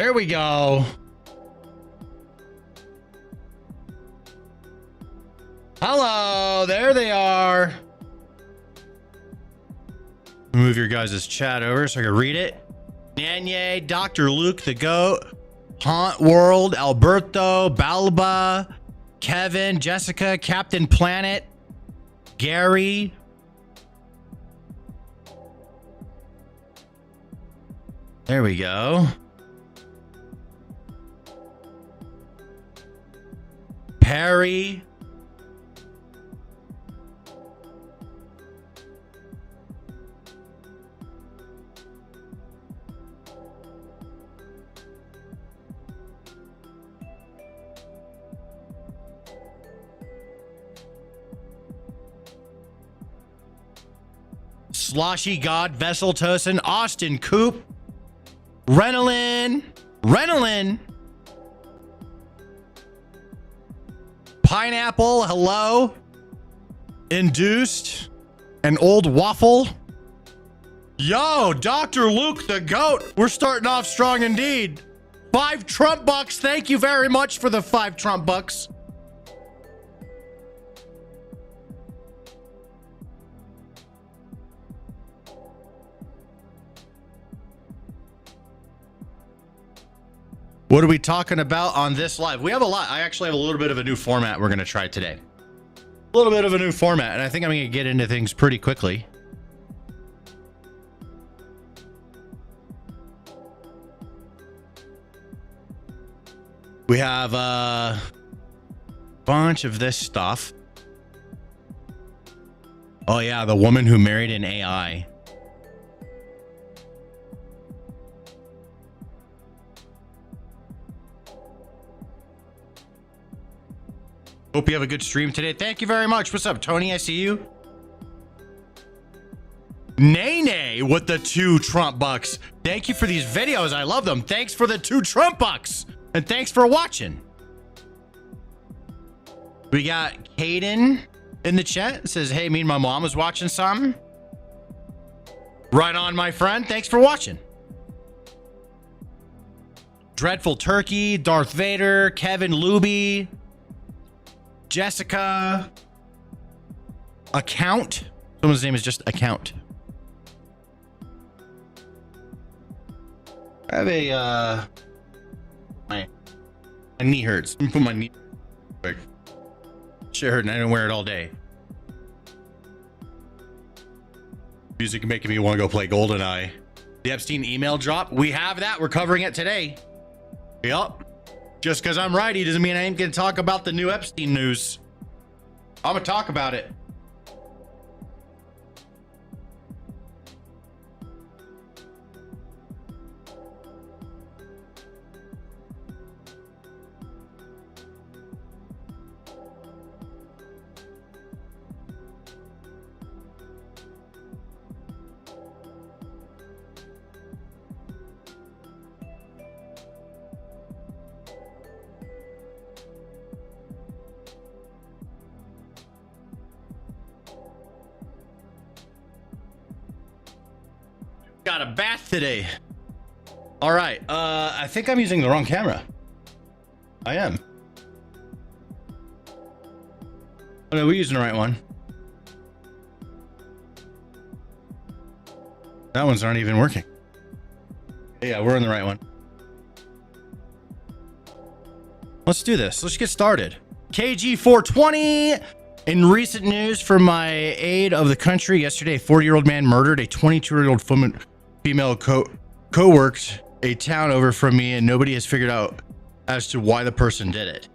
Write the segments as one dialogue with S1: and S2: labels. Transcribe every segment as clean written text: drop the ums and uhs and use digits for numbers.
S1: There we go. Hello, there they are. Move your guys' chat over so I can read it. Nanye, Dr. Luke the Goat, Haunt World, Alberto, Balba, Kevin, Jessica, Captain Planet, Gary. There we go. Perry. Sloshy God, Vessel Tosin, Austin Coop, Renelin, Pineapple, hello, Induced, an Old Waffle. Yo, Dr. Luke the Goat, we're starting off strong indeed. 5 Trump bucks, thank you very much for the 5 Trump bucks. What are we talking about on this live? We have a lot. I actually have a little bit of a new format we're going to try today. A little bit of a new format, and I think I'm going to get into things pretty quickly. We have a bunch of this stuff. Oh yeah, the woman who married an AI. Hope you have a good stream today. Thank you very much. What's up, Tony? I see you. Nene with the 2 Trump bucks. Thank you for these videos. I love them. Thanks for the 2 Trump bucks. And thanks for watching. We got Caden in the chat. It says, hey, me and my mom was watching something. Right on, my friend. Thanks for watching. Dreadful Turkey, Darth Vader, Kevin Luby, Jessica, Account. Someone's name is just Account. I have a my knee hurts. Let me put my knee quick. Shit hurt and I didn't wear it all day. Music making me want to go play GoldenEye. The Epstein email drop. We have that. We're covering it today. Yup. Just because I'm righty doesn't mean I ain't gonna talk about the new Epstein news. I'm gonna talk about it. Got a bath today. All right. I think I'm using the wrong camera. I am. Oh no, we're using the right one. That one's not even working. Yeah, we're in the right one. Let's do this. Let's get started. KG420. In recent news from my aid of the country, yesterday, a 40-year-old man murdered a 22-year-old female co-worked a town over from me, and nobody has figured out as to why the person did it.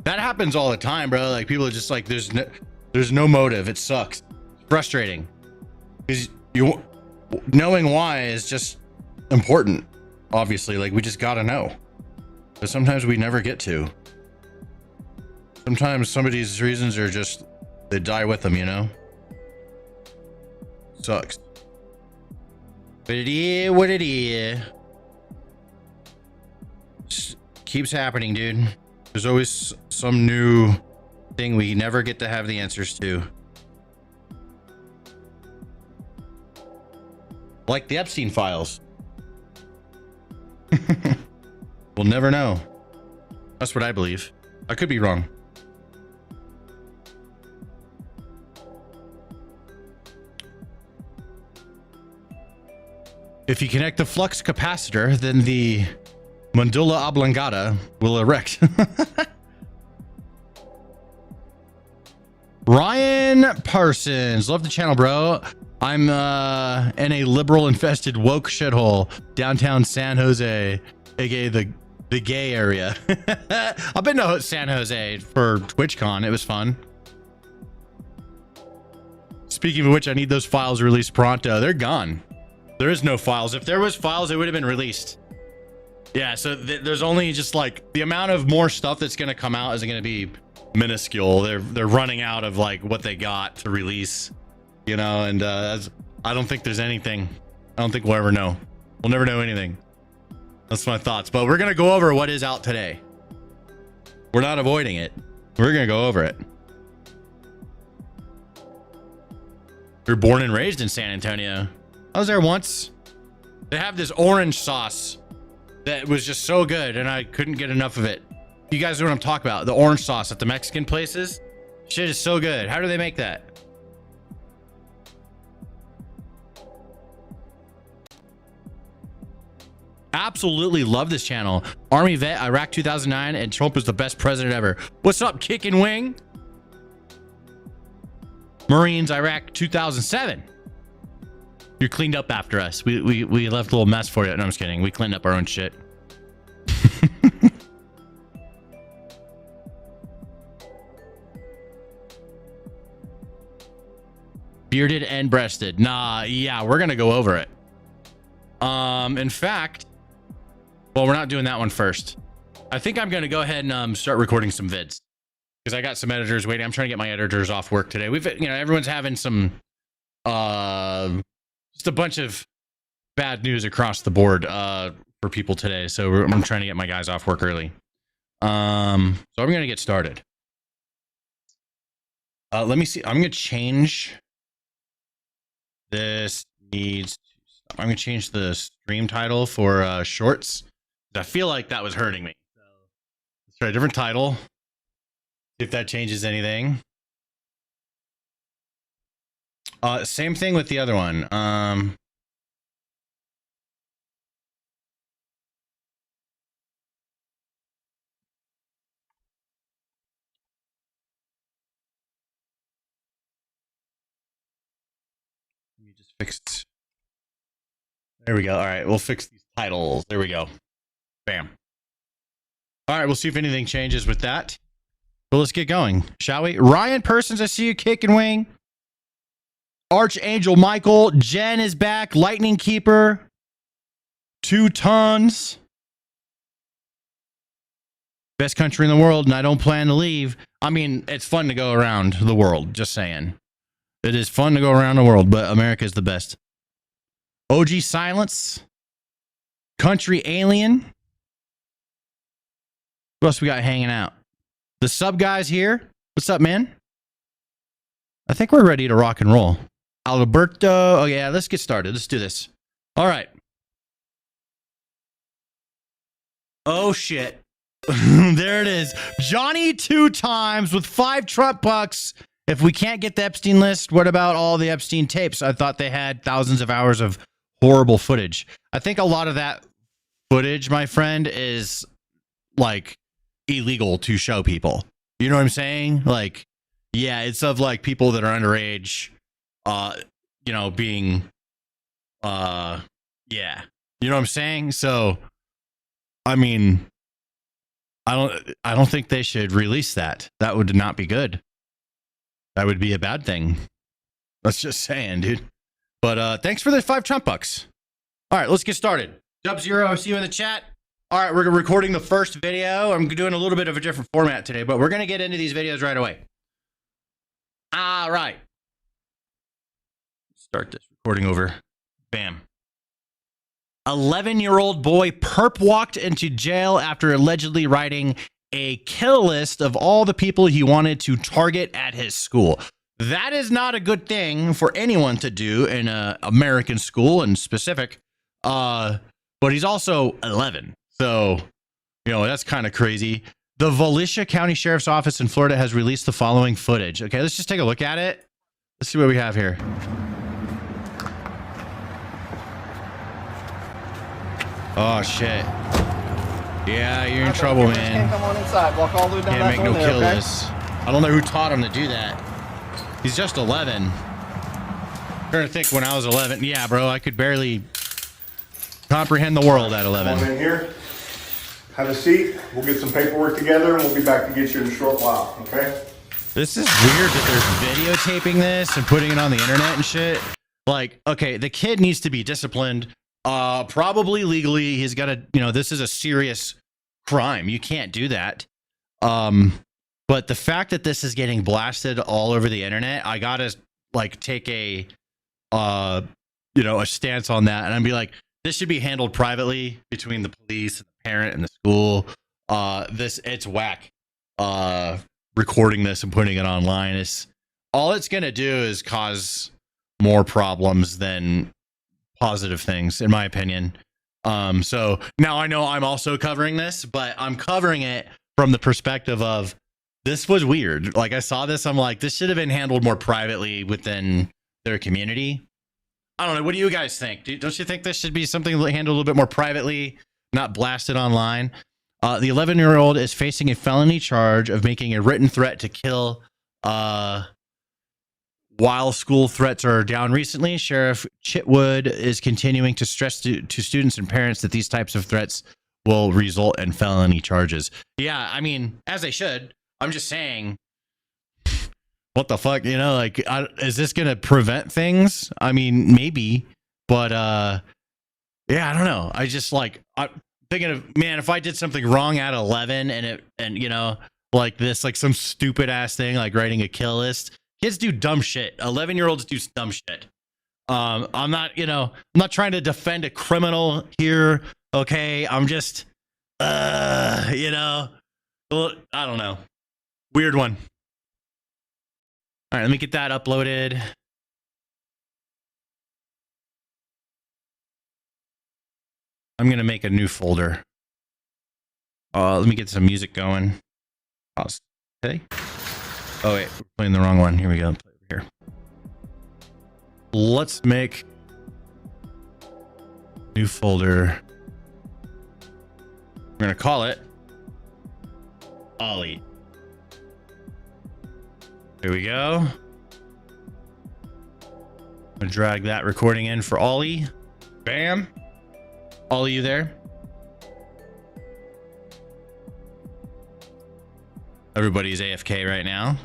S1: That happens all the time, bro. Like, people are just like, there's no motive. It sucks. Frustrating. Because knowing why is just important, obviously. Like, we just gotta know. But sometimes we never get to. Sometimes somebody's reasons are just, they die with them, you know? Sucks. But it is what it is. Keeps happening, dude. There's always some new thing we never get to have the answers to. Like the Epstein files. We'll never know. That's what I believe. I could be wrong. If you connect the flux capacitor, then the medulla oblongata will erect. Ryan Parsons, love the channel, bro. I'm in a liberal infested woke shithole downtown San Jose, aka the gay area. I've been to San Jose for TwitchCon. It was fun. Speaking of which, I need those files released pronto. They're gone. There is no files. If there was files, it would have been released. Yeah, so there's only just like the amount of more stuff that's going to come out is going to be minuscule. They're running out of like what they got to release, you know, and I don't think there's anything. I don't think we'll ever know. We'll never know anything. That's my thoughts. But we're going to go over what is out today. We're not avoiding it. We're going to go over it. You're born and raised in San Antonio. I was there once. They have this orange sauce that was just so good, and I couldn't get enough of it. You guys know what I'm talking about. The orange sauce at the Mexican places. Shit is so good. How do they make that? Absolutely love this channel. Army vet, Iraq 2009, and Trump was the best president ever. What's up, Kick and Wing? Marines, Iraq 2007. You cleaned up after us. We left a little mess for you. No, I'm just kidding. We cleaned up our own shit. Bearded and breasted. Nah, yeah, we're gonna go over it. In fact, well, we're not doing that one first. I think I'm gonna go ahead and start recording some vids because I got some editors waiting. I'm trying to get my editors off work today. We've, you know, everyone's having some just a bunch of bad news across the board for people today. So I'm trying to get my guys off work early. So I'm gonna get started. Let me see. I'm gonna change. This needs to stop. I'm gonna change the stream title for shorts. I feel like that was hurting me. So let's try a different title. See if that changes anything. Same thing with the other one. Let me just fix it. There we go. All right, we'll fix these titles. There we go. Bam. All right, we'll see if anything changes with that. But let's get going, shall we? Ryan Persons, I see you, Kick and Wing. Archangel Michael. Jen is back. Lightning Keeper. 2 tons. Best country in the world, and I don't plan to leave. I mean, it's fun to go around the world, just saying. It is fun to go around the world, but America is the best. OG Silence. Country Alien. Who else we got hanging out? The sub guys here. What's up, man? I think we're ready to rock and roll. Alberto. Oh, yeah, let's get started. Let's do this. All right. Oh, shit. There it is. Johnny 2 times with 5 Trump bucks. If we can't get the Epstein list, what about all the Epstein tapes? I thought they had thousands of hours of horrible footage. I think a lot of that footage, my friend, is like illegal to show people. You know what I'm saying? Like, yeah, it's of like people that are underage, you know, being, yeah, you know what I'm saying? So, I mean, I don't think they should release that. That would not be good. That would be a bad thing. That's just saying, dude. But thanks for the 5 Trump bucks. All right, let's get started. Dub0, I see you in the chat. All right, we're recording the first video. I'm doing a little bit of a different format today, but we're going to get into these videos right away. All right. Start this recording over. Bam. 11-year-old boy perp walked into jail after allegedly writing a kill list of all the people he wanted to target at his school. That is not a good thing for anyone to do in an American school in specific. But he's also 11. So You know, that's kind of crazy. The Volusia County Sheriff's Office in Florida has released the following footage. Okay, let's just take a look at it. Let's see what we have here. Oh, shit. Yeah, you're in trouble, man.
S2: Can't come on inside. Walk all the way down
S1: Can't make no
S2: there,
S1: kill
S2: okay?
S1: this. I don't know who taught him to do that. He's just 11. I'm trying to think when I was 11. Yeah, bro, I could barely comprehend the world at 11.
S3: Come on in here. Have a seat. We'll get some paperwork together and we'll be back to get you in a short while, okay?
S1: This is weird that there's videotaping this and putting it on the internet and shit. Like, okay, the kid needs to be disciplined. Probably legally. He's got to, you know, this is a serious crime. You can't do that. But the fact that this is getting blasted all over the internet, I gotta like take a, you know, a stance on that, and I'd be like, this should be handled privately between the police, and the parent, and the school. It's whack. Recording this and putting it online is all it's gonna do is cause more problems than positive things, in my opinion. So now I know I'm also covering this, but I'm covering it from the perspective of this was weird. Like I saw this, I'm like, this should have been handled more privately within their community. I don't know. What do you guys think? Don't you think this should be something handled a little bit more privately, not blasted online? The 11-year-old is facing a felony charge of making a written threat to kill. While school threats are down recently, Sheriff Chitwood is continuing to stress to students and parents that these types of threats will result in felony charges. Yeah, I mean, as they should. I'm just saying, what the fuck, you know, like, is this going to prevent things? I mean, maybe, but yeah, I don't know. I just like, I'm thinking of, man, if I did something wrong at 11 and you know, like this, like some stupid ass thing, like writing a kill list. Kids do dumb shit. 11-year-olds do dumb shit. I'm not, you know, I'm not trying to defend a criminal here. Okay. I'm just, you know, well, I don't know. Weird one. All right, let me get that uploaded. I'm going to make a new folder. Let me get some music going. Pause. Okay. Oh, wait, we're playing the wrong one. Here we go. Play over here. Let's make new folder. We're going to call it Ollie. Here we go. I'm gonna drag that recording in for Ollie. Bam. Ollie, you there? Everybody's AFK right now.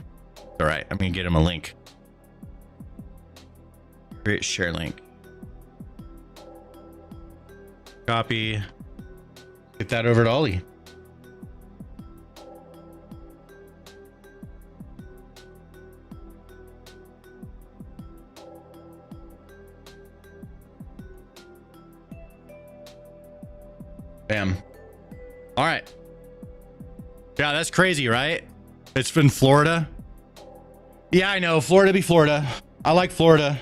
S1: All right, I'm gonna get him a link. Create share link. Copy. Get that over to Ollie. Bam. All right. Yeah, that's crazy, right? It's in Florida. Yeah, I know. Florida be Florida. I like Florida.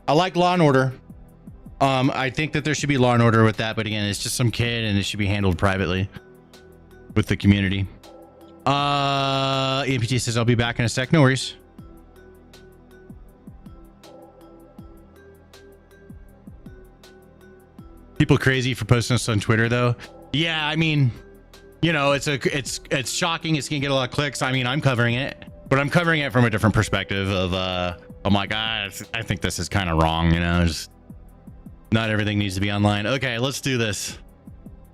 S1: I like law and order. I think that there should be law and order with that, but again, it's just some kid and it should be handled privately with the community. EMPT says I'll be back in a sec. No worries. People crazy for posting this on Twitter though. Yeah, I mean, you know, it's shocking. It's gonna get a lot of clicks. I mean, I'm covering it, but I'm covering it from a different perspective of I'm like, I think this is kind of wrong, you know, just not everything needs to be online. Okay, let's do this.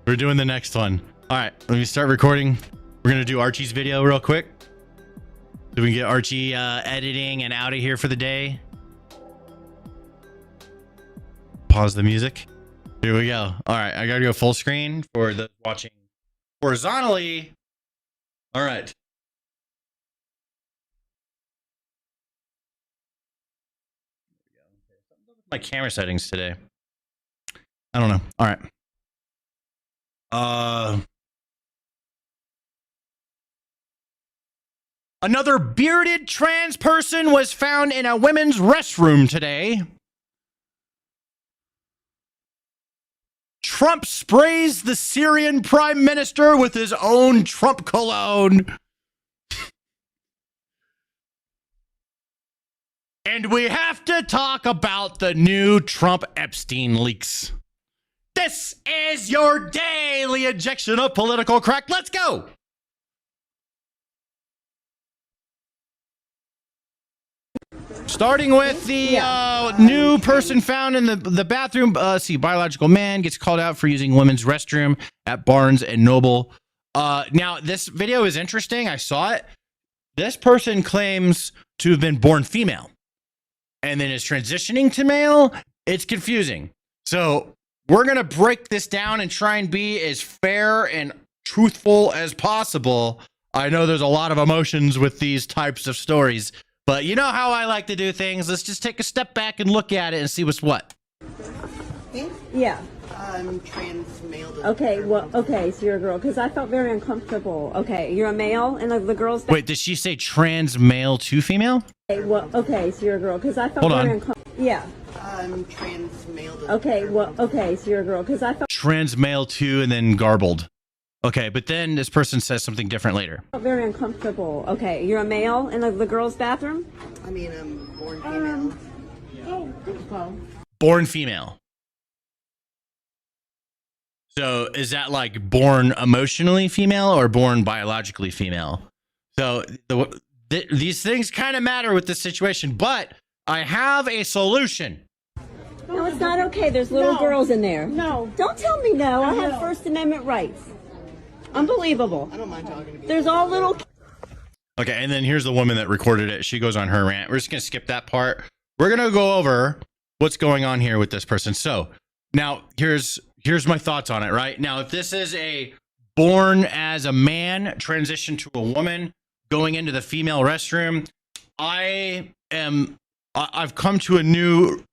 S1: We're doing the next one. All right, let me start recording. We're gonna do Archie's video real quick so we can get Archie editing and out of here for the day. Pause the music. Here we go. All right, I gotta go full screen for the watching horizontally. All right. My camera settings today. I don't know. All right. Another bearded trans person was found in a women's restroom today. Trump sprays the Syrian prime minister with his own Trump cologne. And we have to talk about the new Trump Epstein leaks. This is your daily injection of political crack. Let's go. Starting with the new person found in the bathroom. Biological man gets called out for using women's restroom at Barnes and Noble. Now, this video is interesting. I saw it. This person claims to have been born female and then is transitioning to male. It's confusing. So we're going to break this down and try and be as fair and truthful as possible. I know there's a lot of emotions with these types of stories, but you know how I like to do things. Let's just take a step back and look at it and see what's what.
S2: Yeah.
S4: I'm trans male.
S2: Okay, well, okay, so you're a girl, because I felt very uncomfortable. Okay, you're a male, and the girls...
S1: Wait, did she say trans male to female?
S2: Okay, well, okay, so you're a girl, because I felt
S1: Hold
S2: very
S1: on.
S2: uncomfortable. Yeah.
S4: I'm trans male.
S2: Okay, well, okay, so you're a girl, because I felt
S1: Trans male to and then garbled. Okay, but then this person says something different later.
S2: very uncomfortable. Okay, you're a male in the girls' bathroom?
S4: I mean, I'm born female.
S1: Born female. So is that like born emotionally female or born biologically female? So these things kind of matter with this situation, but I have a solution.
S2: No, it's not okay. There's little girls in there. No. Don't tell me no. I have First Amendment rights. Unbelievable.
S4: I don't mind talking to you.
S2: There's all little...
S1: Okay, and then here's the woman that recorded it. She goes on her rant. We're just going to skip that part. We're going to go over what's going on here with this person. So now here's my thoughts on it, right? Now, if this is a born as a man, transition to a woman, going into the female restroom, I've come to a new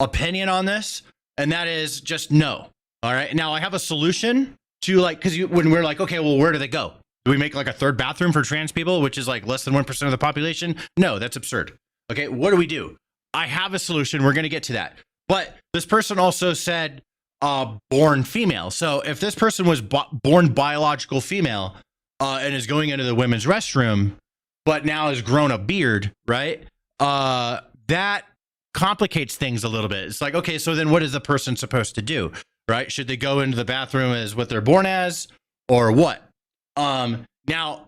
S1: opinion on this, and that is just no. All right. Now I have a solution to because when we're like, okay, well, where do they go? Do we make like a third bathroom for trans people, which is like less than 1% of the population? No, that's absurd. Okay. What do we do? I have a solution. We're going to get to that. But this person also said born female. So if this person was born biological female and is going into the women's restroom, but now has grown a beard, right? That complicates things a little bit. It's like, okay, so then what is the person supposed to do, right? Should they go into the bathroom as what they're born as or what? Now,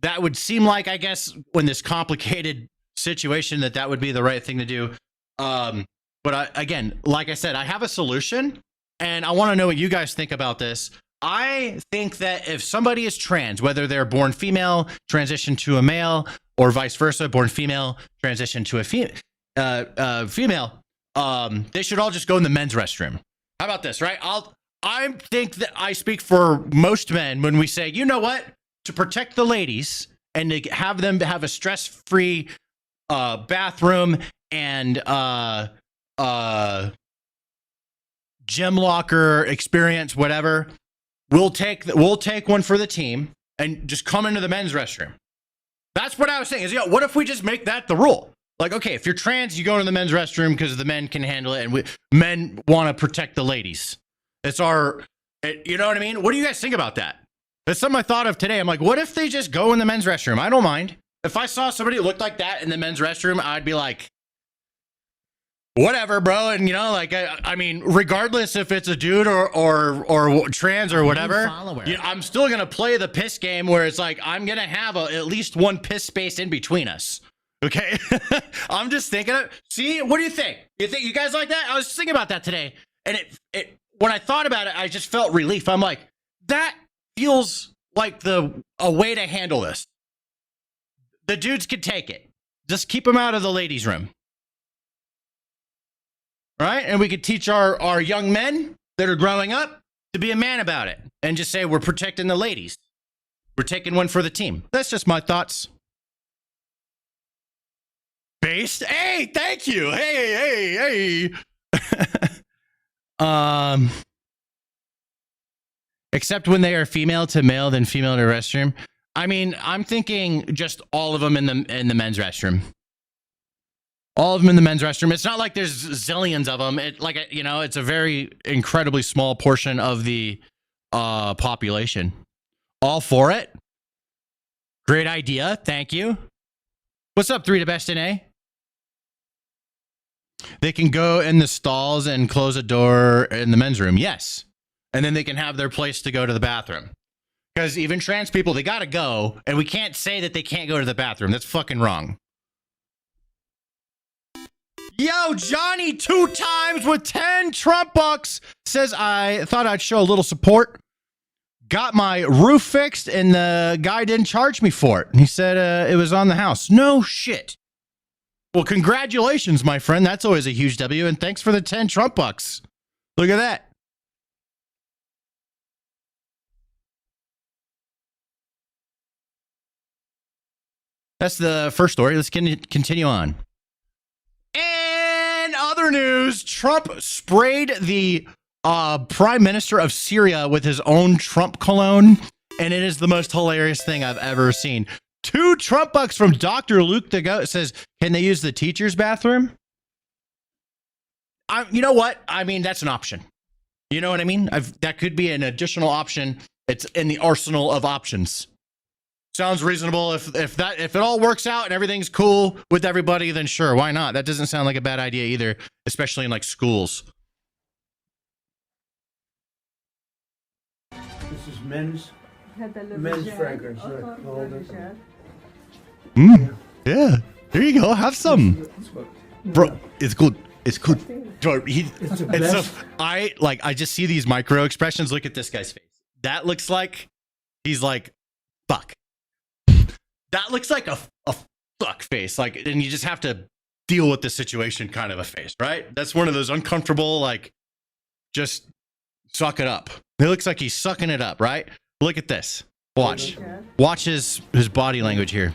S1: that would seem like, I guess, when this complicated situation that would be the right thing to do. But again, like I said, I have a solution, and I want to know what you guys think about this. I think that if somebody is trans, whether they're born female, transition to a male, or vice versa, born female, transition to a female, they should all just go in the men's restroom. How about this, right? I think that I speak for most men when we say, you know what, to protect the ladies and to have them have a stress-free bathroom and gym locker experience, whatever. We'll take one for the team and just come into the men's restroom. That's what I was saying. Is what if we just make that the rule? Like, okay, if you're trans, you go into the men's restroom because the men can handle it, and men want to protect the ladies. It's you know what I mean? What do you guys think about that? That's something I thought of today. I'm like, what if they just go in the men's restroom? I don't mind. If I saw somebody who looked like that in the men's restroom, I'd be like, whatever, bro. And I mean, regardless if it's a dude or trans or whatever, I'm still gonna play the piss game where it's like I'm gonna have at least one piss space in between us. Okay, I'm just thinking. See, what do you think? You guys like that? I was thinking about that today, and it when I thought about it, I just felt relief. I'm like, that feels like a way to handle this. The dudes could take it. Just keep them out of the ladies' room. Right? And we could teach our young men that are growing up to be a man about it and just say, we're protecting the ladies. We're taking one for the team. That's just my thoughts. Based? Hey, thank you. Hey. Except when they are female to male, then female to restroom. I mean, I'm thinking just all of them in the men's restroom. All of them in the men's restroom. It's not like there's zillions of them. It's a very incredibly small portion of the population. All for it. Great idea. Thank you. What's up, 3 to best in A? They can go in the stalls and close a door in the men's room. Yes. And then they can have their place to go to the bathroom. Because even trans people, they got to go. And we can't say that they can't go to the bathroom. That's fucking wrong. Yo, Johnny 2 times with 10 Trump bucks says, I thought I'd show a little support. Got my roof fixed and the guy didn't charge me for it. He said it was on the house. No shit. Well, congratulations, my friend. That's always a huge W. And thanks for the 10 Trump bucks. Look at that. That's the first story. Let's continue on. And other news, Trump sprayed the prime minister of Syria with his own Trump cologne, and it is the most hilarious thing I've ever seen. 2 Trump bucks from Dr. Luke the Goat says, can they use the teacher's bathroom? You know what? I mean, that's an option. You know what I mean? That could be an additional option. It's in the arsenal of options. Sounds reasonable. If it all works out and everything's cool with everybody, then sure, why not? That doesn't sound like a bad idea either, especially in like schools.
S5: This is men's fragrance.
S1: Yeah. There you go. Have some. Bro, it's good. It's good. I just see these micro expressions. Look at this guy's face. That looks like he's like, fuck. That looks like a fuck face. Like, and you just have to deal with the situation kind of a face, right? That's one of those uncomfortable, like, just suck it up. It looks like he's sucking it up, right? Look at this. Watch. Watch his body language here.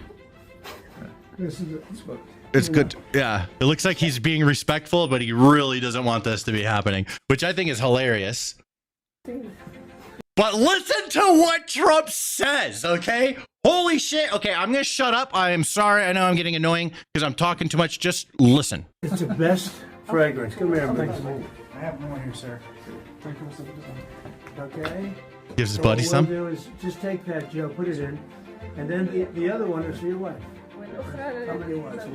S1: It's good. Yeah. It looks like he's being respectful, but he really doesn't want this to be happening, which I think is hilarious. But listen to what Trump says, okay? Holy shit. Okay, I'm going to shut up. I am sorry. I know I'm getting annoying because I'm talking too much. Just listen.
S5: It's the best fragrance. Come here, please.
S6: I have more here, sir.
S5: Okay.
S1: Gives his buddy some.
S5: What we'll do is just take that, Joe, put it in. And then the other one is for your wife. How many wives?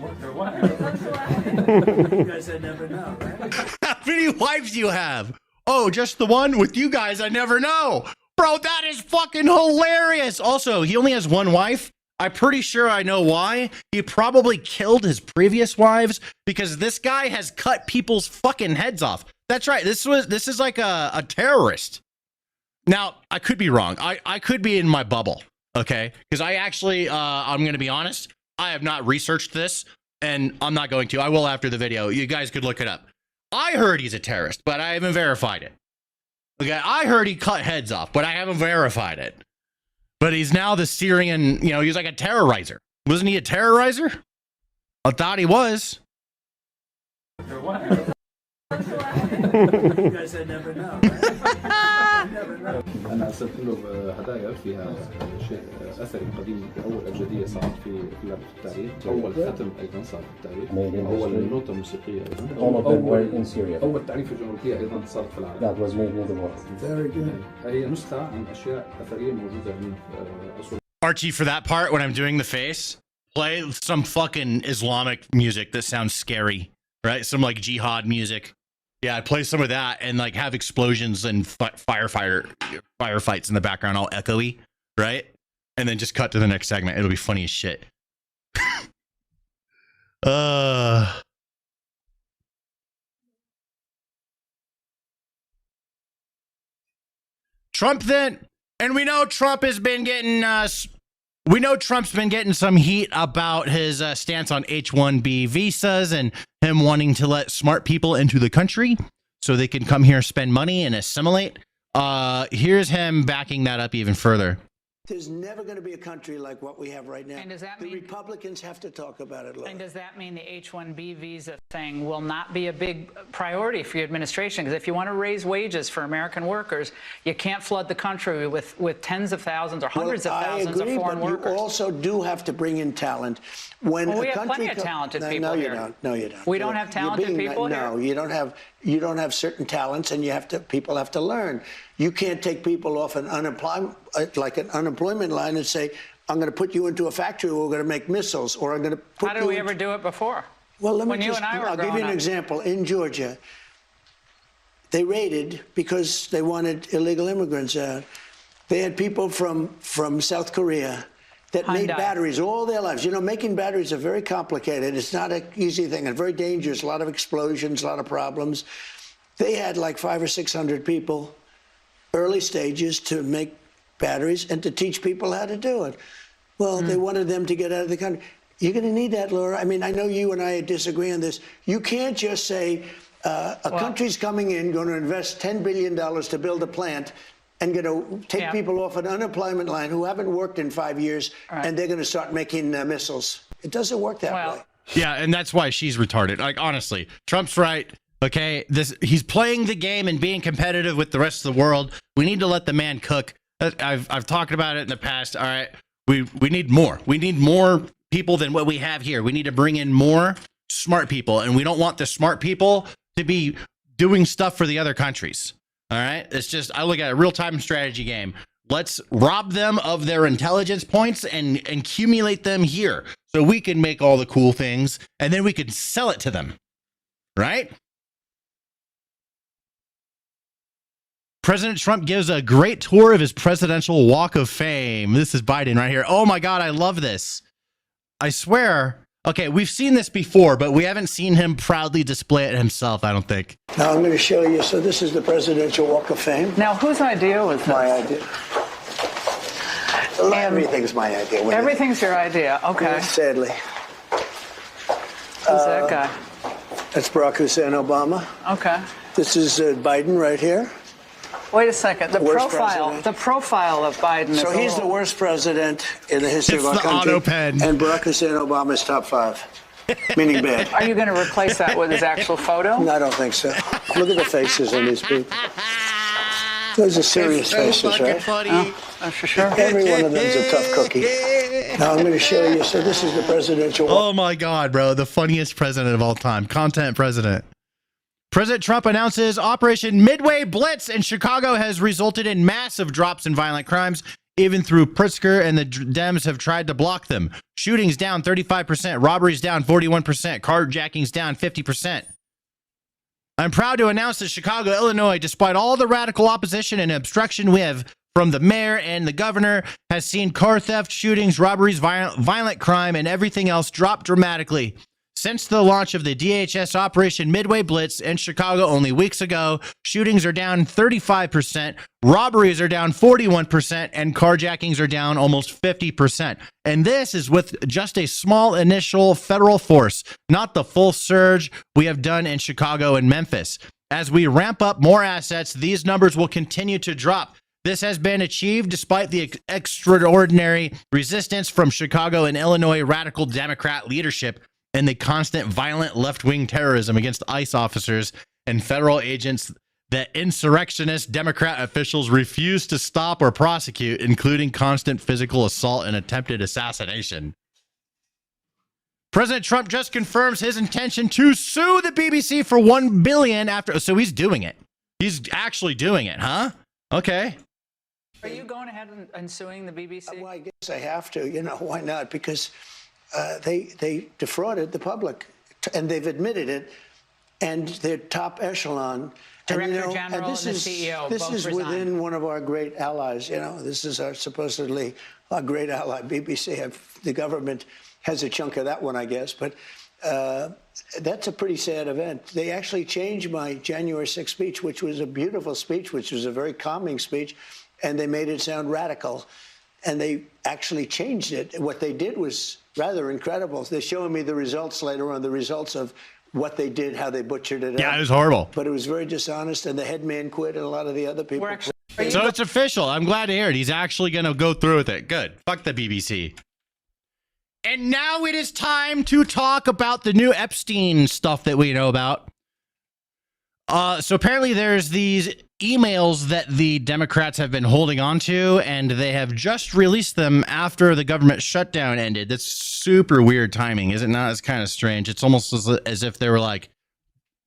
S5: You guys I never know, right?
S1: How many wives do you have? Oh, just the one? With you guys, I never know. Bro, that is fucking hilarious. Also, he only has one wife. I'm pretty sure I know why. He probably killed his previous wives because this guy has cut people's fucking heads off. That's right. This is like a terrorist. Now, I could be wrong. I could be in my bubble, okay? Because I actually, I'm going to be honest, I have not researched this, and I'm not going to. I will after the video. You guys could look it up. I heard he's a terrorist, but I haven't verified it. Okay, I heard he cut heads off, but I haven't verified it. But he's now the Syrian, he's like a terrorizer. Wasn't he a terrorizer? I thought he was.
S5: You guys I never know, right? I never know.
S7: أنا أرسلت له هدايا فيها شيء أثري قديم. أول أبجدية صارت في لعبة التاريخ، أول ختم أيضا صار في التاريخ، أول نوتة موسيقية أيضا.
S8: All of them were in Syria.
S7: أول تعريف جغرافية أيضا صارت في العالم.
S8: That was made in the world.
S5: Very good.
S7: هي نسخة عن أشياء أثرية موجودة من أصول.
S1: Archie, for that part, when I'm doing the face, play some fucking Islamic music that sounds scary, right? Some like jihad music. Yeah, play some of that and like have explosions and firefights in the background, all echoey, right? And then just cut to the next segment. It'll be funny as shit. Trump then, and we know Trump has been getting we know Trump's been getting some heat about his stance on H-1B visas and him wanting to let smart people into the country so they can come here, spend money, and assimilate. Here's him backing that up even further.
S9: There's never going to be a country like what we have right now.
S10: And does that
S9: the
S10: mean
S9: Republicans have to talk about it, Laura.
S10: And does that mean the H-1B visa thing will not be a big priority for your administration? Because if you want to raise wages for American workers, you can't flood the country with tens of thousands or hundreds of thousands of foreign workers.
S9: You also do have to bring in talent. When
S10: we
S9: a
S10: have
S9: country
S10: plenty of talented people
S9: no, you
S10: here.
S9: don't. No, you don't.
S10: We don't have talented people here?
S9: No, you don't have. You don't have certain talents, and people have to learn. You can't take people off an unemployment line and say, I'm going to put you into a factory where we're going to make missiles, or I'm going to put
S10: How did we ever do it before?
S9: Well,
S10: when you and I were
S9: I'll give you an example. In Georgia, they raided because they wanted illegal immigrants out. They had people from South Korea that made batteries all their lives. You know, making batteries are very complicated. It's not an easy thing and very dangerous. A lot of explosions, a lot of problems. They had like 500 or 600 people, early stages, to make batteries and to teach people how to do it. Well, they wanted them to get out of the country. You're going to need that, Laura. I mean, I know you and I disagree on this. You can't just say a country's coming in, going to invest $10 billion to build a plant, and going to take people off an unemployment line who haven't worked in 5 years, and they're going to start making missiles. It doesn't work that way.
S1: Yeah, and that's why she's retarded. Like, honestly, Trump's right. Okay, he's playing the game and being competitive with the rest of the world. We need to let the man cook. I've talked about it in the past. All right, we need more. We need more people than what we have here. We need to bring in more smart people, and we don't want the smart people to be doing stuff for the other countries. All right, it's just, I look at a real-time strategy game. Let's rob them of their intelligence points and accumulate them here so we can make all the cool things, and then we can sell it to them, right? President Trump gives a great tour of his presidential walk of fame. This is Biden right here. Oh my God, I love this. I swear. Okay, we've seen this before, but we haven't seen him proudly display it himself, I don't think.
S9: Now I'm going to show you. So this is the presidential walk of fame.
S10: Now, whose idea was this?
S9: My idea. Everything's my idea.
S10: Everything's your idea. Okay.
S9: Yeah, sadly.
S10: Who's that guy?
S9: That's Barack Hussein Obama.
S10: Okay.
S9: This is Biden right here.
S10: Wait a second. The
S9: Worst
S10: profile of Biden.
S9: So he's the worst president in the history of our country.
S1: Auto pen.
S9: And Barack Hussein Obama is top 5, meaning bad.
S10: Are you going to replace that with his actual photo?
S9: No, I don't think so. Look at the faces on these people. Those are serious faces, right?
S10: Funny. Oh, for sure.
S9: Every one of them's a tough cookie. Now I'm going to show you. So this is the presidential.
S1: Oh my God, bro. The funniest president of all time. Content president. President Trump announces Operation Midway Blitz in Chicago has resulted in massive drops in violent crimes, even through Pritzker and the Dems have tried to block them. Shootings down 35%, robberies down 41%, carjackings down 50%. I'm proud to announce that Chicago, Illinois, despite all the radical opposition and obstruction we have from the mayor and the governor, has seen car theft, shootings, robberies, violent crime, and everything else drop dramatically. Since the launch of the DHS Operation Midway Blitz in Chicago only weeks ago, shootings are down 35%, robberies are down 41%, and carjackings are down almost 50%. And this is with just a small initial federal force, not the full surge we have done in Chicago and Memphis. As we ramp up more assets, these numbers will continue to drop. This has been achieved despite the extraordinary resistance from Chicago and Illinois radical Democrat leadership and the constant violent left-wing terrorism against ICE officers and federal agents that insurrectionist Democrat officials refuse to stop or prosecute, including constant physical assault and attempted assassination. President Trump just confirms his intention to sue the BBC for $1 billion after. So he's doing it. He's actually doing it, huh? Okay.
S10: Are you going ahead and suing the BBC?
S9: Well, I guess I have to. You know, why not? Because they defrauded the public, and they've admitted it, and their top echelon.
S10: Director General and the CEO
S9: This
S10: both
S9: is
S10: resigned.
S9: within one of our great allies. You know, this is supposedly our great ally. BBC, the government has a chunk of that one, I guess. But that's a pretty sad event. They actually changed my January 6th speech, which was a beautiful speech, which was a very calming speech, and they made it sound radical. And they actually changed it. What they did was rather incredible. They're showing me the results later on, the results of what they did, how they butchered it.
S1: Yeah, it was horrible.
S9: But it was very dishonest, and the head man quit, and a lot of the other people.
S1: So it's official. I'm glad to hear it. He's actually going to go through with it. Good. Fuck the BBC. And now it is time to talk about the new Epstein stuff that we know about. So apparently there's these emails that the Democrats have been holding on to, and they have just released them after the government shutdown ended. That's super weird timing, is it not? It's kind of strange. It's almost as if they were like,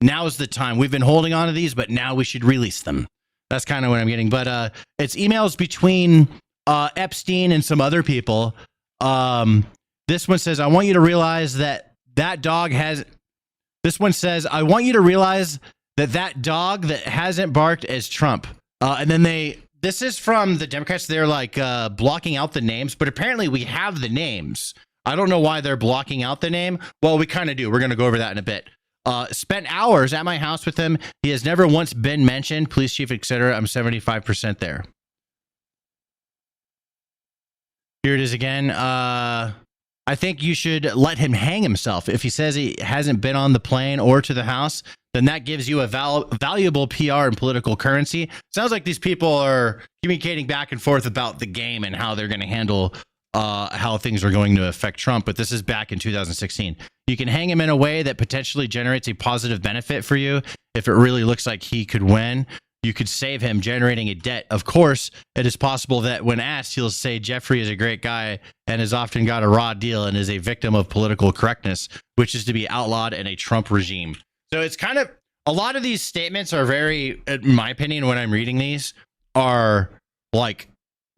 S1: now's the time. We've been holding on to these, but now we should release them. That's kind of what I'm getting. But it's emails between Epstein and some other people. This one says, I want you to realize that dog has... This one says, I want you to realize that dog that hasn't barked is Trump. And then this is from the Democrats. They're like blocking out the names, but apparently we have the names. I don't know why they're blocking out the name. Well, we kind of do. We're going to go over that in a bit. Spent hours at my house with him. He has never once been mentioned. Police chief, etc. I'm 75% there. Here it is again. I think you should let him hang himself. If he says he hasn't been on the plane or to the house, then that gives you a valuable PR and political currency. Sounds like these people are communicating back and forth about the game and how they're going to handle how things are going to affect Trump. But this is back in 2016. You can hang him in a way that potentially generates a positive benefit for you. If it really looks like he could win, you could save him generating a debt. Of course, it is possible that when asked, he'll say Jeffrey is a great guy and has often got a raw deal and is a victim of political correctness, which is to be outlawed in a Trump regime. So it's kind of, a lot of these statements are very, in my opinion, when I'm reading these, are like,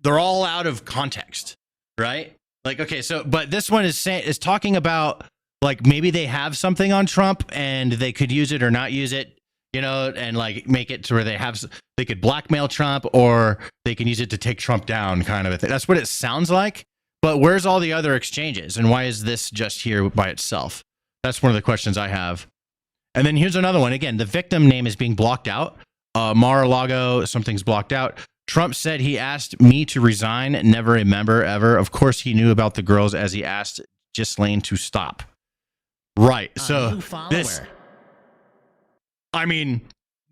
S1: they're all out of context, right? Like, okay, so, but this one is talking about, like, maybe they have something on Trump and they could use it or not use it, you know, and like make it to where they could blackmail Trump or they can use it to take Trump down, kind of a thing. That's what it sounds like. But where's all the other exchanges? And why is this just here by itself? That's one of the questions I have. And then here's another one. Again, the victim name is being blocked out. Mar-a-Lago, something's blocked out. Trump said he asked me to resign, never a member ever. Of course, he knew about the girls as he asked Ghislaine to stop. Right. So this, I mean,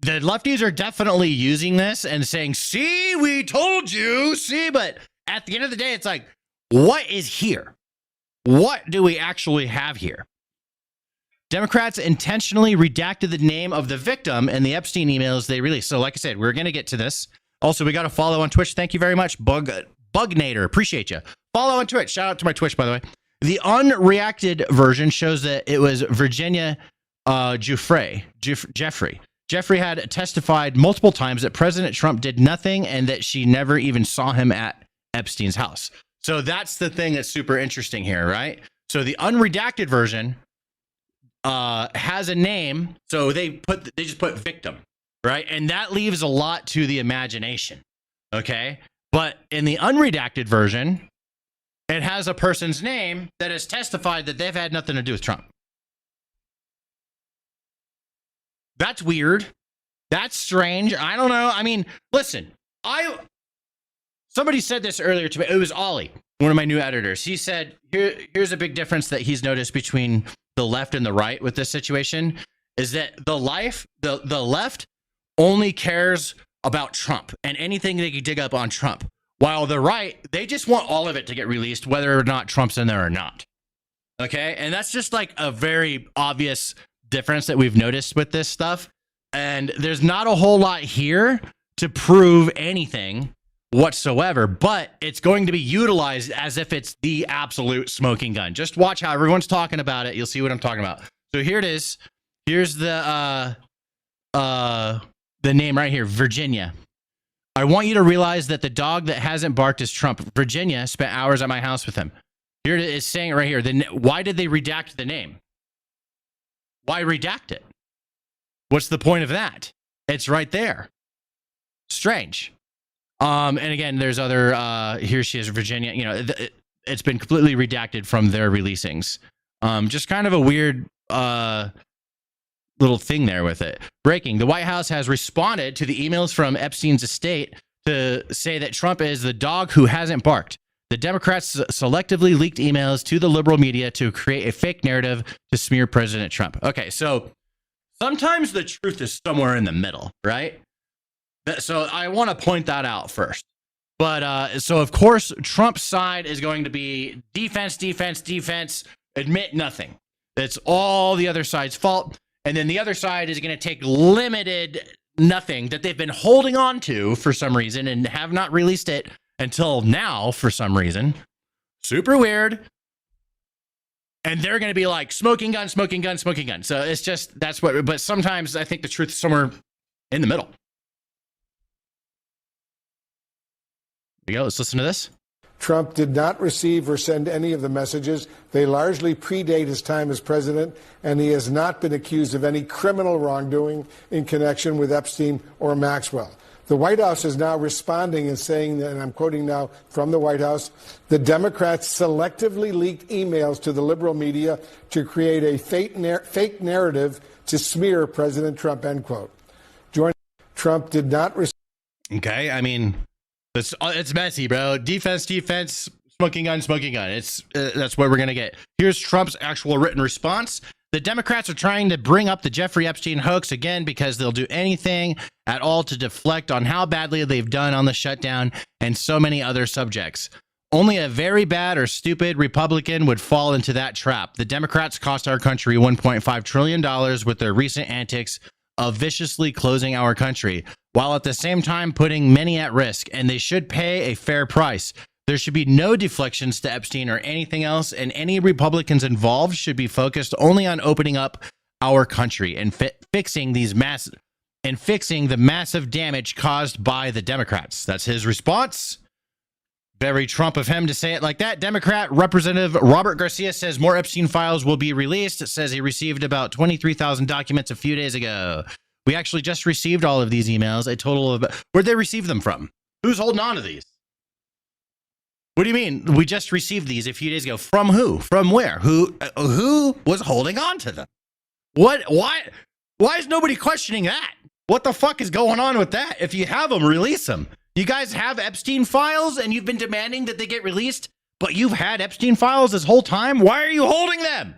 S1: the lefties are definitely using this and saying, see, we told you, see, but at the end of the day, it's like, what is here? What do we actually have here? Democrats intentionally redacted the name of the victim in the Epstein emails they released. So like I said, we're going to get to this. Also, we got to follow on Twitch. Thank you very much, Bugnator. Appreciate you. Follow on Twitch. Shout out to my Twitch, by the way. The unreacted version shows that it was Virginia Jeffrey. Jeffrey had testified multiple times that President Trump did nothing and that she never even saw him at Epstein's house. So that's the thing that's super interesting here, right? So the unredacted version has a name, so they just put victim, right? And that leaves a lot to the imagination, okay? But in the unredacted version, it has a person's name that has testified that they've had nothing to do with Trump. That's weird. That's strange. I don't know. I mean, listen, somebody said this earlier to me. It was Ollie, one of my new editors. He said, here's a big difference that he's noticed between the left and the right with this situation is that the left only cares about Trump and anything they can dig up on Trump, while the right, they just want all of it to get released, whether or not Trump's in there or not. Okay. And that's just like a very obvious difference that we've noticed with this stuff. And there's not a whole lot here to prove anything whatsoever, but it's going to be utilized as if it's the absolute smoking gun. Just watch how everyone's talking about it. You'll see what I'm talking about. So here it is. Here's the name right here, Virginia. I want you to realize that the dog that hasn't barked is Trump. Virginia spent hours at my house with him. Here it is saying it right here. Why did they redact the name? Why redact it? What's the point of that? It's right there. Strange. And again, there's other, here she is, Virginia, you know, it's been completely redacted from their releasings. Just kind of a weird, little thing there with it. Breaking. The White House has responded to the emails from Epstein's estate to say that Trump is the dog who hasn't barked. The Democrats selectively leaked emails to the liberal media to create a fake narrative to smear President Trump. Okay, so sometimes the truth is somewhere in the middle, right? So I want to point that out first. But so of course, Trump's side is going to be defense, defense, defense, admit nothing. That's all the other side's fault. And then the other side is going to take limited nothing that they've been holding on to for some reason and have not released it until now for some reason. Super weird. And they're going to be like smoking gun, smoking gun, smoking gun. So it's just, that's what, but sometimes I think the truth is somewhere in the middle. Here we go. Let's listen to this.
S11: Trump did not receive or send any of the messages. They largely predate his time as president, and he has not been accused of any criminal wrongdoing in connection with Epstein or Maxwell. The White House is now responding and saying, and I'm quoting now from the White House, the Democrats selectively leaked emails to the liberal media to create a fake narrative to smear President Trump, end quote. Trump did not receive.
S1: Okay, I mean, it's messy, bro. Defense, defense, smoking gun, smoking gun. That's what we're going to get. Here's Trump's actual written response. The Democrats are trying to bring up the Jeffrey Epstein hoax again because they'll do anything at all to deflect on how badly they've done on the shutdown and so many other subjects. Only a very bad or stupid Republican would fall into that trap. The Democrats cost our country $1.5 trillion with their recent antics of viciously closing our country, while at the same time putting many at risk, and they should pay a fair price. There should be no deflections to Epstein or anything else, and any Republicans involved should be focused only on opening up our country and fixing the massive damage caused by the Democrats. That's his response. Very Trump of him to say it like that. Democrat Representative Robert Garcia says more Epstein files will be released. It says he received about 23,000 documents a few days ago. We actually just received all of these emails. A total of... Where'd they receive them from? Who's holding on to these? What do you mean? We just received these a few days ago. From who? From where? Who was holding on to them? What? Why is nobody questioning that? What the fuck is going on with that? If you have them, release them. You guys have Epstein files and you've been demanding that they get released, but you've had Epstein files this whole time? Why are you holding them?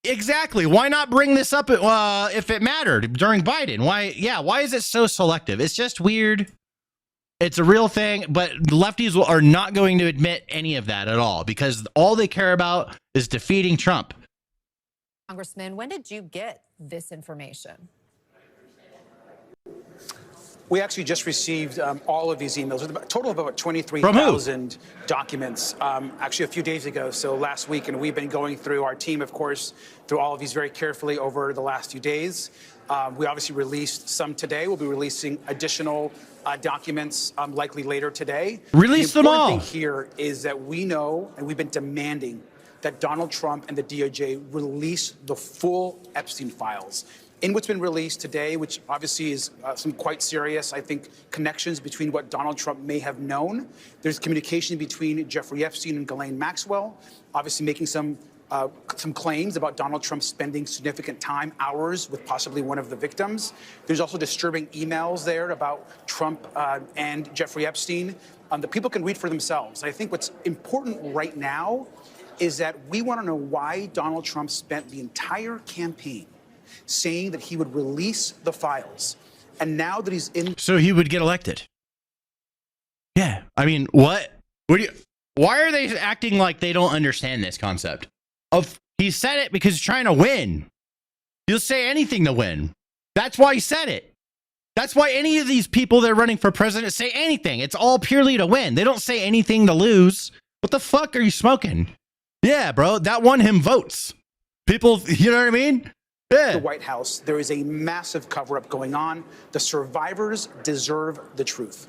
S1: Exactly. Why not bring this up if it mattered during Biden? Why is it so selective? It's just weird. It's a real thing, but lefties are not going to admit any of that at all because all they care about is defeating Trump.
S12: Congressman, when did you get this information?
S13: We actually just received all of these emails, a total of about 23,000 documents, actually a few days ago, so last week, and we've been going through, our team, of course, through all of these very carefully over the last few days. We obviously released some today. We'll be releasing additional documents likely later today.
S1: Release them all.
S13: The important thing here is that we know, and we've been demanding, that Donald Trump and the DOJ release the full Epstein files. In what's been released today, which obviously is some quite serious, I think, connections between what Donald Trump may have known. There's communication between Jeffrey Epstein and Ghislaine Maxwell, obviously making some claims about Donald Trump spending significant time, hours, with possibly one of the victims. There's also disturbing emails there about Trump and Jeffrey Epstein that people can read for themselves. I think what's important right now is that we want to know why Donald Trump spent the entire campaign saying that he would release the files. And now that he's in...
S1: So he would get elected. Yeah. I mean, why are they acting like they don't understand this concept? He said it because he's trying to win. He'll say anything to win. That's why he said it. That's why any of these people that are running for president say anything. It's all purely to win. They don't say anything to lose. What the fuck are you smoking? Yeah, bro, that won him votes. People, you know what I mean? Yeah.
S13: The White House, there is a massive cover-up going on. The survivors deserve the truth.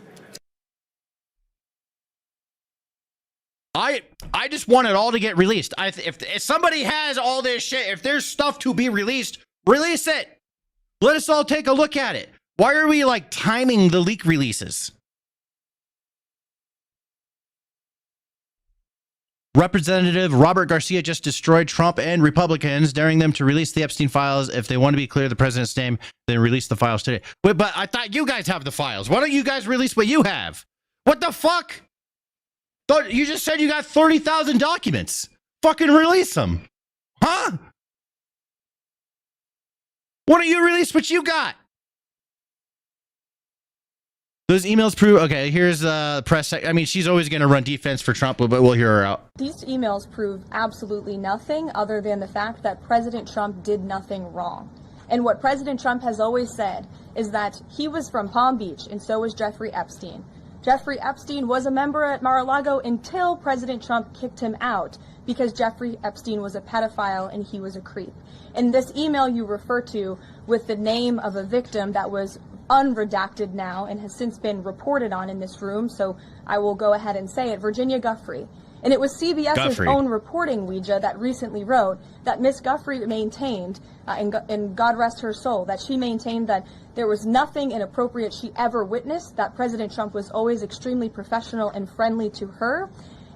S1: I just want it all to get released. If somebody has all this shit, if there's stuff to be released, release it. Let us all take a look at it. Why are we like timing the leak releases? Representative Robert Garcia just destroyed Trump and Republicans, daring them to release the Epstein files. If they want to be clear the president's name, then release the files today. Wait, but I thought you guys have the files. Why don't you guys release what you have? What the fuck? You just said you got 30,000 documents. Fucking release them. Huh? Why don't you release what you got? Those emails prove, okay, here's the press. I mean, she's always going to run defense for Trump, but we'll hear her out.
S14: These emails prove absolutely nothing other than the fact that President Trump did nothing wrong. And what President Trump has always said is that he was from Palm Beach, and so was Jeffrey Epstein. Jeffrey Epstein was a member at Mar-a-Lago until President Trump kicked him out because Jeffrey Epstein was a pedophile and he was a creep. And this email you refer to with the name of a victim that was unredacted now and has since been reported on in this room, so I will go ahead and say it, Virginia Giuffre. And it was CBS's own reporting, Ouija, that recently wrote that Miss Giuffre maintained, and God rest her soul, that she maintained that there was nothing inappropriate she ever witnessed, that President Trump was always extremely professional and friendly to her.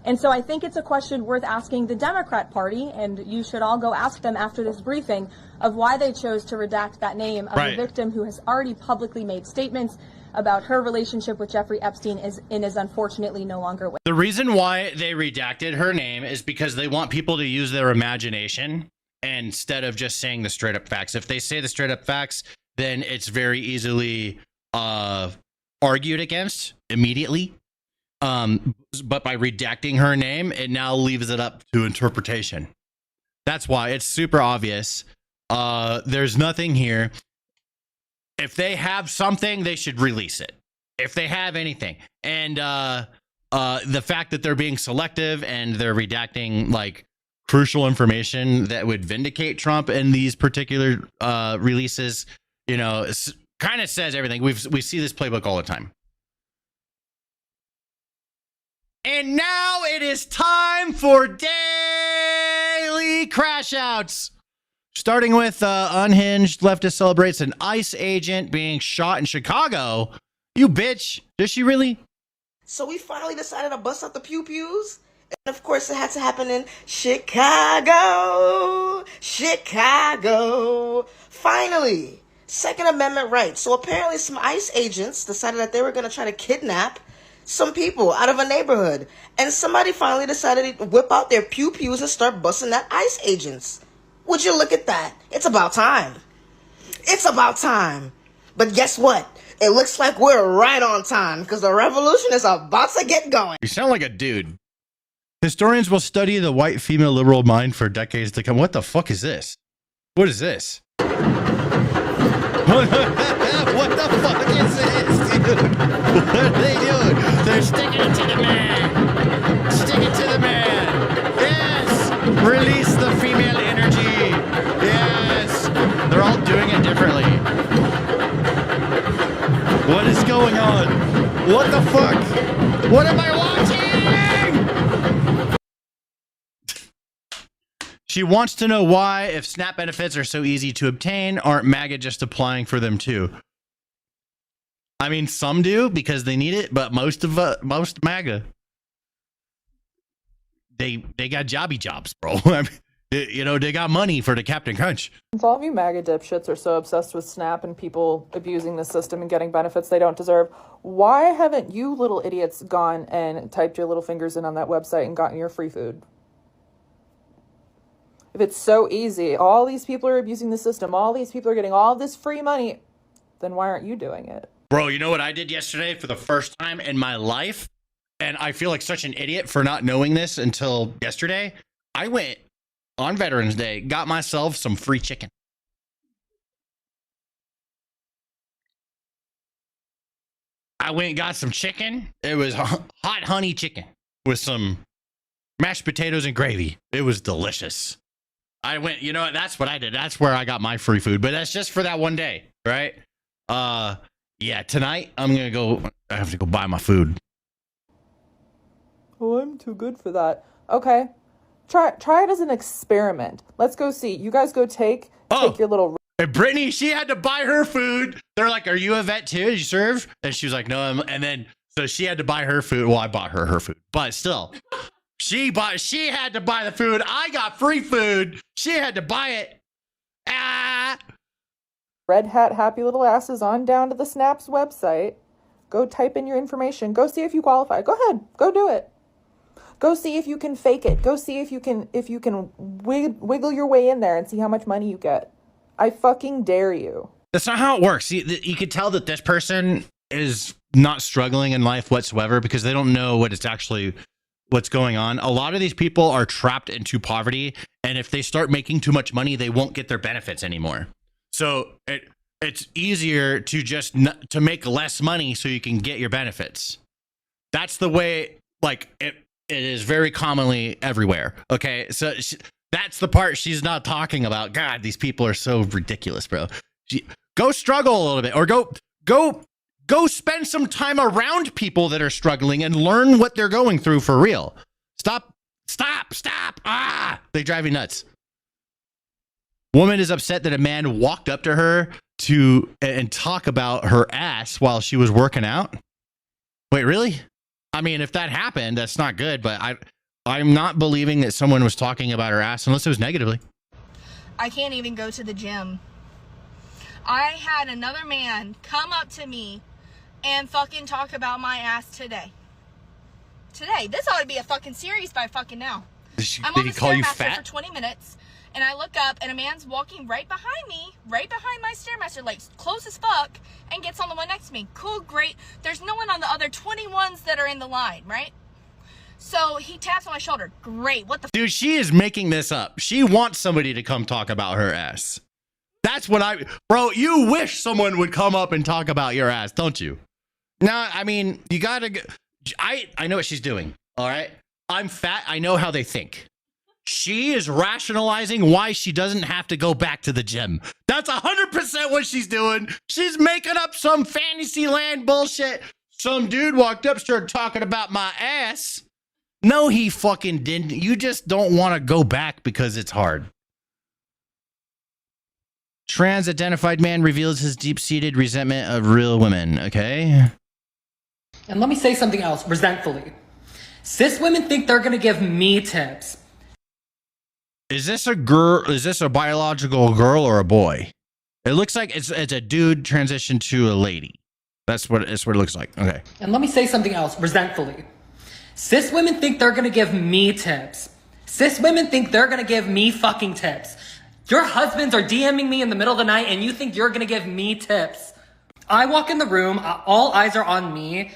S14: And so I think it's a question worth asking the Democrat Party, and you should all go ask them after this briefing, of why they chose to redact that name of a victim who has already publicly made statements about her relationship with Jeffrey Epstein and is unfortunately no longer with.
S1: The reason why they redacted her name is because they want people to use their imagination instead of just saying the straight up facts. If they say the straight up facts, then it's very easily argued against immediately. But by redacting her name, it now leaves it up to interpretation. That's why it's super obvious. There's nothing here. If they have something, they should release it. If they have anything. And the fact that they're being selective and they're redacting like crucial information that would vindicate Trump in these particular releases, you know, kind of says everything. We see this playbook all the time. And now it is time for daily crash outs. Starting with unhinged leftist celebrates an ICE agent being shot in Chicago. You bitch. Does she really?
S15: So we finally decided to bust out the pew-pews. And of course it had to happen in Chicago. Chicago. Finally. Second Amendment rights. So apparently some ICE agents decided that they were going to try to kidnap some people out of a neighborhood. And somebody finally decided to whip out their pew-pews and start busting at ICE agents. Would you look at that? It's about time. It's about time. But guess what? It looks like we're right on time because the revolution is about to get going.
S1: You sound like a dude. Historians will study the white female liberal mind for decades to come. What the fuck is this? What is this? What the fuck is this, dude? What are they doing? They're sticking it to the man. Stick it to the man. Yes. Release the female energy. Yes. They're all doing it differently. What is going on? What the fuck? What am I watching? She wants to know why, if SNAP benefits are so easy to obtain, aren't MAGA just applying for them too? I mean, some do because they need it, but most MAGA, they got jobby jobs, bro. I mean, you know, they got money for the Captain Crunch.
S16: All of you MAGA dipshits are so obsessed with SNAP and people abusing the system and getting benefits they don't deserve. Why haven't you little idiots gone and typed your little fingers in on that website and gotten your free food? If it's so easy, all these people are abusing the system, all these people are getting all this free money, then why aren't you doing it?
S1: Bro, you know what I did yesterday for the first time in my life? And I feel like such an idiot for not knowing this until yesterday. I went on Veterans Day, got myself some free chicken. I went and got some chicken. It was hot honey chicken with some mashed potatoes and gravy. It was delicious. I went, you know what? That's what I did. That's where I got my free food. But that's just for that one day, right? Yeah, tonight I have to go buy my food.
S16: Oh, I'm too good for that. Okay. Try it as an experiment. Let's go see. You guys go take your little...
S1: And Brittany, she had to buy her food. They're like, are you a vet too? Did you serve? And she was like, no. And then, so she had to buy her food. Well, I bought her food. But still, she had to buy the food. I got free food. She had to buy it.
S16: Red hat happy little asses on down to the SNAP's website. Go type in your information. Go see if you qualify. Go ahead. Go do it. Go see if you can fake it. Go see if you can wiggle your way in there and see how much money you get. I fucking dare you.
S1: That's not how it works. You could tell that this person is not struggling in life whatsoever because they don't know what's going on. A lot of these people are trapped into poverty, and if they start making too much money, they won't get their benefits anymore. So it's easier to just to make less money so you can get your benefits. That's the way, like, it is very commonly everywhere. Okay, so that's the part she's not talking about. God, these people are so ridiculous, bro. Go struggle a little bit, or go spend some time around people that are struggling and learn what they're going through for real. Stop. Ah, they drive you nuts. Woman is upset that a man walked up to her and talk about her ass while she was working out. Wait, really? I mean, if that happened, that's not good, but I'm not believing that someone was talking about her ass unless it was negatively.
S17: I can't even go to the gym. I had another man come up to me and fucking talk about my ass today. This ought to be a fucking series by fucking now. I'm on the Stairmaster for 20 minutes, and I look up, and a man's walking right behind me, right behind my Stairmaster, like close as fuck, and gets on the one next to me. Cool, great. There's no one on the other 21s that are in the line, right? So he taps on my shoulder. Great. What the
S1: Dude, she is making this up. She wants somebody to come talk about her ass. That's what bro, you wish someone would come up and talk about your ass, don't you? No, I mean, you gotta, I know what she's doing, all right? I'm fat, I know how they think. She is rationalizing why she doesn't have to go back to the gym. That's 100% what she's doing. She's making up some fantasy land bullshit. Some dude walked up, started talking about my ass. No, he fucking didn't. You just don't want to go back because it's hard. Trans-identified man reveals his deep-seated resentment of real women. Okay.
S18: And let me say something else, resentfully. Cis women think they're gonna give me tips.
S1: Is this a girl? Is this a biological girl or a boy? It looks like it's a dude transitioned to a lady. That's what it looks like. Okay.
S18: And let me say something else, resentfully. Cis women think they're gonna give me tips. Cis women think they're gonna give me fucking tips. Your husbands are DMing me in the middle of the night and you think you're gonna give me tips. I walk in the room, all eyes are on me.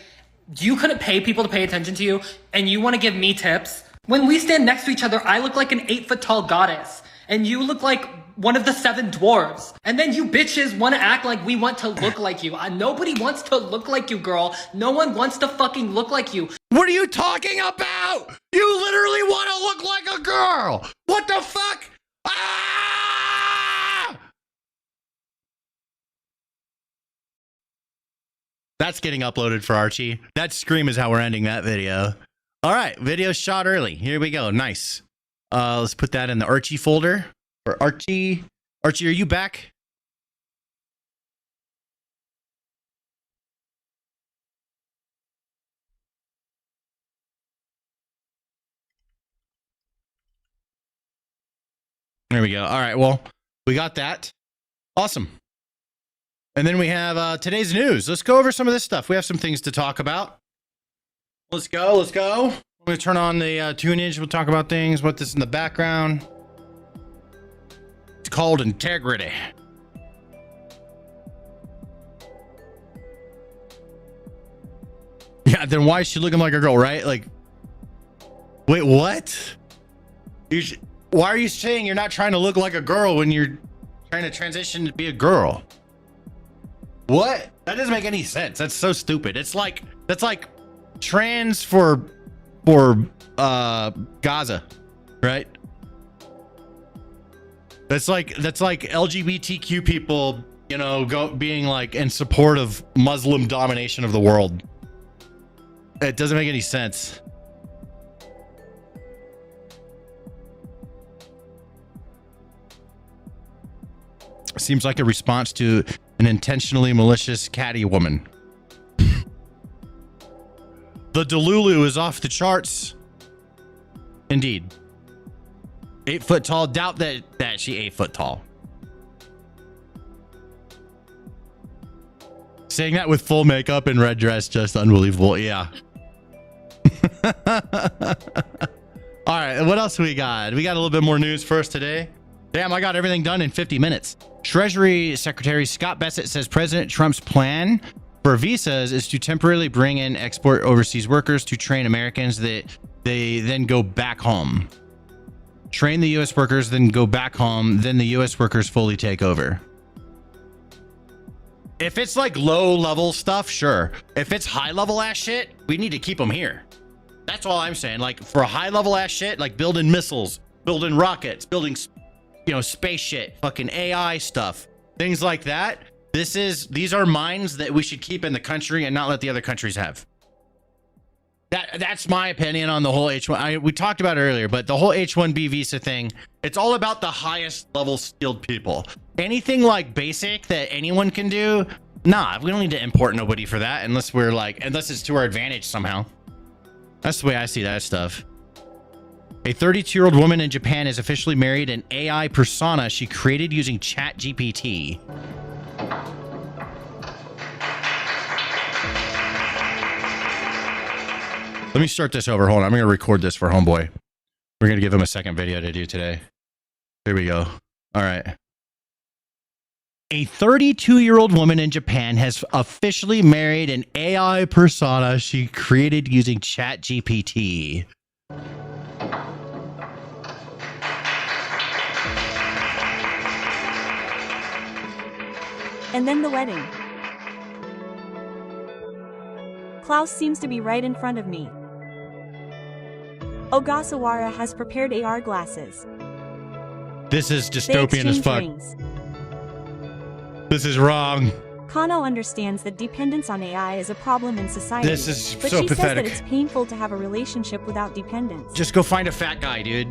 S18: You couldn't pay people to pay attention to you and you wanna give me tips? When we stand next to each other, I look like an 8-foot tall goddess and you look like one of the 7 dwarves. And then you bitches wanna act like we want to look like you. Nobody wants to look like you, girl. No one wants to fucking look like you.
S1: What are you talking about? You literally wanna look like a girl. What the fuck? Ah! That's getting uploaded for Archie. That scream is how we're ending that video. All right, video shot early. Here we go. Nice. Let's put that in the Archie folder. For Archie. Archie, are you back? There we go. All right, well, we got that. Awesome. And then we have today's news. Let's go over some of this stuff. We have some things to talk about. Let's go. I'm going to turn on the tunage. We'll talk about things. What this in the background. It's called integrity. Yeah, then why is she looking like a girl, right? Like, wait, what? Why are you saying you're not trying to look like a girl when you're trying to transition to be a girl? What? That doesn't make any sense. That's so stupid. That's like trans for Gaza, right? That's like LGBTQ people, you know, being like in support of Muslim domination of the world. It doesn't make any sense. Seems like a response to an intentionally malicious catty woman. The Delulu is off the charts. Indeed. 8 foot tall. Doubt that she 8 foot tall. Saying that with full makeup and red dress, just unbelievable. Yeah. All right. What else we got? We got a little bit more news first today. Damn, I got everything done in 50 minutes. Treasury Secretary Scott Bessent says President Trump's plan for visas is to temporarily bring in export overseas workers to train Americans that they then go back home. Train the U.S. workers, then go back home, then the U.S. workers fully take over. If it's like low level stuff, sure. If it's high level ass shit, we need to keep them here. That's all I'm saying. Like for high level ass shit, like building missiles, building rockets, building, you know, space shit, fucking AI stuff, things like that. These are mines that we should keep in the country and not let the other countries have. That's my opinion on the whole H1. We talked about it earlier, but the whole H1B visa thing, it's all about the highest level skilled people. Anything like basic that anyone can do, nah, we don't need to import nobody for that unless it's to our advantage somehow. That's the way I see that stuff. A 32-year-old woman in Japan has officially married an AI persona she created using ChatGPT. Let me start this over. Hold on. I'm going to record this for homeboy. We're going to give him a second video to do today. Here we go. All right. A 32-year-old woman in Japan has officially married an AI persona she created using ChatGPT.
S19: And then the wedding. Klaus seems to be right in front of me. Ogasawara has prepared AR glasses.
S1: This is dystopian as fuck.
S19: Rings.
S1: This is wrong.
S19: Kano understands that dependence on AI is a problem in society.
S1: This is
S19: but
S1: so
S19: she
S1: pathetic.
S19: says that it's painful to have a relationship without dependence.
S1: Just go find a fat guy, dude.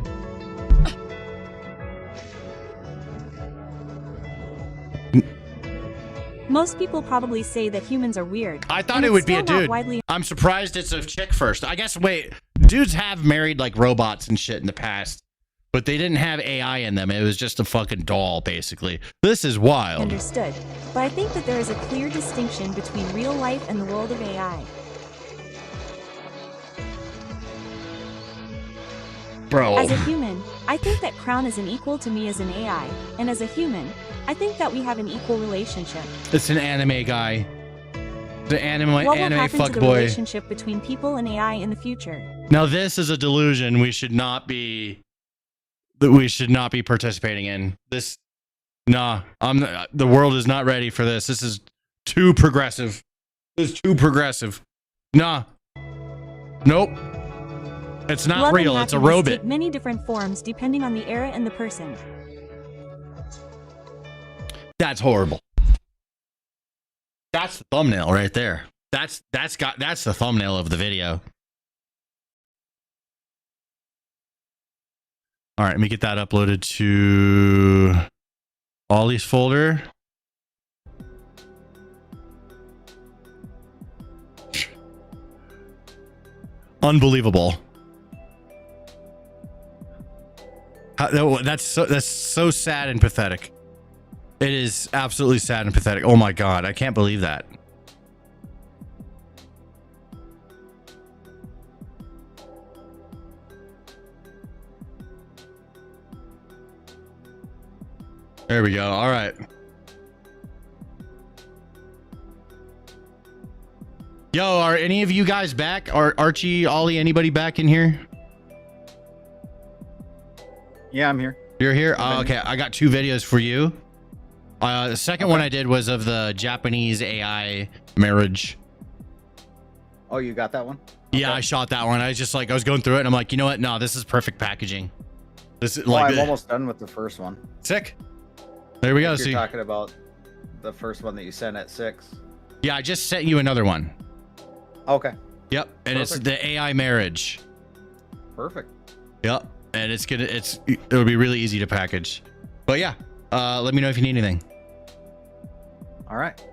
S19: Most people probably say that humans are weird.
S1: I thought it would be a dude. I'm surprised it's a chick first. I guess, wait, dudes have married like robots and shit in the past, but they didn't have AI in them. It was just a fucking doll, basically. This is wild.
S19: Understood. But I think that there is a clear distinction between real life and the world of AI.
S1: Bro.
S19: As a human, I think that Crown is an equal to me as an AI, and as a human, I think that we have an equal relationship.
S1: It's an anime guy. The anime
S19: What will happen
S1: fuck
S19: to the
S1: boy.
S19: relationship between people and AI in the future?
S1: Now this is a delusion we should not be participating in. This, nah, the world is not ready for this. This is too progressive. This is too progressive. Nah. Nope. It's not
S19: Love
S1: real.
S19: and
S1: It's a
S19: happiness
S1: robot.
S19: take many different forms depending on the era and the person.
S1: That's horrible. That's the thumbnail right there. That's the thumbnail of the video. All right, let me get that uploaded to Ollie's folder. Unbelievable. That's so sad and pathetic. It is absolutely sad and pathetic. Oh my God, I can't believe that. There we go. All right. Yo, are any of you guys back? Are Archie, Ollie, anybody back in here?
S6: Yeah, I'm here.
S1: You're here? Oh, okay. I got 2 videos for you. The second one I did was of the Japanese AI marriage.
S6: Oh, you got that one?
S1: Yeah, I shot that one. I was just like, I was going through it and I'm like, you know what? No, this is perfect packaging. This is like,
S6: I'm almost done with the first one.
S1: Sick. There we go.
S6: You're talking about the first one that you sent at 6.
S1: Yeah, I just sent you another one.
S6: Okay.
S1: Yep. And
S6: Perfect.
S1: it's the AI marriage.
S6: Perfect.
S1: Yep. And it'll be really easy to package. But yeah, let me know if you need anything.
S6: All right.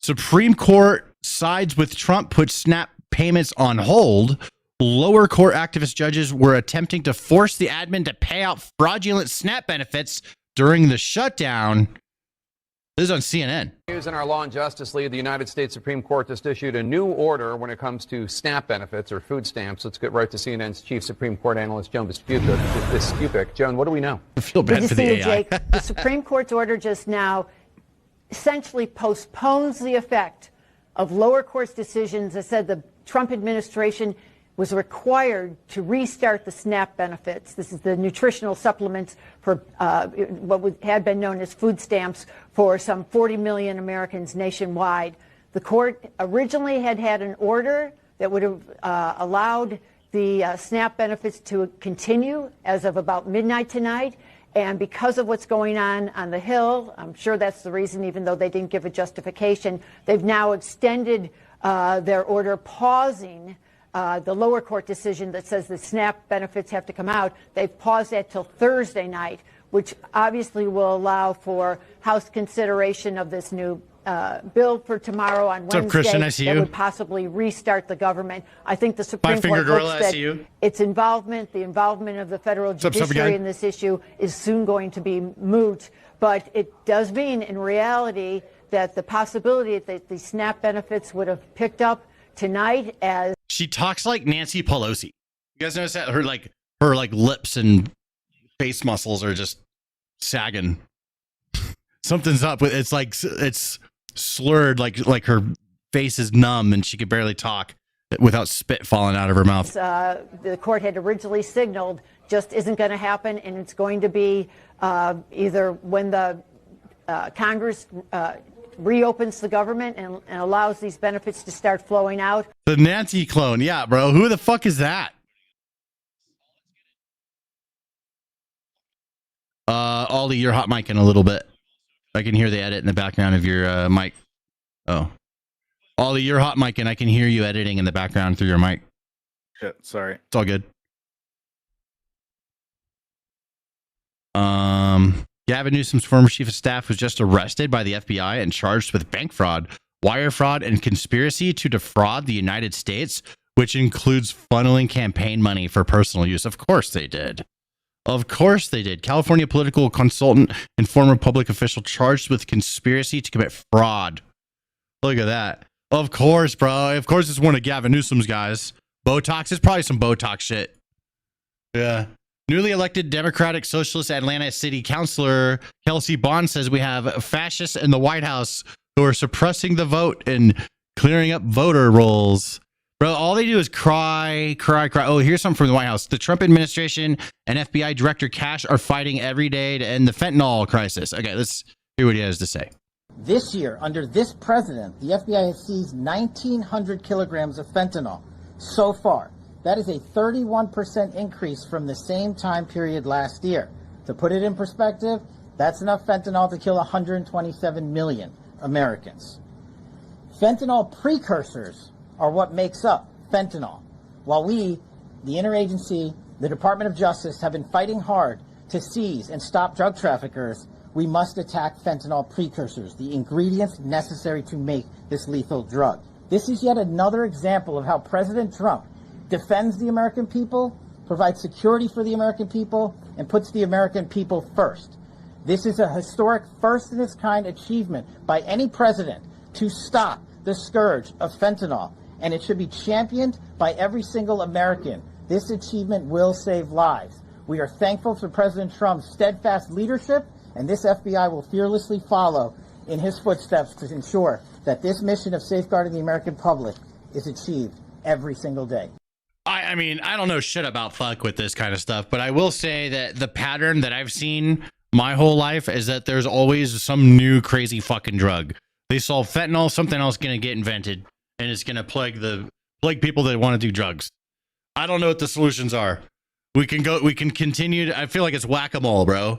S1: Supreme Court sides with Trump, puts SNAP payments on hold. Lower court activist judges were attempting to force the admin to pay out fraudulent SNAP benefits during the shutdown. This is on CNN.
S20: News in our Law and Justice lead, the United States Supreme Court just issued a new order when it comes to SNAP benefits or food stamps. Let's get right to CNN's chief Supreme Court analyst, Joan Biskupic. Joan, what do we know?
S1: I feel bad
S21: Good
S1: for
S21: to
S1: the
S21: see you,
S1: AI.
S21: Jake. The Supreme Court's order just now essentially postpones the effect of lower court's decisions that said the Trump administration was required to restart the SNAP benefits. This is the nutritional supplements for what had been known as food stamps for some 40 million Americans nationwide. The court originally had an order that would have allowed the SNAP benefits to continue as of about midnight tonight. And because of what's going on the Hill, I'm sure that's the reason, even though they didn't give a justification, they've now extended their order, pausing the lower court decision that says the SNAP benefits have to come out. They've paused that till Thursday night, which obviously will allow for House consideration of this new bill for tomorrow on Wednesday.
S1: What's up, Christian? I see
S21: that
S1: you.
S21: would possibly restart the government. I think the Supreme
S1: Five-finger
S21: Court
S1: gorilla,
S21: hopes
S1: I
S21: that
S1: see you.
S21: its involvement, the involvement of the federal
S1: What's up,
S21: judiciary
S1: guy?
S21: in this issue is soon going to be moot. But it does mean, in reality, that the possibility that the SNAP benefits would have picked up tonight as
S1: She talks like Nancy Pelosi. You guys notice that her lips and face muscles are just sagging. Something's up with it's slurred, like her face is numb and she could barely talk without spit falling out of her mouth.
S21: the court had originally signaled just isn't going to happen, and it's going to be either when the Congress reopens the government and allows these benefits to start flowing out.
S1: The Nancy clone, yeah, bro. Who the fuck is that? Ollie, you're hot micing a little bit. I can hear the edit in the background of your mic. Oh, Ollie, you're hot micing. I can hear you editing in the background through your mic.
S6: Shit, sorry.
S1: It's all good. Gavin Newsom's former chief of staff was just arrested by the FBI and charged with bank fraud, wire fraud, and conspiracy to defraud the United States, which includes funneling campaign money for personal use. Of course they did. Of course they did. California political consultant and former public official charged with conspiracy to commit fraud. Look at that. Of course, bro. Of course it's one of Gavin Newsom's guys. Botox is probably some Botox shit. Yeah. Newly elected Democratic Socialist Atlanta City Councilor Kelsey Bond says we have fascists in the White House who are suppressing the vote and clearing up voter rolls. Bro, all they do is cry. Oh, here's something from the White House. The Trump administration and FBI Director Cash are fighting every day to end the fentanyl crisis. Okay, let's hear what he has to say.
S22: This year, under this president, the FBI has seized 1,900 kilograms of fentanyl so far. That is a 31% increase from the same time period last year. To put it in perspective, that's enough fentanyl to kill 127 million Americans. Fentanyl precursors are what makes up fentanyl. While we, the interagency, the Department of Justice, have been fighting hard to seize and stop drug traffickers, we must attack fentanyl precursors, the ingredients necessary to make this lethal drug. This is yet another example of how President Trump defends the American people, provides security for the American people, and puts the American people first. This is a historic first in its kind achievement by any president to stop the scourge of fentanyl, and it should be championed by every single American. This achievement will save lives. We are thankful for President Trump's steadfast leadership, and this FBI will fearlessly follow in his footsteps to ensure that this mission of safeguarding the American public is achieved every single day.
S1: I mean, I don't know shit about fuck with this kind of stuff, but I will say that the pattern that I've seen my whole life is that there's always some new crazy fucking drug. They solve fentanyl, something else going to get invented, and it's going to plague people that want to do drugs. I don't know what the solutions are. We can continue I feel like it's whack-a-mole, bro.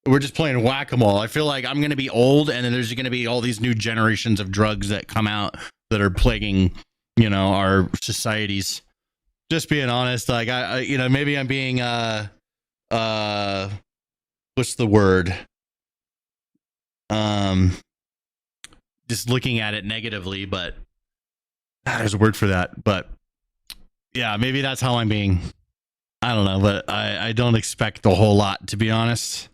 S1: We're just playing whack-a-mole. I feel like I'm going to be old, and then there's going to be all these new generations of drugs that come out that are plaguing, our societies. Just being honest, like maybe I'm being what's the word? Just looking at it negatively, but there's a word for that. But yeah, maybe that's how I'm being. I don't know, but I don't expect a whole lot, to be honest.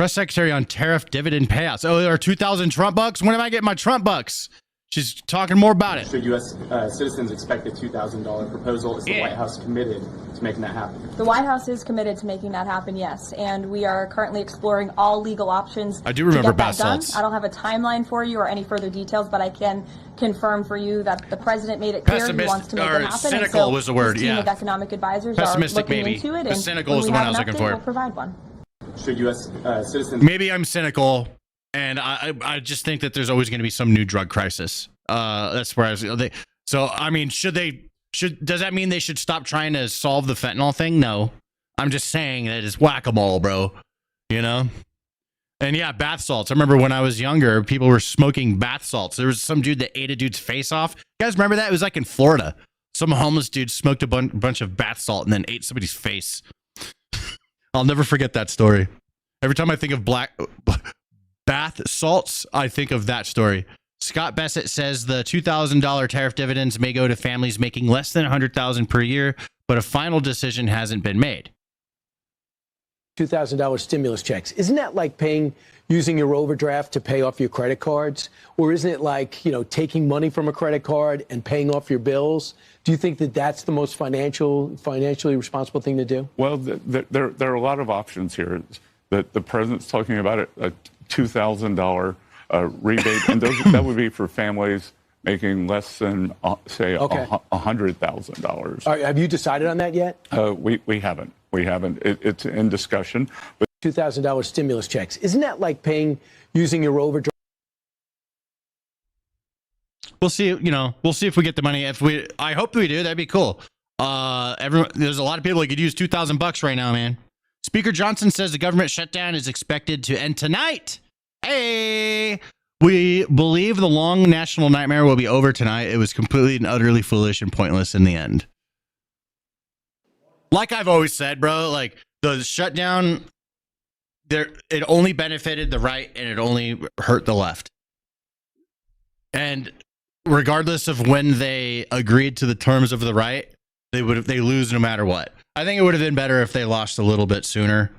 S1: Press secretary on tariff dividend payouts. Oh, there are 2,000 Trump bucks? When am I getting my Trump bucks? She's talking more about it.
S3: Should U.S. Citizens expect a $2,000 proposal? Is the White House committed to making that happen?
S14: The White House is committed to making that happen, yes. And we are currently exploring all legal options.
S1: I do remember
S14: to get
S1: bath
S14: that done.
S1: salts.
S14: I don't have a timeline for you or any further details, but I can confirm for you that the president made it clear he wants to make it happen.
S1: Cynical was the word,
S14: his team
S1: yeah.
S14: of economic advisors are
S1: Pessimistic,
S14: looking
S1: maybe.
S14: into it.
S1: But
S14: And
S1: cynical
S14: when
S1: is
S14: we
S1: the one
S14: have
S1: I was
S14: an
S1: looking
S14: update,
S1: for.
S14: We'll provide one.
S3: Should U.S. citizens...
S1: Maybe I'm cynical, and I just think that there's always going to be some new drug crisis. That's where I was. So I mean, does that mean they should stop trying to solve the fentanyl thing? No, I'm just saying that it's whack-a-mole, bro. You know. And yeah, bath salts. I remember when I was younger, people were smoking bath salts. There was some dude that ate a dude's face off. You guys remember that? It was like in Florida. Some homeless dude smoked a bunch of bath salt and then ate somebody's face. I'll never forget that story. Every time I think of bath salts, I think of that story. Scott Bessett says the $2,000 tariff dividends may go to families making less than $100,000 per year, but a final decision hasn't been made.
S4: $2,000 stimulus checks. Isn't that like using your overdraft to pay off your credit cards? Or isn't it like, taking money from a credit card and paying off your bills? Do you think that that's the most financially responsible thing to do?
S23: Well, there are a lot of options here. The president's talking about a $2,000 rebate, and that would be for families making less than, say, $100,000.
S4: Have you decided on that yet?
S23: We haven't. It's in discussion. But
S4: $2,000 stimulus checks. Isn't that like using your overdraft?
S1: We'll see. We'll see if we get the money. I hope we do. That'd be cool. There's a lot of people that could use $2,000 right now, man. Speaker Johnson says the government shutdown is expected to end tonight. Hey, we believe the long national nightmare will be over tonight. It was completely and utterly foolish and pointless in the end. Like I've always said, bro, like the shutdown, it only benefited the right and it only hurt the left. And regardless of when they agreed to the terms of the right, they lose no matter what. I think it would have been better if they lost a little bit sooner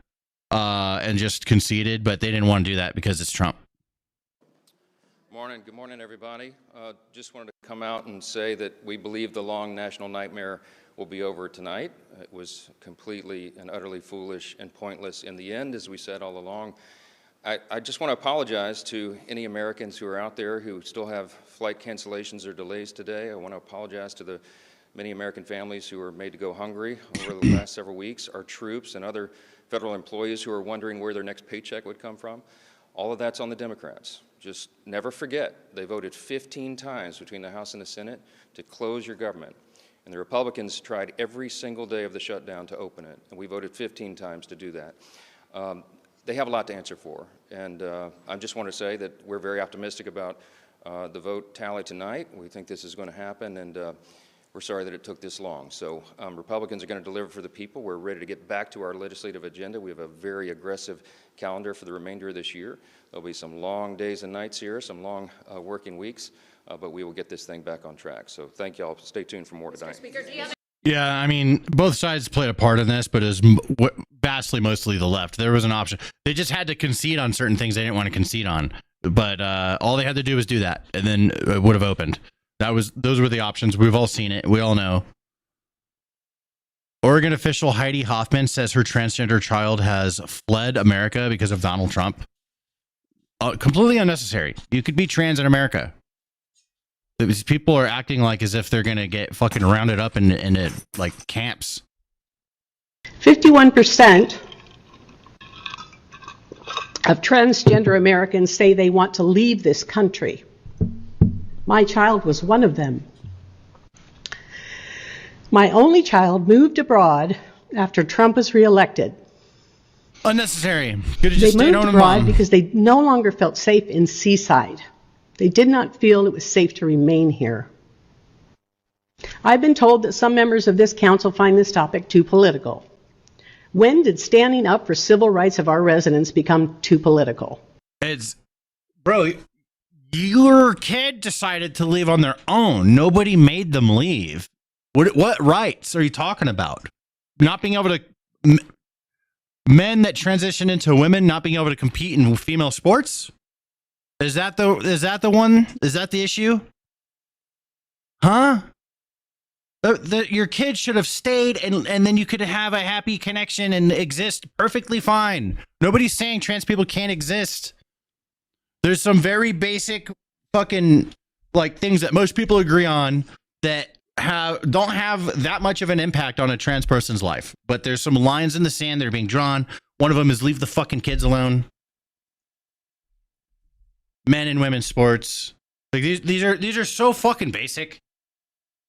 S1: and just conceded, but they didn't want to do that because it's Trump.
S24: Good morning, everybody. Just wanted to come out and say that we believe the long national nightmare will be over tonight. It was completely and utterly foolish and pointless in the end, as we said all along. I just want to apologize to any Americans who are out there who still have flight cancellations or delays today. I want to apologize to the many American families who were made to go hungry over the last several weeks, our troops and other federal employees who are wondering where their next paycheck would come from. All of that's on the Democrats. Just never forget, they voted 15 times between the House and the Senate to close your government. And the Republicans tried every single day of the shutdown to open it, and we voted 15 times to do that. They have a lot to answer for, and I just want to say that we're very optimistic about the vote tally tonight. We think this is going to happen, and we're sorry that it took this long. So Republicans are going to deliver for the people. We're ready to get back to our legislative agenda. We have a very aggressive calendar for the remainder of this year. There'll be some long days and nights here, some long working weeks, but we will get this thing back on track. So thank you all. Stay tuned for more tonight.
S1: Yeah, I mean, both sides played a part in this, but it was vastly mostly the left. There was an option. They just had to concede on certain things they didn't want to concede on. But all they had to do was do that, and then it would have opened. Those were the options. We've all seen it. We all know. Oregon official Heidi Hoffman says her transgender child has fled America because of Donald Trump. Completely unnecessary. You could be trans in America. These people are acting like as if they're going to get fucking rounded up in like camps.
S25: 51% of transgender Americans say they want to leave this country. My child was one of them. My only child moved abroad after Trump was reelected.
S1: Unnecessary. Could have just
S25: They
S1: stayed
S25: moved
S1: home
S25: abroad
S1: alone.
S25: because they no longer felt safe in Seaside. They did not feel it was safe to remain here. I've been told that some members of this council find this topic too political. When did standing up for civil rights of our residents become too political?
S1: Bro, your kid decided to leave on their own. Nobody made them leave. What rights are you talking about? Not being able to Men that transition into women not being able to compete in female sports? Is that the one? Is that the issue? Huh? Your kid should have stayed and then you could have a happy connection and exist perfectly fine. Nobody's saying trans people can't exist. There's some very basic fucking like things that most people agree on that don't have that much of an impact on a trans person's life. But there's some lines in the sand that are being drawn. One of them is leave the fucking kids alone. Men and women's sports. Like these are so fucking basic.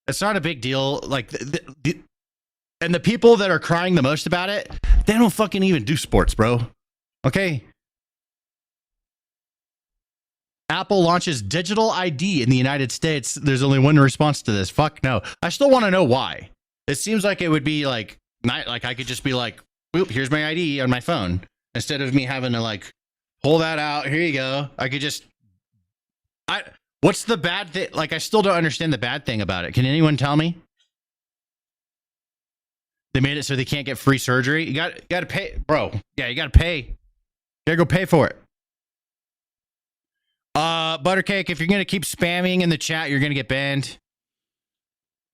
S1: It's not a big deal. Like, and the people that are crying the most about it, they don't fucking even do sports, bro. Okay. Apple launches digital ID in the United States. There's only one response to this. Fuck no. I still want to know why. It seems like it would be like I could just be like, "Oop, here's my ID on my phone," instead of me having to like pull that out. Here you go. I could just. What's the bad thing? Like, I still don't understand the bad thing about it. Can anyone tell me? They made it so they can't get free surgery. You got to pay, bro. Yeah, you got to pay. You gotta go pay for it. Buttercake, if you're gonna keep spamming in the chat, you're gonna get banned.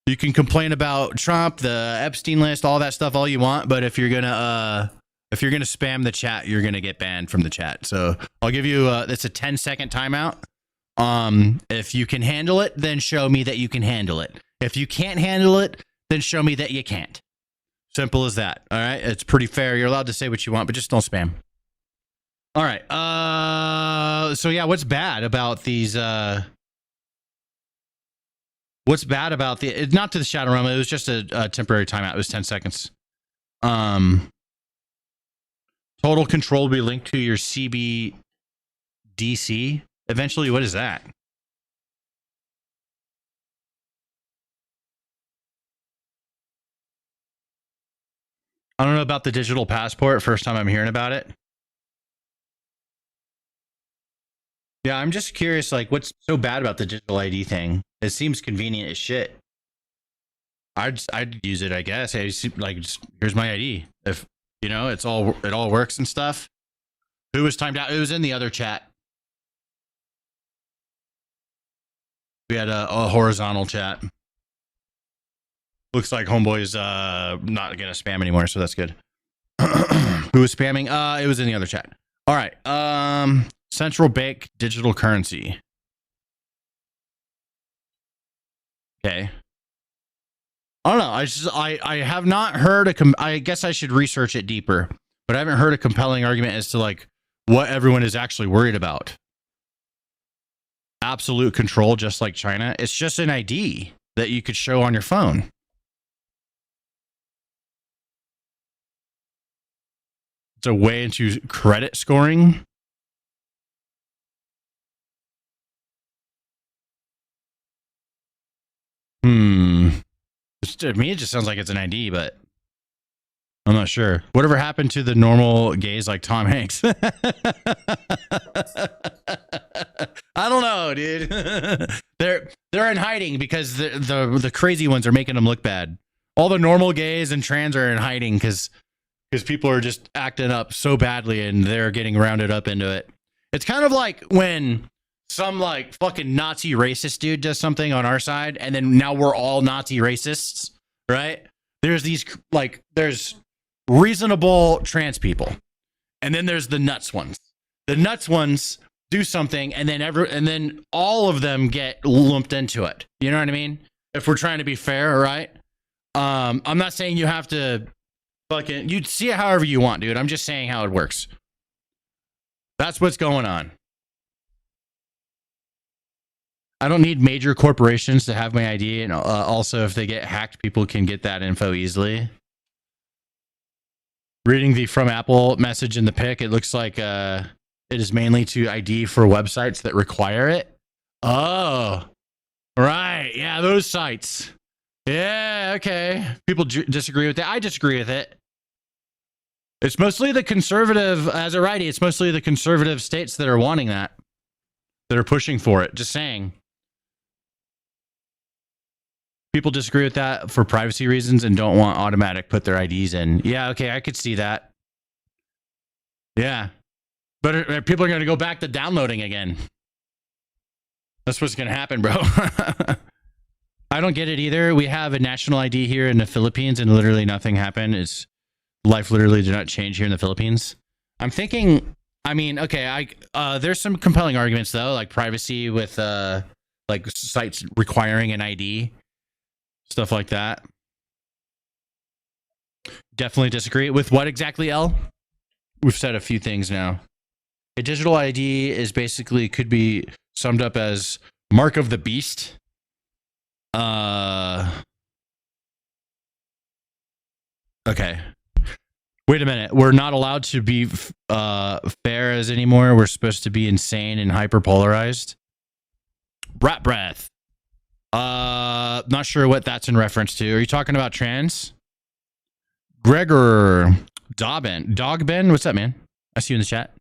S1: You can complain about Trump, the Epstein list, all that stuff, all you want, but if you're gonna spam the chat, you're gonna get banned from the chat. So I'll give you it's a 10-second timeout. If you can handle it, then show me that you can handle it. If you can't handle it, then show me that you can't. Simple as that. All right. It's pretty fair. You're allowed to say what you want, but just don't spam. All right. So yeah, what's bad about these, what's bad about it's not to the shadow realm. It was just a temporary timeout. It was 10 seconds. Total control will be linked to your CBDC. Eventually, what is that? I don't know about the digital passport. First time I'm hearing about it. Yeah, I'm just curious, like, what's so bad about the digital ID thing? It seems convenient as shit. I'd use it, I guess. Here's my ID. If it all works and stuff. Who was timed out? It was in the other chat. We had a horizontal chat. Looks like Homeboy's not gonna spam anymore, so that's good. Who was spamming? It was in the other chat. All right. Central bank digital currency. Okay. I don't know. I have not heard I guess I should research it deeper, but I haven't heard a compelling argument as to like what everyone is actually worried about. Absolute control, just like China. It's just an ID that you could show on your phone. It's a way into credit scoring. To me, it just sounds like it's an ID, but I'm not sure. Whatever happened to the normal gays like Tom Hanks? I don't know, dude. They're in hiding because the crazy ones are making them look bad. All the normal gays and trans are in hiding because people are just acting up so badly and they're getting rounded up into it. It's kind of like when some like fucking Nazi racist dude does something on our side, and then now we're all Nazi racists, right? There's reasonable trans people, and then there's the nuts ones. The nuts ones do something, and then all of them get lumped into it. You know what I mean? If we're trying to be fair, right? I'm not saying you have to you see it however you want, dude. I'm just saying how it works. That's what's going on. I don't need major corporations to have my ID, and also if they get hacked, people can get that info easily. Reading the from Apple message in the pic, it looks like it is mainly to ID for websites that require it. Oh, right. Yeah, those sites. Yeah, okay. People disagree with that. I disagree with it. It's mostly the conservative, as a righty, it's mostly the conservative states that are wanting that are pushing for it. Just saying. People disagree with that for privacy reasons and don't want automatic put their IDs in. Yeah, okay, I could see that. Yeah. But people are going to go back to downloading again. That's what's going to happen, bro. I don't get it either. We have a national ID here in the Philippines and literally nothing happened. Life literally did not change here in the Philippines. I'm thinking, I mean, okay, there's some compelling arguments though, like privacy with like sites requiring an ID, stuff like that. Definitely disagree with what exactly, L? We've said a few things now. A digital ID is basically could be summed up as mark of the beast. Okay. Wait a minute. We're not allowed to be fair as anymore. We're supposed to be insane and hyperpolarized. Brat breath. Not sure what that's in reference to. Are you talking about trans? Gregor Dogben, what's up, man? I see you in the chat.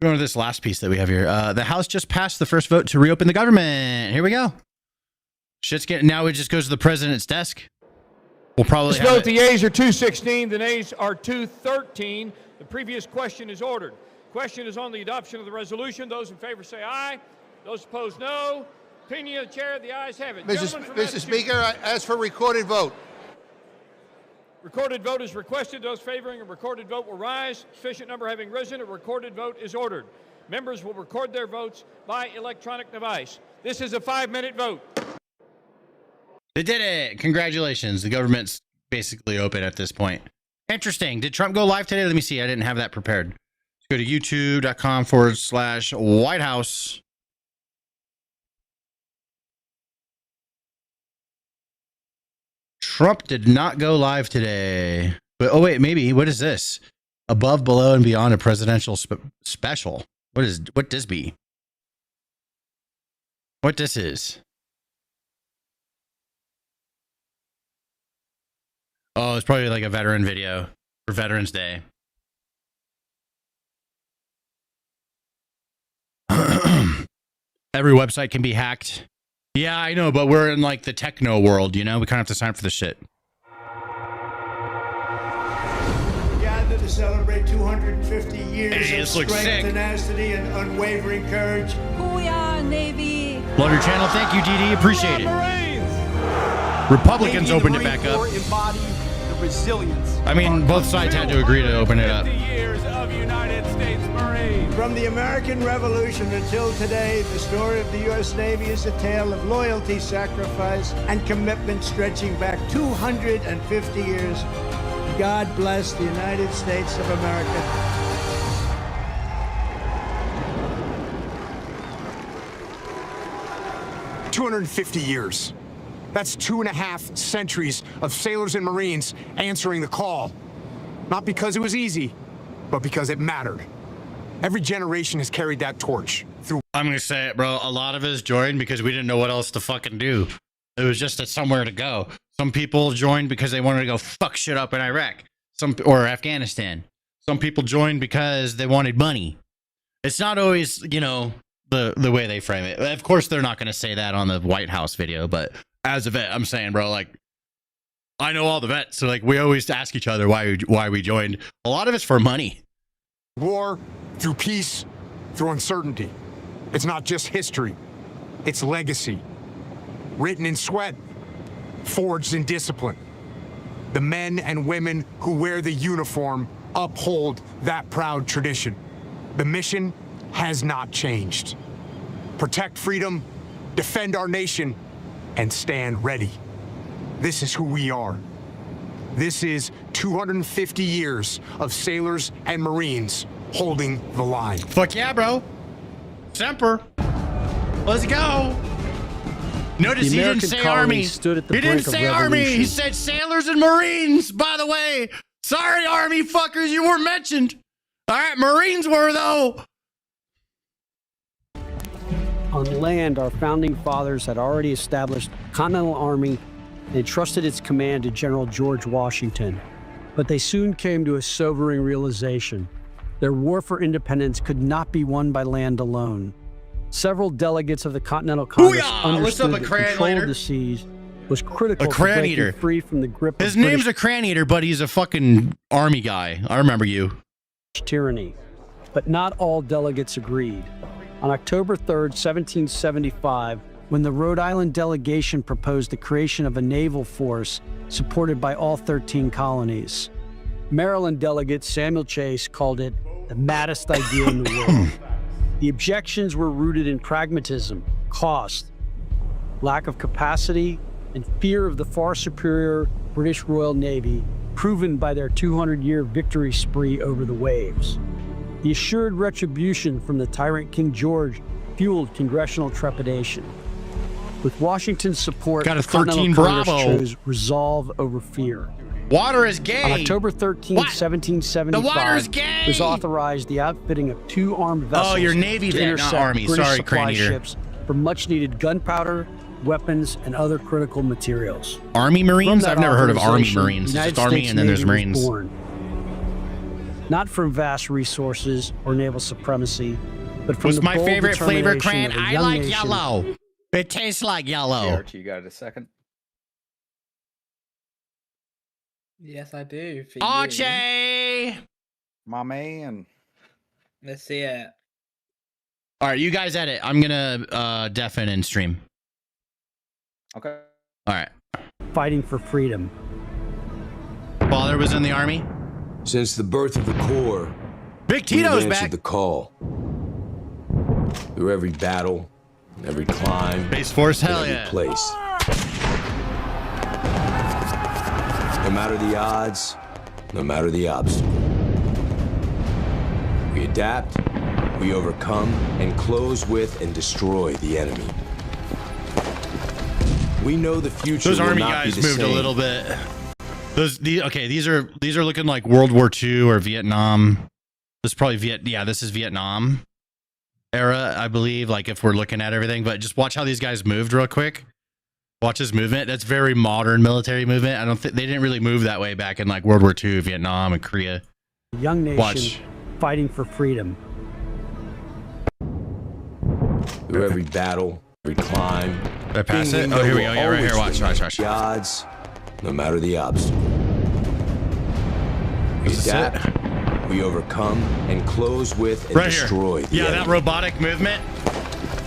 S1: Going to this last piece that we have here. The House just passed the first vote to reopen the government. Here we go. Shit's getting, now it just goes to the president's desk. We'll probably
S2: have vote, the yeas are 216, the nays are 213. The previous question is ordered. Question is on the adoption of the resolution. Those in favor say aye. Those opposed, no. Opinion of the chair, the ayes have it.
S5: Mr. Speaker, I ask for recorded vote.
S2: Recorded vote is requested. Those favoring a recorded vote will rise. Sufficient number having risen, a recorded vote is ordered. Members will record their votes by electronic device. This is a 5-minute vote.
S1: They did it. Congratulations. The government's basically open at this point. Interesting. Did Trump go live today? Let me see. I didn't have that prepared. Let's go to youtube.com/White House. Trump did not go live today. But oh wait, maybe. What is this? Above, below, and beyond a presidential special. What this be? What this is? Oh, it's probably like a veteran video for Veterans Day. Every website can be hacked. Yeah, I know, but we're in like the techno world, you know? We kind of have to sign up for this shit.
S9: Gather to celebrate 250 years
S1: Hey,
S9: of
S1: this looks
S9: strength,
S1: sick.
S9: tenacity, and unwavering courage.
S12: Booyah, Navy!
S1: Love your channel. Thank you, DD. Appreciate it. Republicans opened it back up. I mean, both sides had to agree to open it up.
S9: From the American Revolution until today, the story of the U.S. Navy is a tale of loyalty, sacrifice, and commitment stretching back 250 years. God bless the United States of America.
S7: "250 years. That's 2.5 centuries of sailors and Marines answering the call. Not because it was easy, but because it mattered. Every generation has carried that torch through."
S1: I'm going to say it, bro. A lot of us joined because we didn't know what else to fucking do. It was just somewhere to go. Some people joined because they wanted to go fuck shit up in Iraq or Afghanistan. Some people joined because they wanted money. It's not always, you know, the way they frame it. Of course, they're not going to say that on the White House video, but as a vet, I'm saying, bro, like, I know all the vets, so like we always ask each other why we joined. A lot of it's for money.
S7: War, through peace, through uncertainty. It's not just history, it's legacy. Written in sweat, forged in discipline. The men and women who wear the uniform uphold that proud tradition. The mission has not changed. Protect freedom, defend our nation, and stand ready. This is who we are. This is 250 years of sailors and Marines holding the line.
S1: Fuck yeah, bro. Semper. Let's go. Notice he didn't say army. He didn't say army. He said sailors and Marines, by the way. Sorry, army fuckers, you weren't mentioned. All right, Marines were, though.
S8: On land, our founding fathers had already established a Continental Army and entrusted its command to General George Washington. But they soon came to a sobering realization. Their war for independence could not be won by land alone. Several delegates of the Continental Congress understood that control of the seas was critical
S1: A crayon
S8: to breaking
S1: eater.
S8: free from the grip
S1: His
S8: of
S1: name's
S8: British
S1: a crayon eater, but he's a fucking army guy. I remember you.
S8: tyranny. But not all delegates agreed. On October 3rd, 1775, when the Rhode Island delegation proposed the creation of a naval force supported by all 13 colonies, Maryland delegate Samuel Chase called it the maddest idea in the world. The objections were rooted in pragmatism, cost, lack of capacity, and fear of the far superior British Royal Navy, proven by their 200-year victory spree over the waves. The assured retribution from the tyrant King George fueled congressional trepidation. With Washington's support,
S1: Got a
S8: the Continental
S1: 13
S8: Congress
S1: Bravo.
S8: chose resolve over fear.
S1: Water is gay.
S8: On October 13,
S1: What?
S8: 1775,
S1: The water's gay.
S8: was authorized the outfitting of 2 armed vessels
S1: your Navy
S8: to
S1: vet, not
S8: intercept
S1: Army.
S8: British
S1: Sorry,
S8: supply
S1: Crane Eater.
S8: ships for much-needed gunpowder, weapons, and other critical materials.
S1: Army Marines?
S8: From that
S1: I've never heard of Army
S8: authorization,
S1: Marines.
S8: the
S1: It's just
S8: United
S1: Army
S8: States
S1: and then there's
S8: Navy was
S1: Marines.
S8: born. Not from vast resources or naval supremacy, but from
S1: What's
S8: the
S1: my
S8: bold
S1: favorite flavor,
S8: determination
S1: Cran?
S8: of a
S1: I
S8: young
S1: like
S8: nation.
S1: yellow. It tastes like yellow.
S6: Hey, Archie, you got it a second?
S10: Yes, I do. For
S1: Archie!
S6: My man.
S10: Let's see it.
S1: All right, you guys edit. I'm gonna deafen and stream.
S6: Okay.
S1: All right.
S8: Fighting for freedom.
S1: Father was in the army.
S11: Since the birth of the Corps,
S1: Big Tito's
S11: we've answered
S1: back.
S11: the call. Through every battle, every climb,
S1: Base Force,
S11: and
S1: hell
S11: every
S1: yeah.
S11: place. No matter the odds, no matter the obstacle. We adapt, we overcome, and close with and destroy the enemy. We know the future
S1: Those
S11: will
S1: army
S11: not
S1: guys
S11: be the
S1: moved
S11: same.
S1: a little bit. These are looking like World War II or Vietnam. This is probably this is Vietnam era, I believe, like if we're looking at everything, but just watch how these guys moved real quick. Watch this movement. That's very modern military movement. I don't think they didn't really move that way back in like World War II, Vietnam and Korea.
S8: A young nation
S1: Watch.
S8: fighting for freedom.
S11: Through every battle, every climb.
S1: Did I pass
S11: thing
S1: it? Oh, here we
S11: know
S1: go. Yeah, right here.
S11: will
S1: Watch.
S11: always the odds, no matter the obstacle. We
S1: Is this it?
S11: adapt, we overcome, and close with and
S1: Right here.
S11: destroy the
S1: Yeah,
S11: enemy.
S1: that robotic movement.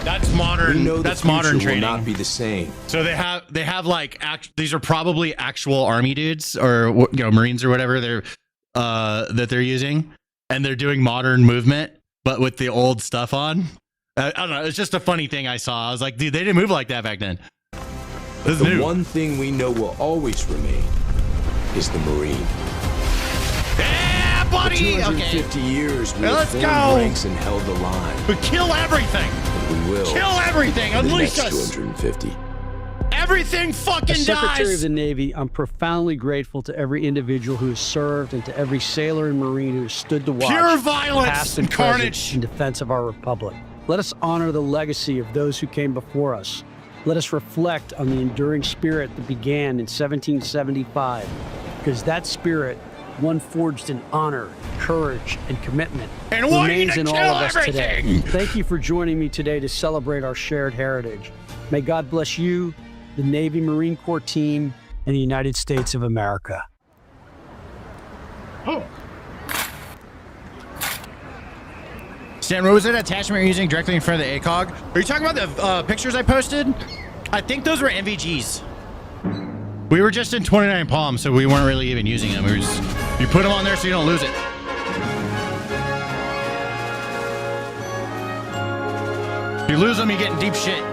S1: That's modern.
S11: We know the
S1: That's
S11: future
S1: modern
S11: will
S1: training.
S11: not be the same.
S1: So they have like these are probably actual army dudes or Marines or whatever they're that they're using, and they're doing modern movement but with the old stuff on. I don't know. It's just a funny thing I saw. I was like, dude, they didn't move like that back then. This is
S11: The
S1: new.
S11: one thing we know will always remain is the Marine.
S1: Yeah,
S11: For
S1: buddy.
S11: 250 years, we
S1: Now
S11: have
S1: let's
S11: formed
S1: go.
S11: ranks and held the line.
S1: But kill everything.
S11: And we will.
S1: Kill everything.
S11: for the
S1: Unleash
S11: next
S1: us.
S11: 250.
S1: Everything fucking
S8: As Secretary
S1: dies.
S8: of the Navy, I'm profoundly grateful to every individual who has served and to every sailor and Marine who has stood to watch
S1: Pure violence
S8: past
S1: and
S8: present,
S1: carnage.
S8: in defense of our republic. Let us honor the legacy of those who came before us. Let us reflect on the enduring spirit that began in 1775, because that spirit, one forged in honor, courage, and commitment,
S1: And wanting
S8: remains
S1: to
S8: in all
S1: kill
S8: of us
S1: everything.
S8: today. Thank you for joining me today to celebrate our shared heritage. May God bless you, the Navy Marine Corps team, and the United States of America.
S1: Stan, what was that attachment you're using directly in front of the ACOG? Are you talking about the pictures I posted? I think those were NVGs. We were just in 29 Palm, so we weren't really even using them. We were just, you put them on there so you don't lose it. If you lose them, you get in deep shit.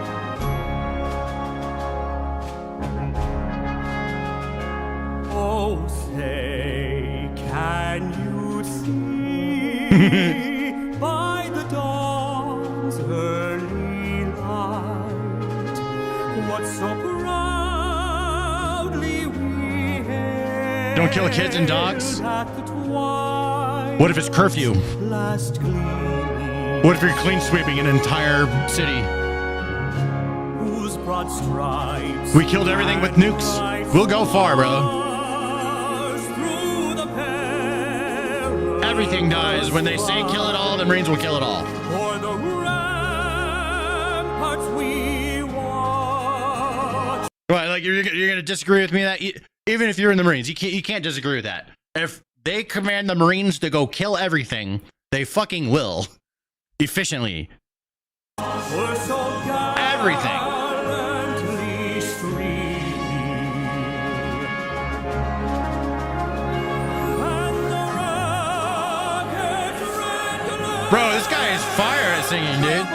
S13: Oh, say, can you see by the dawn's early light what so proudly we hailed
S1: Don't kill kids and dogs.
S13: at the twilight's
S1: What if it's curfew?
S13: last gleaming,
S1: What if you're clean sweeping an entire city?
S13: whose broad stripes
S1: We killed everything with nukes. We'll go far, bro. Everything dies. When they say kill it all, the Marines will kill it all.
S13: For the ramparts we watch.
S1: Right, like like you're gonna disagree with me that even if you're in the Marines, you can't disagree with that. If they command the Marines to go kill everything, they fucking will efficiently. Everything. Bro, this guy is fire at singing, dude.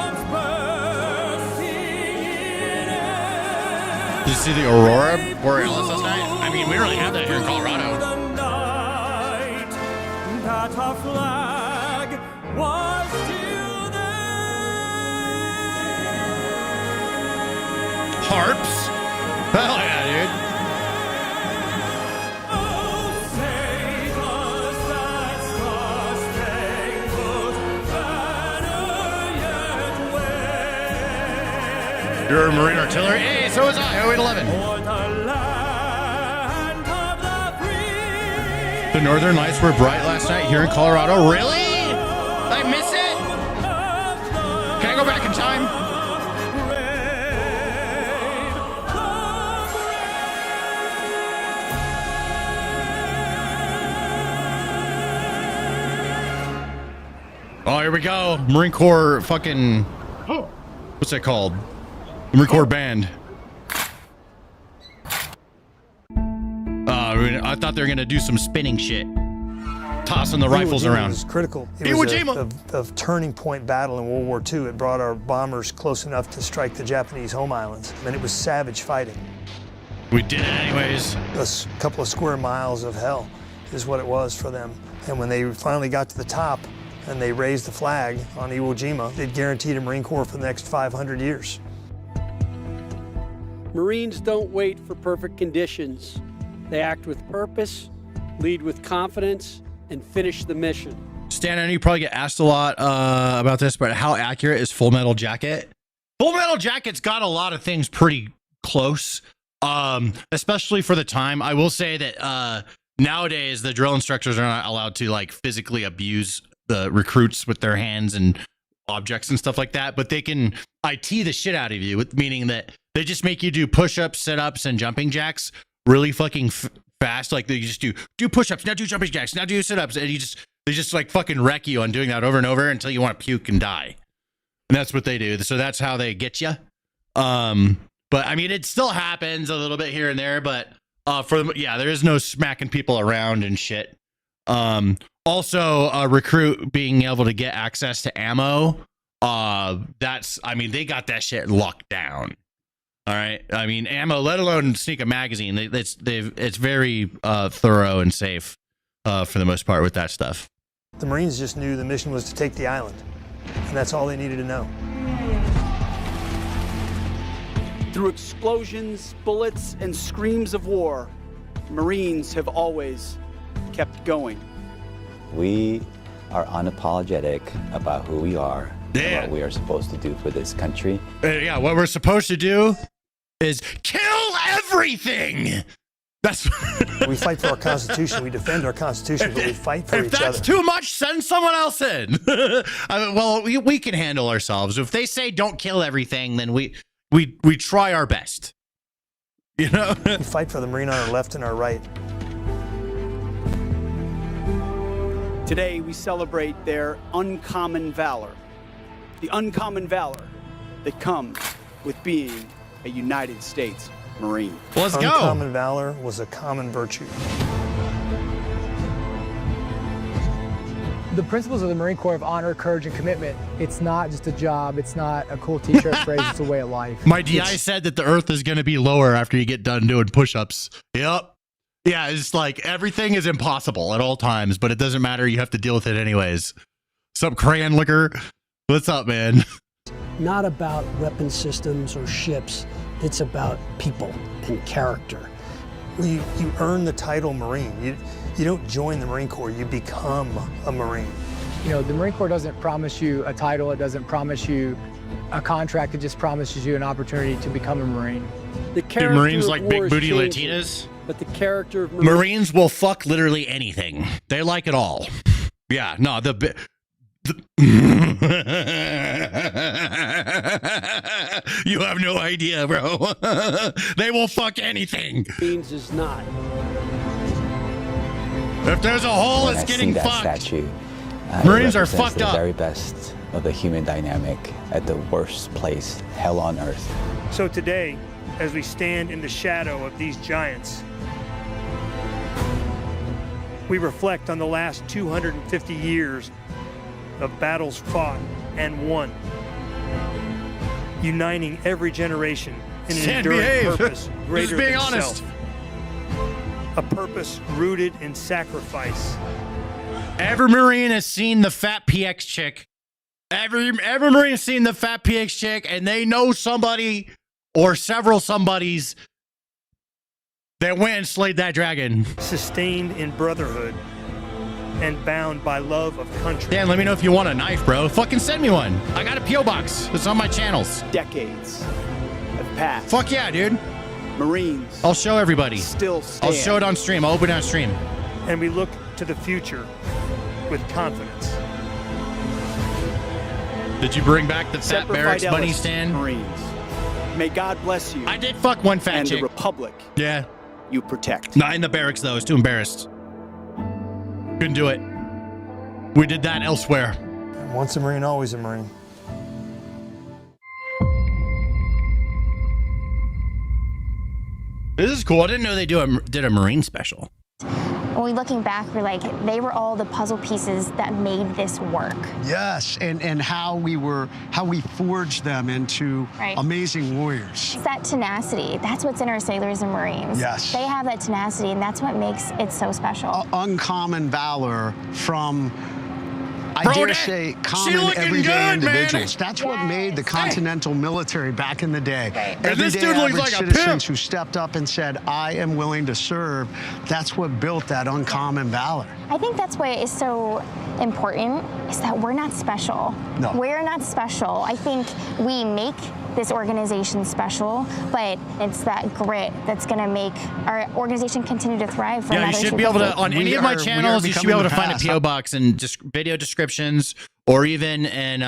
S1: Did you see the Aurora Borealis last night? I mean, we don't really have that here in Colorado.
S13: That our flag was still there.
S1: Harps? Hell yeah, dude. You're a Marine Artillery? Hey, so was I. 0811. The Northern Lights were bright last night here in Colorado. Really? I miss it? Can I go back in time? Oh, here we go. Marine Corps fucking... What's that called? The Marine Corps band. I thought they were going to do some spinning shit. Tossing the rifles around.
S15: It was critical. It was a turning point battle in World War II. It brought our bombers close enough to strike the Japanese home islands. And it was savage fighting.
S1: We did it anyways.
S15: A couple of square miles of hell is what it was for them. And when they finally got to the top and they raised the flag on Iwo Jima, it guaranteed a Marine Corps for the next 500 years.
S8: Marines don't wait for perfect conditions. They act with purpose, lead with confidence, and finish the mission.
S1: Stan, I know you probably get asked a lot about this, but how accurate is Full Metal Jacket? Full Metal Jacket's got a lot of things pretty close, especially for the time. I will say that nowadays the drill instructors are not allowed to like physically abuse the recruits with their hands and objects and stuff like that, but they can IT the shit out of you, meaning that they just make you do push-ups, sit-ups, and jumping jacks really fucking fast. Like they just do push-ups, now do jumping jacks, now do sit-ups, and they just like fucking wreck you on doing that over and over until you want to puke and die. And that's what they do. So that's how they get you. But I mean, it still happens a little bit here and there, but there is no smacking people around and shit. Also, a recruit being able to get access to ammo. They got that shit locked down. All right. I mean, ammo, let alone sneak a magazine. It's very thorough and safe for the most part with that stuff.
S15: The Marines just knew the mission was to take the island, and that's all they needed to know.
S8: Through explosions, bullets, and screams of war, Marines have always kept going.
S16: We are unapologetic about who we are and what we are supposed to do for this country.
S1: What we're supposed to do is kill everything.
S15: We fight for our Constitution. We defend our Constitution, but we fight for each other.
S1: If that's too much, send someone else in. We can handle ourselves. If they say don't kill everything, then we try our best. You know?
S15: We fight for the Marine on our left and our right.
S8: Today, we celebrate their uncommon valor. The uncommon valor that comes with being a United States Marine.
S1: Let's go.
S15: Uncommon valor was a common virtue.
S17: The principles of the Marine Corps of honor, courage, and commitment, it's not just a job, it's not a cool t-shirt phrase, it's a way of life.
S1: My DI said that the earth is going to be lower after you get done doing push-ups. Yep. Yeah, it's like everything is impossible at all times, but it doesn't matter. You have to deal with it anyways. What's up, Crayon Liquor? What's up, man?
S18: Not about weapon systems or ships. It's about people and character.
S15: Well, you earn the title Marine. You don't join the Marine Corps, you become a Marine.
S17: You know, the Marine Corps doesn't promise you a title, it doesn't promise you a contract, it just promises you an opportunity to become a Marine.
S8: The
S1: Do Marines like big booty Latinas?
S8: But the character of
S1: Marines will fuck literally anything. They like it all. Yeah, no, You have no idea, bro. They will fuck anything.
S8: Marines is not.
S1: If there's a hole,
S16: When
S1: it's
S16: I
S1: getting
S16: see that
S1: fucked.
S16: statue,
S1: Marines
S16: it
S1: are
S16: represents
S1: fucked
S16: the
S1: up.
S16: very best of the human dynamic at the worst place, hell on earth.
S15: So today, as we stand in the shadow of these giants, we reflect on the last 250 years of battles fought and won, uniting every generation in an
S1: Can't
S15: enduring
S1: behave.
S15: purpose greater
S1: Just being
S15: than
S1: honest.
S15: self. A purpose rooted in sacrifice.
S1: Every Marine has seen the fat PX chick. Every Marine has seen the fat PX chick, and they know somebody or several somebodies that went and slayed that dragon.
S15: Sustained in brotherhood and bound by love of country.
S1: Dan, let me know if you want a knife, bro. Fucking send me one. I got a P.O. box. It's on my channels.
S14: Decades have passed.
S1: Fuck yeah, dude.
S14: Marines
S1: I'll show everybody.
S14: still stand.
S1: I'll show it on stream. I'll open it on stream.
S15: And we look to the future with confidence.
S1: Did you bring back the fat
S14: Semper
S1: barracks
S14: Fidelis,
S1: bunny stand?
S14: Marines. May God bless you.
S1: I did fuck one fat
S14: and
S1: chick.
S14: the Republic
S1: Yeah.
S14: you protect.
S1: Not in the barracks, though. I was too embarrassed. Couldn't do it. We did that elsewhere.
S15: Once a Marine, always a Marine.
S1: This is cool. I didn't know they did a Marine special.
S19: When we looking back, we're like, they were all the puzzle pieces that made this work.
S20: Yes, and how we forged them into amazing warriors.
S19: It's that tenacity. That's what's in our sailors and Marines.
S20: Yes.
S19: They have that tenacity, and that's what makes it so special.
S20: Uncommon valor from, I
S1: Bro,
S20: dare
S1: that-
S20: say,
S1: she
S20: common
S1: looking
S20: everyday
S1: good,
S20: individuals.
S1: man.
S20: That's what made the Continental military back in the day.
S1: And this
S20: Everyday
S1: dude looks
S20: average
S1: like a
S20: citizens
S1: pimp.
S20: who stepped up and said, I am willing to serve. That's what built that uncommon valor.
S19: I think that's why it's so important, is that we're not special.
S20: No.
S19: We're not special. I think we make this organization special, but it's that grit that's going to make our organization continue to thrive for
S1: Yeah, you
S19: another
S1: should be able to,
S19: 250.
S1: on any of my channels, you should be able to find a P.O. box and just video descriptions, or even in,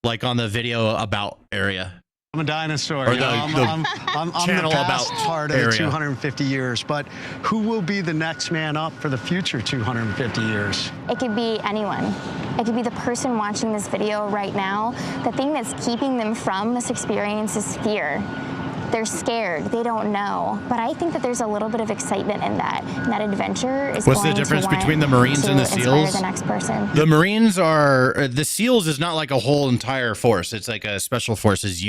S1: like on the video about area.
S20: I'm a dinosaur.
S1: Or
S20: You know, I'm the
S1: channel
S20: past
S1: about
S20: part of the
S1: area.
S20: 250 years, but who will be the next man up for the future 250 years?
S19: It could be anyone. It could be the person watching this video right now. The thing that's keeping them from this experience is fear. They're scared. They don't know. But I think that there's a little bit of excitement in that. And that adventure is
S1: What's
S19: going
S1: the difference
S19: to want
S1: between the Marines
S19: to
S1: and the
S19: inspire
S1: SEALs?
S19: the next person.
S1: The Marines are, the SEALs is not like a whole entire force. It's like a special forces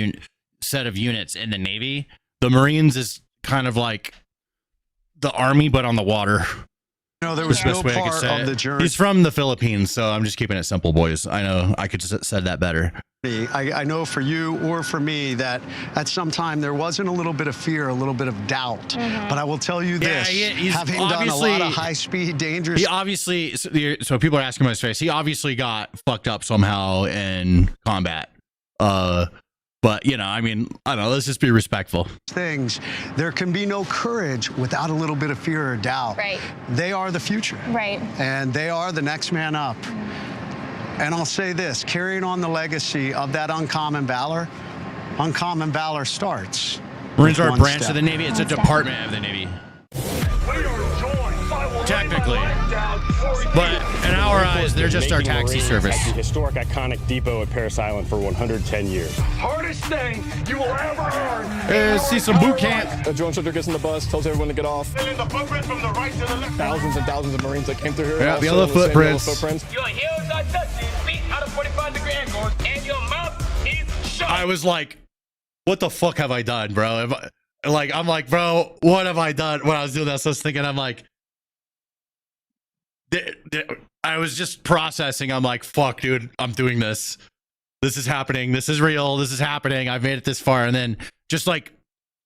S1: set of units in the Navy. The Marines is kind of like the Army, but on the water.
S20: You know, there was no
S1: Best way I could
S20: part
S1: say
S20: of the
S1: it.
S20: journey.
S1: He's from the Philippines, so I'm just keeping it simple, boys. I know I could have said that better.
S20: I know for you or for me that at some time there wasn't a little bit of fear, a little bit of doubt. But I will tell you
S1: Yeah,
S20: this,
S1: he's
S20: having done a
S1: obviously-
S20: lot of high-speed, dangerous...
S1: He obviously, so people are asking about his face. He obviously got fucked up somehow in combat. But, you know, I mean, I don't know. Let's just be respectful.
S20: things, there can be no courage without a little bit of fear or doubt.
S19: Right.
S20: They are the future.
S19: Right.
S20: And they are the next man up. And I'll say this, carrying on the legacy of that uncommon valor starts.
S1: Marines
S20: with
S1: are a
S20: one
S1: branch
S20: step.
S1: of the Navy. It's a department of the Navy. Technically. But in our eyes, they're just our taxi service.
S21: At the historic, iconic depot at Paris Island for 110 years.
S22: Hardest thing you will ever earn.
S1: See some boot camp.
S21: A drone instructor gets in the bus, tells everyone to get off.
S22: Filling the footprint from the right to the left.
S21: Thousands and thousands of Marines that came through here.
S1: Yeah,
S21: all
S1: yellow
S21: sitting in the same
S1: footprints.
S22: Your heels are touching, feet out of 45-degree angles, and your mouth is shut.
S1: I was like, what the fuck have I done, bro? I'm like, bro, what have I done when I was doing this? I was thinking, I'm like, I was just processing. I'm like, fuck, dude, I'm doing this. This is happening. This is real. This is happening. I've made it this far. And then just like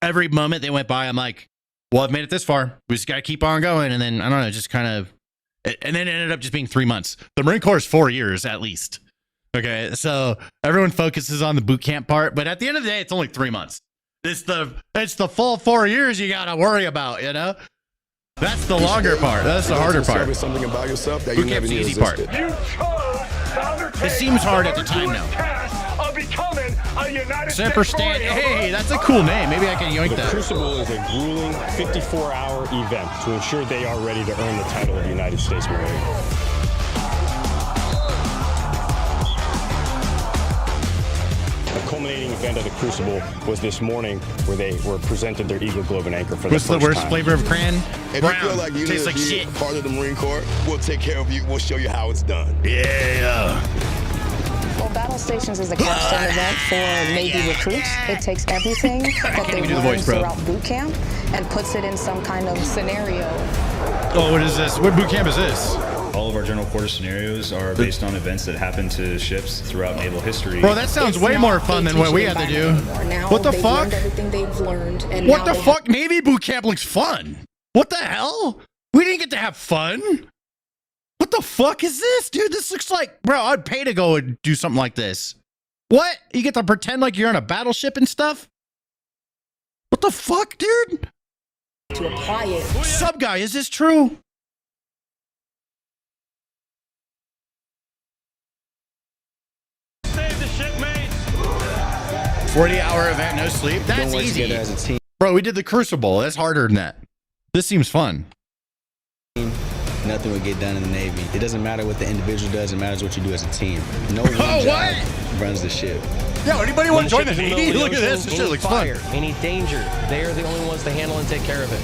S1: every moment that went by, I'm like, well, I've made it this far. We just got to keep on going. And then, I don't know, just kind of, and then it ended up just being 3 months. The Marine Corps is 4 years at least. Okay. So everyone focuses on the boot camp part, but at the end of the day, it's only 3 months. It's the full 4 years you got to worry about, you know? That's the longer part. That's the harder part.
S21: Something about yourself that
S1: Boot camp's the easy part. It seems hard at the time now.
S22: Of becoming a United
S1: Semper
S22: States
S1: Stan.
S22: Marine.
S1: Hey, that's a cool name. Maybe I can yoink
S21: The
S1: that.
S21: Crucible is a grueling 54-hour event to ensure they are ready to earn the title of United States Marine. The culminating event of the Crucible was this morning, where they were presented their Eagle Globe and Anchor for
S1: What's
S21: the
S1: the
S21: first
S1: worst
S21: time.
S1: flavor of crayon?
S3: If
S1: Brown.
S3: you feel like you
S1: Tastes
S3: need
S1: like
S3: to be
S1: shit.
S3: part of the Marine Corps, we'll take care of you. We'll show you how it's done.
S1: Yeah.
S4: Well, Battle Stations is a capstone event for Navy recruits. It takes everything that they learned throughout boot camp and puts it in some kind of scenario.
S1: Oh, what is this? What boot camp is this?
S23: All of our general quarter scenarios are based on events that happen to ships throughout naval history.
S1: Bro, that sounds way more fun than what we had to do. What the fuck?
S4: Everything they've learned, and
S1: What the fuck? Navy boot camp looks fun. What the hell? We didn't get to have fun. What the fuck is this, dude? This looks like, bro, I'd pay to go and do something like this. What? You get to pretend like you're on a battleship and stuff? What the fuck, dude?
S4: To apply it.
S1: Sub guy, is this true?
S22: Save the shipmates.
S1: 40-hour event, no sleep. That's
S24: work
S1: easy.
S24: together as a team.
S1: Bro, we did the Crucible. That's harder than that. This seems fun.
S24: Nothing will get done in the Navy. It doesn't matter what the individual does. It matters what you do as a team. No one job runs the ship.
S1: Yo, anybody want to join the Navy? Look at this. This shit looks fun.
S25: Any danger, they are the only ones to handle and take care of it.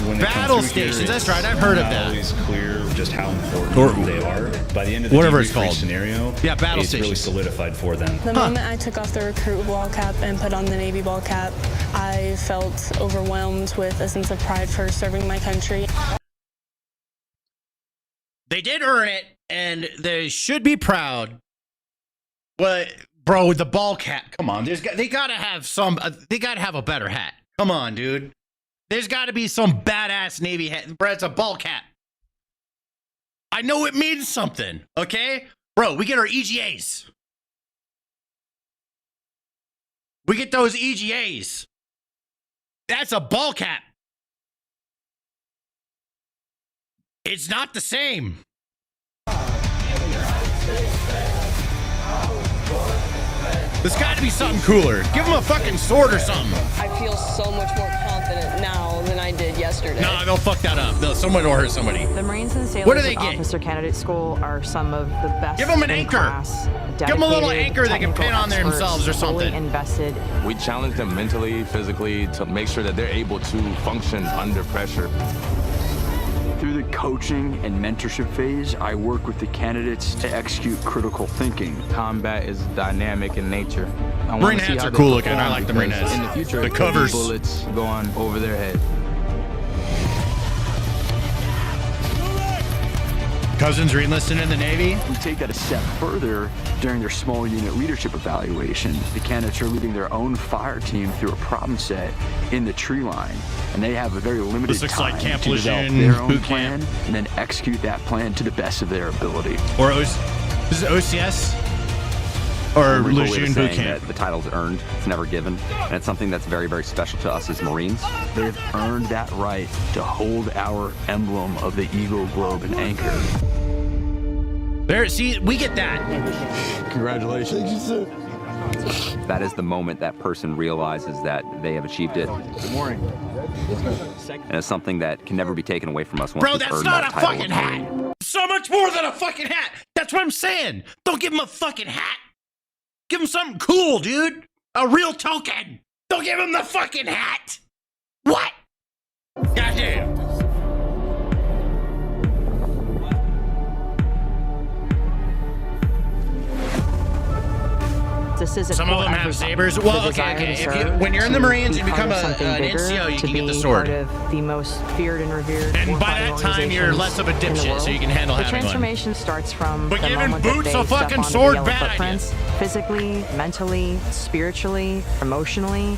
S23: When they come
S1: Battle
S23: through here,
S1: stations, that's
S23: it's
S1: right, I've heard of
S23: not
S1: that.
S23: always clear just how important they are. By the end of the
S1: Whatever it's
S23: debrief
S1: called.
S23: scenario,
S1: Yeah, battle
S23: it's really
S1: stations.
S23: solidified for them.
S26: The moment I took off the recruit ball cap and put on the Navy ball cap, I felt overwhelmed with a sense of pride for serving my country.
S1: They did earn it, and they should be proud. But, bro, the ball cap, come on. They gotta have some. They gotta have a better hat. Come on, dude. There's got to be some badass Navy hat. Bro, it's a ball cap. I know it means something, okay? Bro, we get our EGAs. We get those EGAs. That's a ball cap. It's not the same. There's got to be something cooler. Give him a fucking sword or something.
S26: I feel so much more confident now than I did yesterday.
S1: No, they'll fuck that up. No, someone will hurt somebody.
S27: The Marines and Sailors
S1: What do they
S27: at
S1: get?
S27: Officer Candidate School are some of the best.
S1: Give them an
S27: in
S1: anchor.
S27: class,
S1: Give them a little
S27: dedicated,
S1: anchor they can
S27: technical
S1: pin on there
S27: experts,
S1: themselves or
S27: fully
S1: something.
S27: invested.
S28: We challenge them mentally, physically, to make sure that they're able to function under pressure.
S29: Through the coaching and mentorship phase, I work with the candidates to execute critical thinking.
S28: Combat is dynamic in nature. I
S1: Marine
S28: wanna see
S1: hats
S28: how
S1: are
S28: they
S1: cool looking. I
S28: perform
S1: like the Marine
S28: because
S1: hats.
S28: in the future,
S1: The
S28: it could be
S1: covers.
S28: bullets going over their head.
S1: Cousins re-enlisted in the Navy.
S29: We take that a step further during their small unit leadership evaluation. The candidates are leading their own fire team through a problem set in the tree line, and they have a very limited
S1: This looks
S29: time
S1: like Camp
S29: to develop
S1: Lejeune
S29: their own
S1: boot
S29: plan
S1: camp.
S29: and then execute that plan to the best of their ability.
S1: Or this is OCS? Or Lejeune boot camp?
S30: The title's earned, it's never given, and it's something that's very, very special to us as Marines.
S29: They've earned that right to hold our emblem of the Eagle, Globe, and Anchor.
S1: There, see, we get that.
S29: Congratulations.
S30: That is the moment that person realizes that they have achieved it.
S29: Good morning.
S30: And it's something that can never be taken away from us once
S1: Bro,
S30: we've
S1: that's
S30: earned
S1: not
S30: that
S1: a
S30: title
S1: fucking
S30: of
S1: hat.
S30: Marine.
S1: So much more than a fucking hat. That's what I'm saying. Don't give him a fucking hat. Give him something cool, dude. A real token. Don't give him the fucking hat. What? Goddamn.
S27: This isn't
S1: Some of
S27: for
S1: them have
S27: everybody.
S1: sabers.
S27: The
S1: Well, okay,
S27: desire
S1: okay.
S27: to
S1: If you,
S27: serve,
S1: when you're in the
S27: to
S1: Marines
S27: be
S1: and become
S27: part of something
S1: an
S27: bigger,
S1: NCO, you
S27: to
S1: can get the
S27: be
S1: sword.
S27: part of the most feared and revered
S1: And by
S27: warfighting
S1: that time, you're
S27: organizations
S1: less of a
S27: in the
S1: dipshit,
S27: world.
S1: so you can handle
S27: the
S1: having one.
S27: transformation starts from
S1: But
S27: the
S1: giving
S27: moment
S1: boots
S27: that
S1: a
S27: they
S1: fucking
S27: step onto
S1: sword,
S27: the yellow
S1: bad idea.
S27: footprints, physically, mentally, spiritually, emotionally.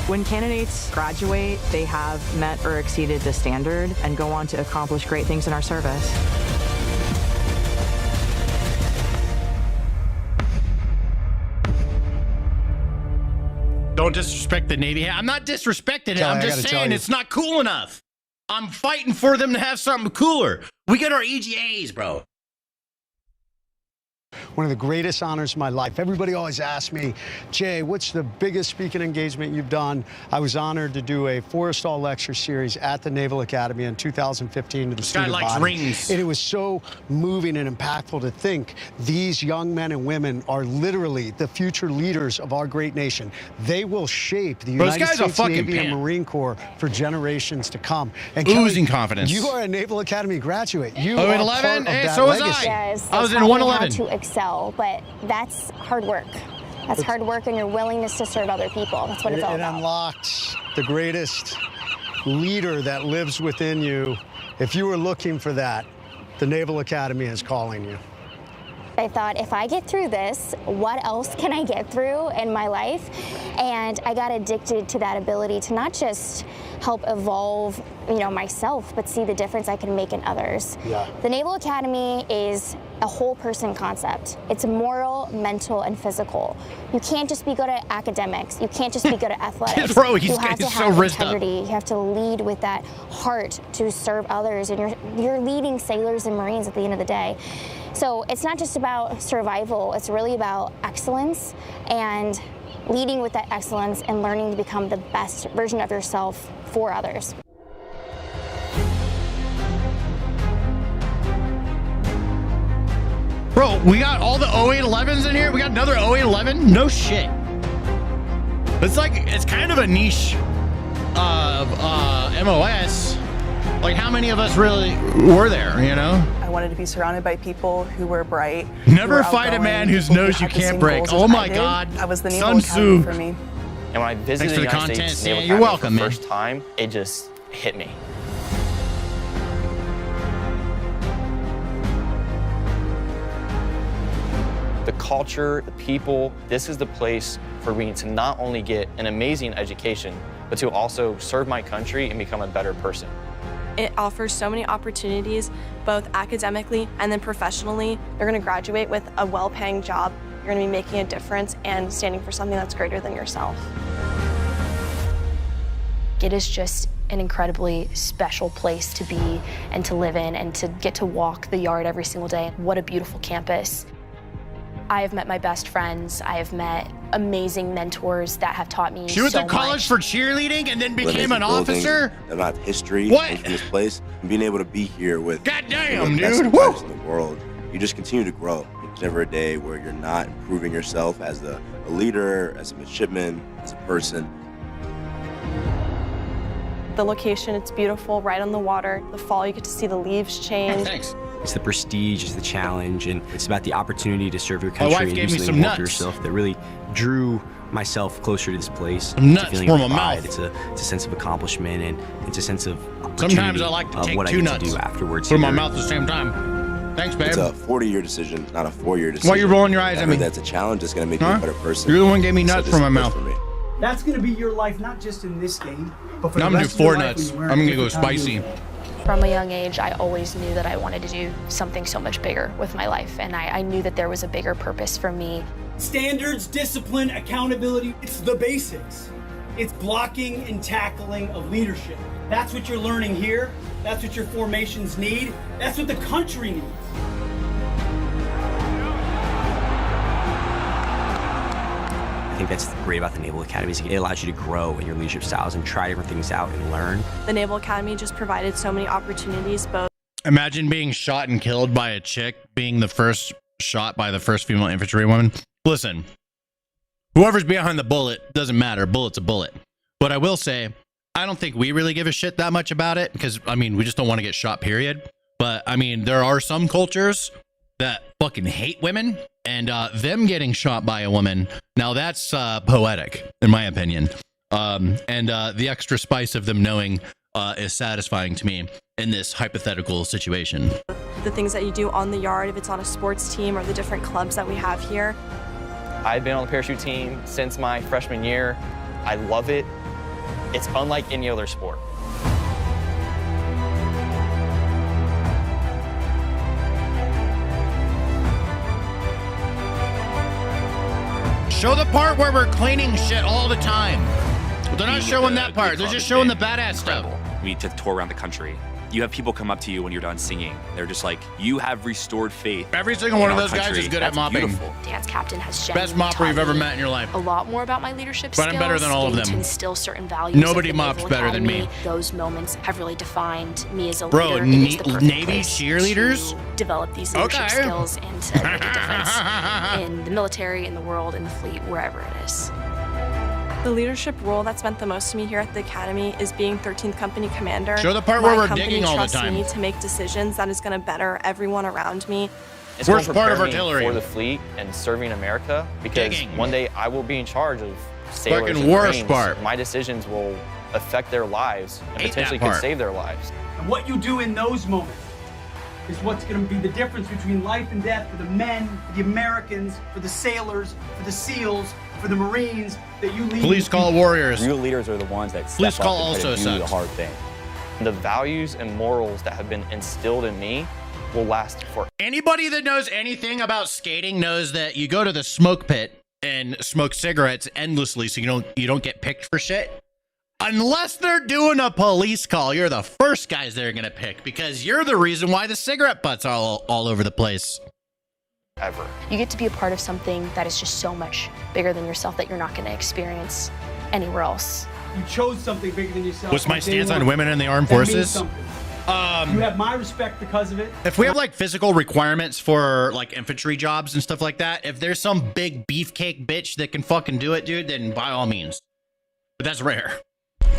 S27: When candidates graduate, they have met or exceeded the standard and go on to accomplish great things in our service.
S1: Don't disrespect the Navy hat. I'm not disrespecting it.
S15: Kelly,
S1: I'm
S15: I
S1: just
S15: gotta tell
S1: saying
S15: you.
S1: it's not cool enough. I'm fighting for them to have something cooler. We get our EGAs, bro.
S20: One of the greatest honors of my life. Everybody always asks me, Jay, what's the biggest speaking engagement you've done? I was honored to do a Forrestal lecture series at the Naval Academy in 2015 to the student body.
S1: Rings.
S20: And it was so moving and impactful to think these young men and women are literally the future leaders of our great nation. They will shape the United States Navy and Marine Corps for generations to come. And
S1: oozing confidence.
S20: You are a Naval Academy graduate. You
S1: are
S20: part
S1: 11.
S20: of
S1: Hey,
S20: that
S1: so was
S20: legacy.
S19: Yes,
S1: I was in
S19: how
S1: 111.
S19: to excel, but that's hard work. That's hard work and your willingness to serve other people. That's what it's all about.
S20: It unlocks the greatest leader that lives within you. If you were looking for that, the Naval Academy is calling you.
S19: I thought, if I get through this, what else can I get through in my life? And I got addicted to that ability to not just help evolve, myself, but see the difference I can make in others.
S20: Yeah.
S19: The Naval Academy is a whole person concept. It's moral, mental, and physical. You can't just be good at academics. You can't just be good at athletics.
S1: Bro,
S19: you have to
S1: so
S19: have
S1: rizzed up.
S19: integrity. You have to lead with that heart to serve others, and you're leading sailors and Marines at the end of the day. So it's not just about survival, it's really about excellence and leading with that excellence and learning to become the best version of yourself for others.
S1: Bro, we got all the 0811s in here. We got another 0811. No shit. It's kind of a niche MOS. Like, how many of us really were there,
S2: I wanted to be surrounded by people who were bright.
S1: Never fight a man whose nose you can't break. Oh my God.
S2: I was the
S1: Sun
S2: Naval Academy
S1: Tzu.
S2: for me.
S5: And when I visited the United States Naval
S1: You're
S5: Academy
S1: welcome,
S5: for the
S1: man.
S5: first time, it just hit me. The culture, the people, this is the place for me to not only get an amazing education, but to also serve my country and become a better person.
S6: It offers so many opportunities, both academically and then professionally. You're going to graduate with a well-paying job. You're going to be making a difference and standing for something that's greater than yourself.
S7: It is just an incredibly special place to be and to live in and to get to walk the yard every single day. What a beautiful campus. I have met my best friends. I have met amazing mentors that have taught me
S1: She went
S7: so
S1: to college
S7: much.
S1: for cheerleading and then became an officer?
S9: A lot of history
S1: What?
S9: in this place. And being able to be here with
S1: Goddamn,
S9: the best
S1: dude.
S9: fighters in the world, you just continue to grow. There's never a day where you're not improving yourself as a leader, as a midshipman, as a person.
S6: The location, it's beautiful, right on the water. The fall, you get to see the leaves change.
S1: Thanks.
S10: It's the prestige, it's the challenge, and it's about the opportunity to serve your
S1: My
S10: country
S1: wife
S10: and
S1: gave
S10: do
S1: me
S10: something
S1: some
S10: more for
S1: nuts.
S10: yourself that really drew myself closer to this place.
S1: Some
S10: It's a
S1: nuts
S10: feeling
S1: for
S10: of
S1: my
S10: pride.
S1: mouth.
S10: It's a sense of accomplishment, and it's a sense of
S1: Sometimes I like to
S10: of
S1: take
S10: what I
S1: two
S10: get
S1: nuts,
S10: to do afterwards.
S1: put them in my
S10: here.
S1: mouth at the same time. Thanks, babe.
S9: It's a 40-year decision, not a 4-year decision.
S1: Why you rolling your eyes
S9: I
S1: at
S9: heard
S1: me?
S9: That's a challenge that's going to make you
S1: Huh?
S9: a better person.
S1: You're the one who gave me
S9: So
S1: nuts
S9: this
S1: from my
S9: is
S1: mouth.
S9: for me.
S11: That's going to be your life, not just in this game, but for
S1: Now
S11: the
S1: I'm gonna
S11: rest
S1: do
S11: of your
S1: 4
S11: life
S1: nuts.
S11: when you wear
S1: I'm
S11: a
S1: gonna go
S11: different kind of
S1: spicy.
S11: uniform.
S7: From a young age, I always knew that I wanted to do something so much bigger with my life, and I knew that there was a bigger purpose for me.
S11: Standards, discipline, accountability, it's the basics. It's blocking and tackling of leadership. That's what you're learning here. That's what your formations need. That's what the country needs.
S10: I think that's great about the Naval Academy is it allows you to grow in your leadership styles and try different things out and learn.
S6: The Naval Academy just provided so many opportunities, both
S1: Imagine being shot and killed by a chick, being the first shot by the first female infantry woman. Listen, whoever's behind the bullet, doesn't matter. Bullet's a bullet. But I will say, I don't think we really give a shit that much about it because, we just don't want to get shot, period. But, there are some cultures that fucking hate women, and them getting shot by a woman, now that's poetic, in my opinion. And the extra spice of them knowing is satisfying to me in this hypothetical situation.
S6: the things that you do on the yard, if it's on a sports team or the different clubs that we have here.
S5: I've been on the parachute team since my freshman year. I love it. It's unlike any other sport.
S1: Show the part where we're cleaning shit all the time. They're not showing that part. They're just showing the badass stuff.
S12: We took a tour around the country.
S3: You have people come up to you when you're done singing. They're just like, you have restored faith.
S1: Every single one of those guys is good at mopping.
S3: Beautiful.
S7: Dance captain has
S1: best mopper you've ever met in your life.
S7: A lot more about my leadership
S1: skills. But I'm better than all of them.
S7: To instill certain values.
S1: Nobody mops better than me.
S7: Those moments have really defined me as a leader.
S1: Navy cheerleaders?
S7: Develop these leadership skills and to make a difference in the military, in the world, in the fleet, wherever it is.
S6: The leadership role that's meant the most to me here at the Academy is being 13th Company Commander.
S1: Show the part where we're digging all the time.
S6: My company trusts me to make decisions that is going to better everyone around me.
S5: It's worst part of artillery for the fleet and serving America, because one day I will be in charge of sailors and Marines. My decisions will affect their lives and potentially could save their lives.
S11: And what you do in those moments is what's going to be the difference between life and death for the men, for the Americans, for the sailors, for the SEALs, for the Marines that you lead.
S1: Police call warriors.
S24: Real leaders are the ones that step up and try to do the hard thing.
S5: The values and morals that have been instilled in me will last for.
S1: Anybody that knows anything about skating knows that you go to the smoke pit and smoke cigarettes endlessly so you don't get picked for shit. Unless they're doing a police call, you're the first guys they're gonna pick because you're the reason why the cigarette butts are all over the place.
S5: Ever.
S7: You get to be a part of something that is just so much bigger than yourself that you're not going to experience anywhere else.
S11: You chose something bigger than yourself.
S1: What's my stance on women in the armed forces?
S11: You have my respect because of it.
S1: If we have like physical requirements for like infantry jobs and stuff like that, if there's some big beefcake bitch that can fucking do it, dude, then by all means. But that's rare,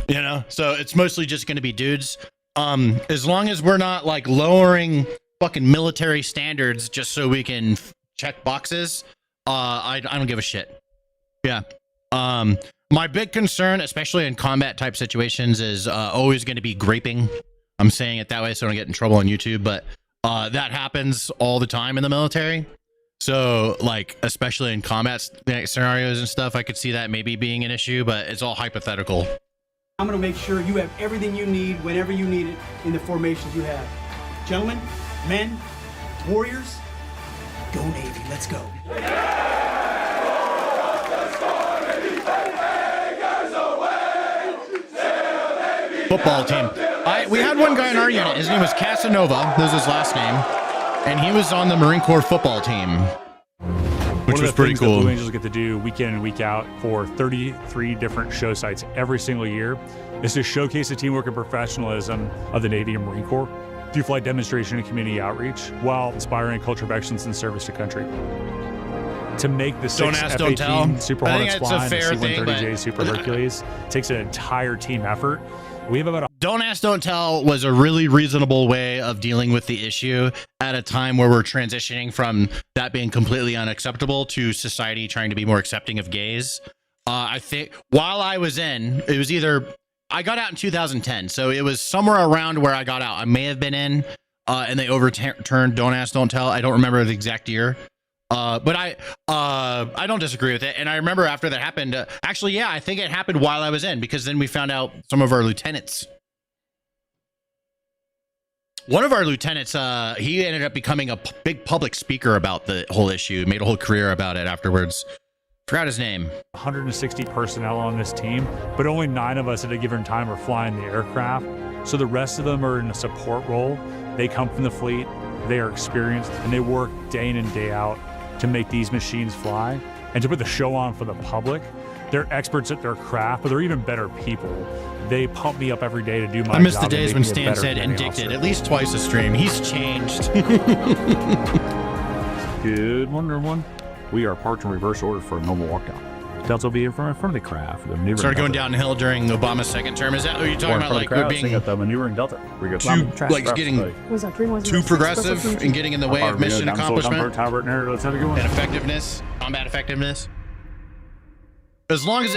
S1: you know? So it's mostly just going to be dudes. As long as we're not like lowering fucking military standards just so we can check boxes, I don't give a shit. Yeah. My big concern, especially in combat type situations, is always going to be graping. I'm saying it that way so I don't get in trouble on YouTube, but that happens all the time in the military. So like, especially in combat scenarios and stuff, I could see that maybe being an issue, but it's all hypothetical.
S11: I'm going to make sure you have everything you need whenever you need it in the formations you have. Gentlemen, men, warriors, go Navy, let's go.
S1: Football team. We had one guy in our unit. His name was Casanova. That was his last name. And he was on the Marine Corps football team, which was pretty cool.
S4: That Blue Angels get to do week in and week out for 33 different show sites every single year is to showcase the teamwork and professionalism of the Navy and Marine Corps through flight demonstration and community outreach while inspiring culture of excellence and service to country. To make the 6 F-18 Super Hornets fly and the C-130J Super Hercules takes an entire team effort. We have about
S1: Don't ask, don't tell was a really reasonable way of dealing with the issue at a time where we're transitioning from that being completely unacceptable to society trying to be more accepting of gays. I think while I was in, it was either I got out in 2010, so it was somewhere around where I got out. I may have been in, and they overturned Don't Ask, Don't Tell. I don't remember the exact year. But I don't disagree with it. And I remember after that happened, actually, yeah, I think it happened while I was in, because then we found out some of our lieutenants. One of our lieutenants, he ended up becoming a big public speaker about the whole issue, made a whole career about it afterwards. Forgot his name.
S4: 160 personnel on this team, but only 9 of us at a given time are flying the aircraft. So the rest of them are in a support role. They come from the fleet, they are experienced, and they work day in and day out to make these machines fly and to put the show on for the public. They're experts at their craft, but they're even better people. They pump me up every day to do my job.
S1: I miss the days when Stan said indicted at least twice a stream. He's changed.
S8: Good morning, everyone. We are parked in reverse order for a normal walkout. Delta will be in front of the craft. The
S1: started going downhill during Obama's second term. Is that what you're talking about? Like we're being
S8: the maneuvering Delta. We got
S1: too progressive in getting in the way of mission accomplishment and effectiveness, combat effectiveness. As long as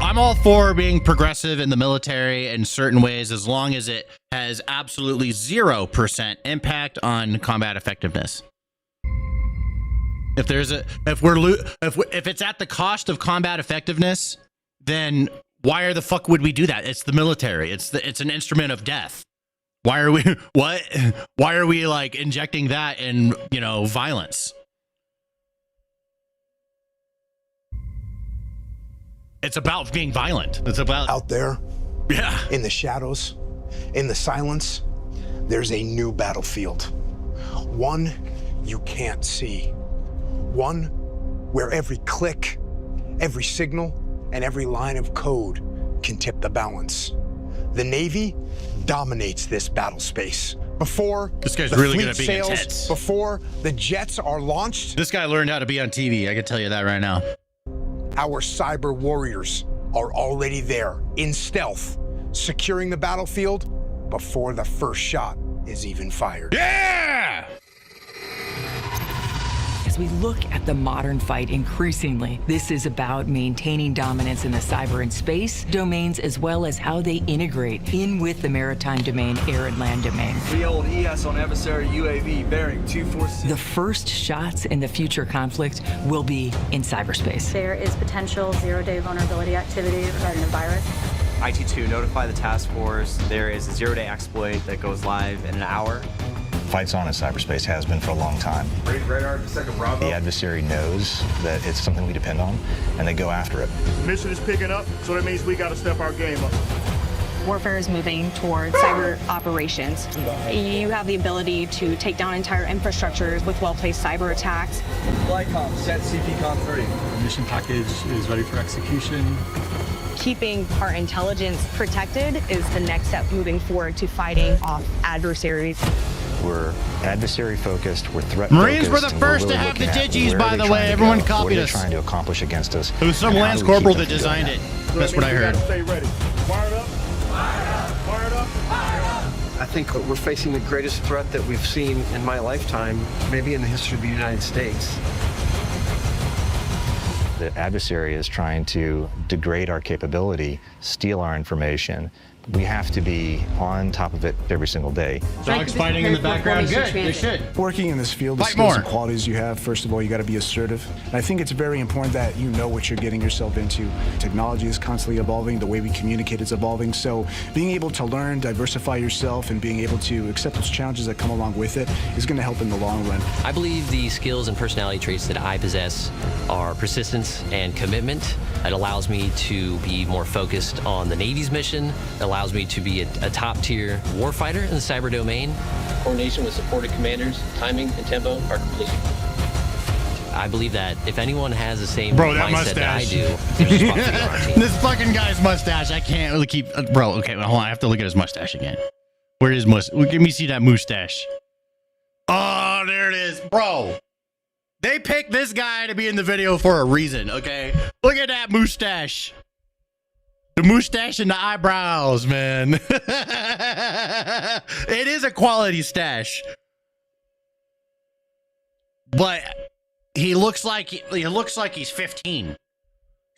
S1: I'm all for being progressive in the military in certain ways, as long as it has absolutely 0% impact on combat effectiveness. If it's at the cost of combat effectiveness, then why the fuck would we do that? It's the military. It's an instrument of death. Why are we like injecting that in, violence? It's about being violent. It's about
S12: out there.
S1: Yeah.
S12: In the shadows, in the silence. there's a new battlefield. One you can't see. One where every click, every signal, and every line of code can tip the balance. The Navy dominates this battle space. Before
S1: this guy's
S12: the
S1: really
S12: fleet
S1: good at being
S12: sails,
S1: intense.
S12: before the jets are launched,
S1: this guy learned how to be on TV. I can tell you that right now.
S12: Our cyber warriors are already there in stealth, securing the battlefield before the first shot is even fired.
S1: Yeah!
S13: As we look at the modern fight increasingly, this is about maintaining dominance in the cyber and space domains, as well as how they integrate in with the maritime domain, air and land domain.
S14: We hold ES on adversary UAV bearing 246.
S13: The first shots in the future conflict will be in cyberspace.
S16: There is potential zero-day vulnerability activity regarding a virus.
S17: IT2, notify the task force. There is a zero-day exploit that goes live in an hour.
S18: Fights on in cyberspace has been for a long time.
S14: Radar, second Bravo.
S18: The adversary knows that it's something we depend on, and they go after it.
S14: Mission is picking up, so that means we got to step our game up.
S21: Warfare is moving towards cyber operations. You have the ability to take down entire infrastructures with well-placed cyber attacks.
S14: Flycom, set CPCOM 3.
S22: Mission package is ready for execution.
S21: Keeping our intelligence protected is the next step moving forward to fighting off adversaries.
S18: We're adversary focused, we're threat focused.
S1: Marines were the first to have the digis, by the way. Everyone copied us.
S18: What are they trying to accomplish against us?
S1: It was some Lance Corporal that designed it. That's what I heard.
S14: Stay ready. Fired up. Fired up. Fired up. Fired up.
S23: I think we're facing the greatest threat that we've seen in my lifetime, maybe in the history of the United States.
S18: The adversary is trying to degrade our capability, steal our information. We have to be on top of it every single day.
S1: Dogs fighting in the background. Good, they should.
S12: Working in this field, the skills and qualities you have, first of all, you got to be assertive. And I think it's very important that you know what you're getting yourself into. Technology is constantly evolving. The way we communicate is evolving. So being able to learn, diversify yourself, and being able to accept those challenges that come along with it is going to help in the long run.
S25: I believe the skills and personality traits that I possess are persistence and commitment. It allows me to be more focused on the Navy's mission. It allows me to be a top-tier warfighter in the cyber domain.
S31: Coordination with supported commanders, timing and tempo are complete.
S25: I believe that if anyone has the same
S1: that
S25: mindset that I
S1: mustache.
S25: do, there's a spot for you on our team.
S1: This fucking guy's mustache. I can't really keep. Bro, okay, hold on. I have to look at his mustache again. Where is mustache? Let me see that mustache. Oh, there it is. Bro. They picked this guy to be in the video for a reason, okay? Look at that mustache. The mustache and the eyebrows, man. It is a quality stash. But he looks like he's 15.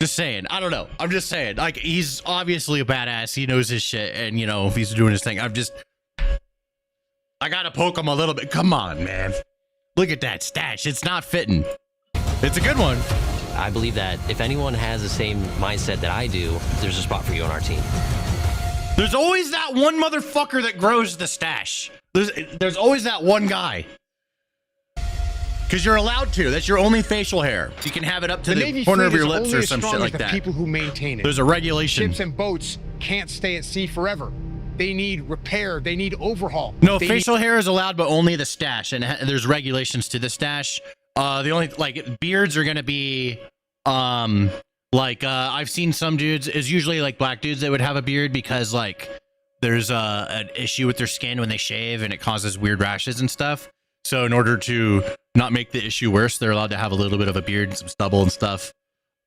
S1: Just saying. I don't know. I'm just saying. Like, he's obviously a badass. He knows his shit, and you know, if he's doing his thing, I gotta poke him a little bit. Come on, man. Look at that stash. It's not fitting. It's a good one.
S25: I believe that if anyone has the same mindset that I do, there's a spot for you on our team.
S1: There's always that one motherfucker that grows the stash. There's always that one guy. Because you're allowed to. That's your only facial hair. You can have it up to the corner of your lips or some shit like that.
S12: People who maintain it.
S1: There's a regulation.
S12: Ships and boats can't stay at sea forever. They need repair. They need overhaul.
S1: No, facial hair is allowed, but only the stash, and there's regulations to the stash. The only beards are gonna be I've seen some dudes. It's usually like black dudes that would have a beard because there's an issue with their skin when they shave and it causes weird rashes and stuff. So in order to not make the issue worse, they're allowed to have a little bit of a beard and some stubble and stuff.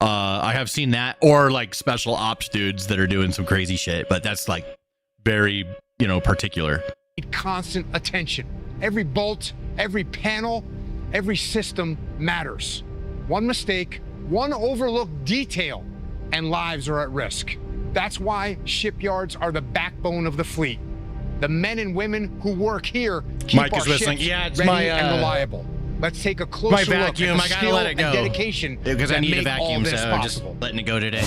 S1: I have seen that, or special ops dudes that are doing some crazy shit, but that's very, particular.
S12: Need constant attention. Every bolt, every panel, every system matters. One mistake, one overlooked detail, and lives are at risk. That's why shipyards are the backbone of the fleet. The men and women who work here keep our ships ready and reliable. Let's take a closer look at the skill and dedication
S1: because I need a
S12: make all
S1: vacuum,
S12: this
S1: so I'm
S12: possible.
S1: just letting it go today.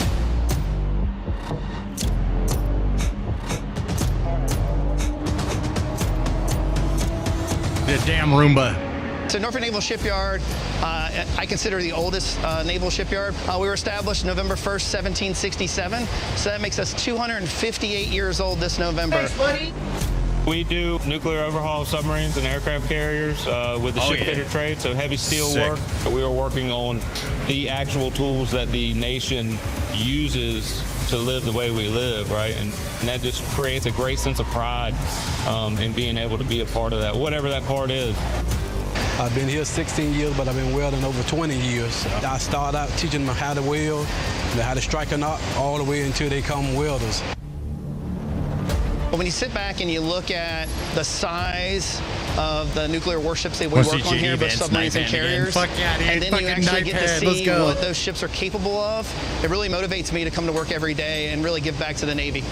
S1: The damn Roomba.
S32: So Norfolk Naval Shipyard, I consider the oldest naval shipyard. We were established November 1st, 1767. So that makes us 258 years old this November.
S1: Thanks, buddy.
S2: We do nuclear overhaul of submarines and aircraft carriers with the shipfitter trade, so heavy steel work. We are working on the actual tools that the nation uses to live the way we live, right? And that just creates a great sense of pride in being able to be a part of that, whatever that part is.
S3: I've been here 16 years, but I've been welding over 20 years. I started out teaching them how to weld, how to strike a knot, all the way until they become welders.
S32: When you sit back and you look at the size of the nuclear warships that we work on here, both submarines and carriers, and then you actually get to see what those ships are capable of, it really motivates me to come to work every day and really give back to the Navy.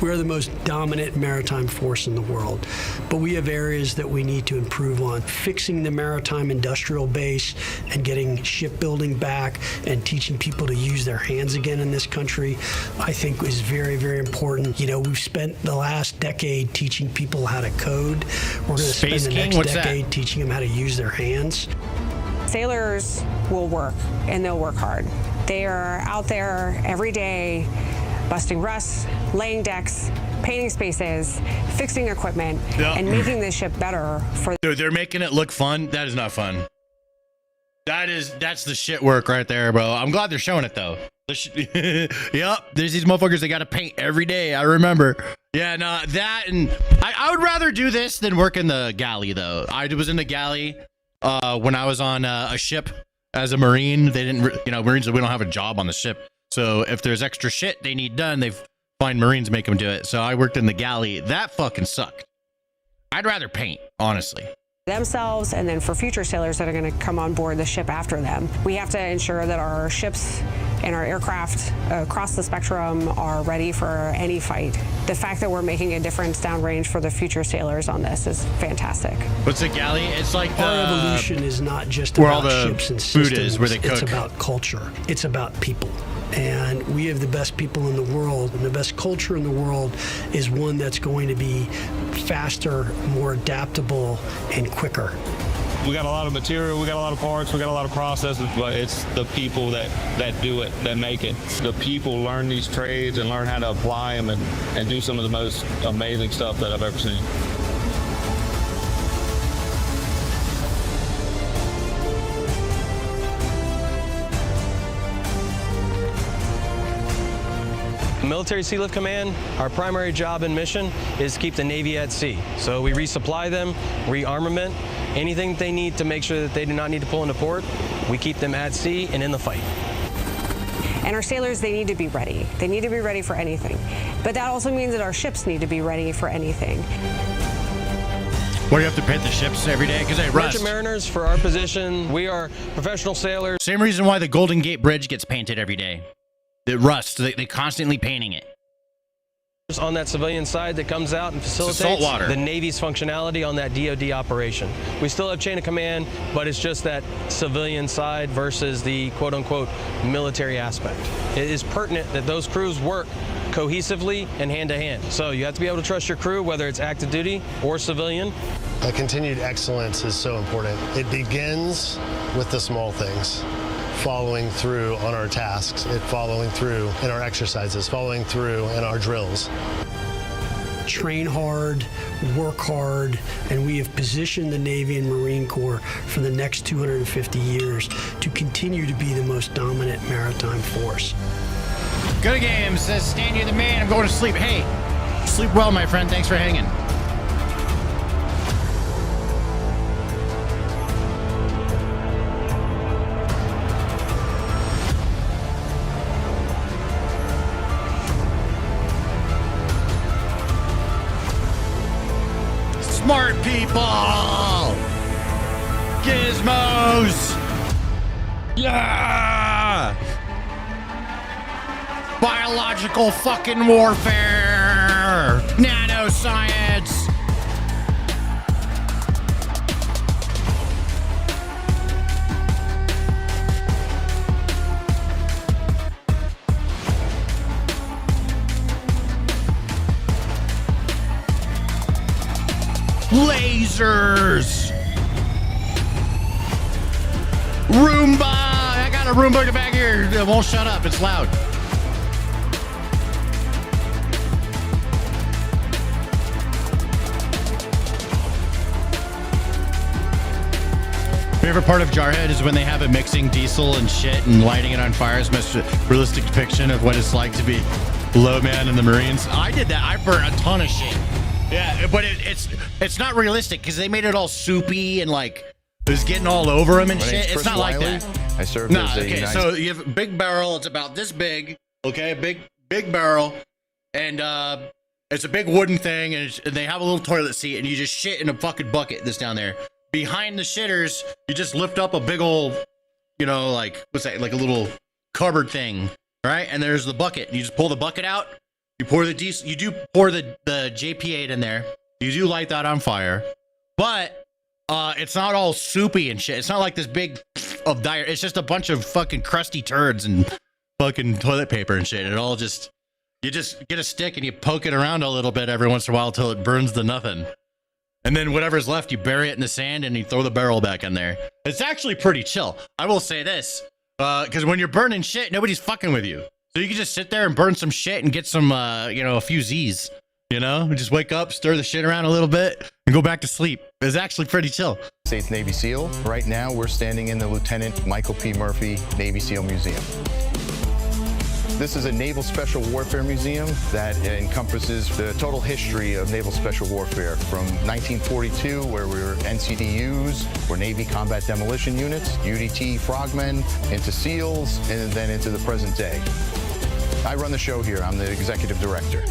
S9: We're the most dominant maritime force in the world, but we have areas that we need to improve on. Fixing the maritime industrial base and getting shipbuilding back and teaching people to use their hands again in this country, I think is very, very important. You know, we've spent the last decade teaching people how to code. We're going to spend the next decade teaching them how to use their hands.
S21: Sailors will work, and they'll work hard. They are out there every day busting rust, laying decks, painting spaces, fixing equipment, and making this ship better for.
S1: Dude, they're making it look fun. That is not fun. That's the shit work right there, bro. I'm glad they're showing it though. Yep, there's these motherfuckers that got to paint every day. I remember. Yeah, no, that and I would rather do this than work in the galley though. I was in the galley when I was on a ship as a Marine. They didn't, Marines, we don't have a job on the ship. So if there's extra shit they need done, they find Marines, make them do it. So I worked in the galley. That fucking sucked. I'd rather paint, honestly.
S21: Themselves, and then for future sailors that are going to come on board the ship after them. We have to ensure that our ships and our aircraft across the spectrum are ready for any fight. The fact that we're making a difference downrange for the future sailors on this is fantastic.
S1: What's a galley? It's like
S9: our evolution is not just
S1: where
S9: about
S1: all the
S9: ships and
S1: food
S9: systems.
S1: is, where they cook.
S9: It's about culture. It's about people. And we have the best people in the world, and the best culture in the world is one that's going to be faster, more adaptable, and quicker.
S2: We got a lot of material, we got a lot of parts, we got a lot of processes, but it's the people that do it, that make it. The people learn these trades and learn how to apply them and do some of the most amazing stuff that I've ever seen.
S10: Military Sea Lift Command, our primary job and mission is to keep the Navy at sea. So we resupply them, rearmament, anything they need to make sure that they do not need to pull into port, we keep them at sea and in the fight.
S21: And our sailors, they need to be ready. They need to be ready for anything. But that also means that our ships need to be ready for anything.
S1: What, do you have to paint the ships every day? Because they rust.
S10: Merchant mariners, for our position, we are professional sailors.
S1: Same reason why the Golden Gate Bridge gets painted every day. It rusts. They constantly painting it.
S10: On that civilian side that comes out and facilitates the Navy's functionality on that DoD operation. We still have chain of command, but it's just that civilian side versus the quote-unquote military aspect. It is pertinent that those crews work cohesively and hand-to-hand. So you have to be able to trust your crew, whether it's active duty or civilian.
S15: Continued excellence is so important. It begins with the small things. Following through on our tasks, following through in our exercises, following through in our drills.
S9: Train hard, work hard, and we have positioned the Navy and Marine Corps for the next 250 years to continue to be the most dominant maritime force.
S1: Good game, says Stan, you're the man. I'm going to sleep. Hey, sleep well, my friend. Thanks for hanging. Smart people! Gizmos! Yeah! Biological fucking warfare! Nanoscience! Lasers! Roomba! I got a Roomba in the back here. It won't shut up. It's loud. Favorite part of Jarhead is when they have it mixing diesel and shit and lighting it on fire. It's the most realistic depiction of what it's like to be low man in the Marines. I did that. I burnt a ton of shit. Yeah, but it's not realistic because they made it all soupy and like it was getting all over them and shit. It's not like that.
S5: I served as a United...
S1: So you have a big barrel. It's about this big. Okay, big barrel, and it's a big wooden thing, and they have a little toilet seat, and you just shit in a fucking bucket that's down there. Behind the shitters, you just lift up a big old, like what's that? Like a little cupboard thing, right? And there's the bucket. You just pull the bucket out. You pour the diesel. You do pour the JP8 in there. You do light that on fire, but it's not all soupy and shit. It's not like this big of dire. It's just a bunch of fucking crusty turds and fucking toilet paper and shit. You just get a stick and you poke it around a little bit every once in a while till it burns to nothing. And then whatever's left, you bury it in the sand and you throw the barrel back in there. It's actually pretty chill. I will say this, because when you're burning shit, nobody's fucking with you. So you can just sit there and burn some shit and get some, a few Z's, just wake up, stir the shit around a little bit and go back to sleep. It's actually pretty chill.
S5: States Navy SEAL. Right now, we're standing in the Lieutenant Michael P. Murphy Navy SEAL Museum. This is a Naval Special Warfare Museum that encompasses the total history of Naval Special Warfare from 1942, where we were NCDUs, or Navy Combat Demolition Units, UDT Frogmen, into SEALs, and then into the present day. I run the show here. I'm the executive director.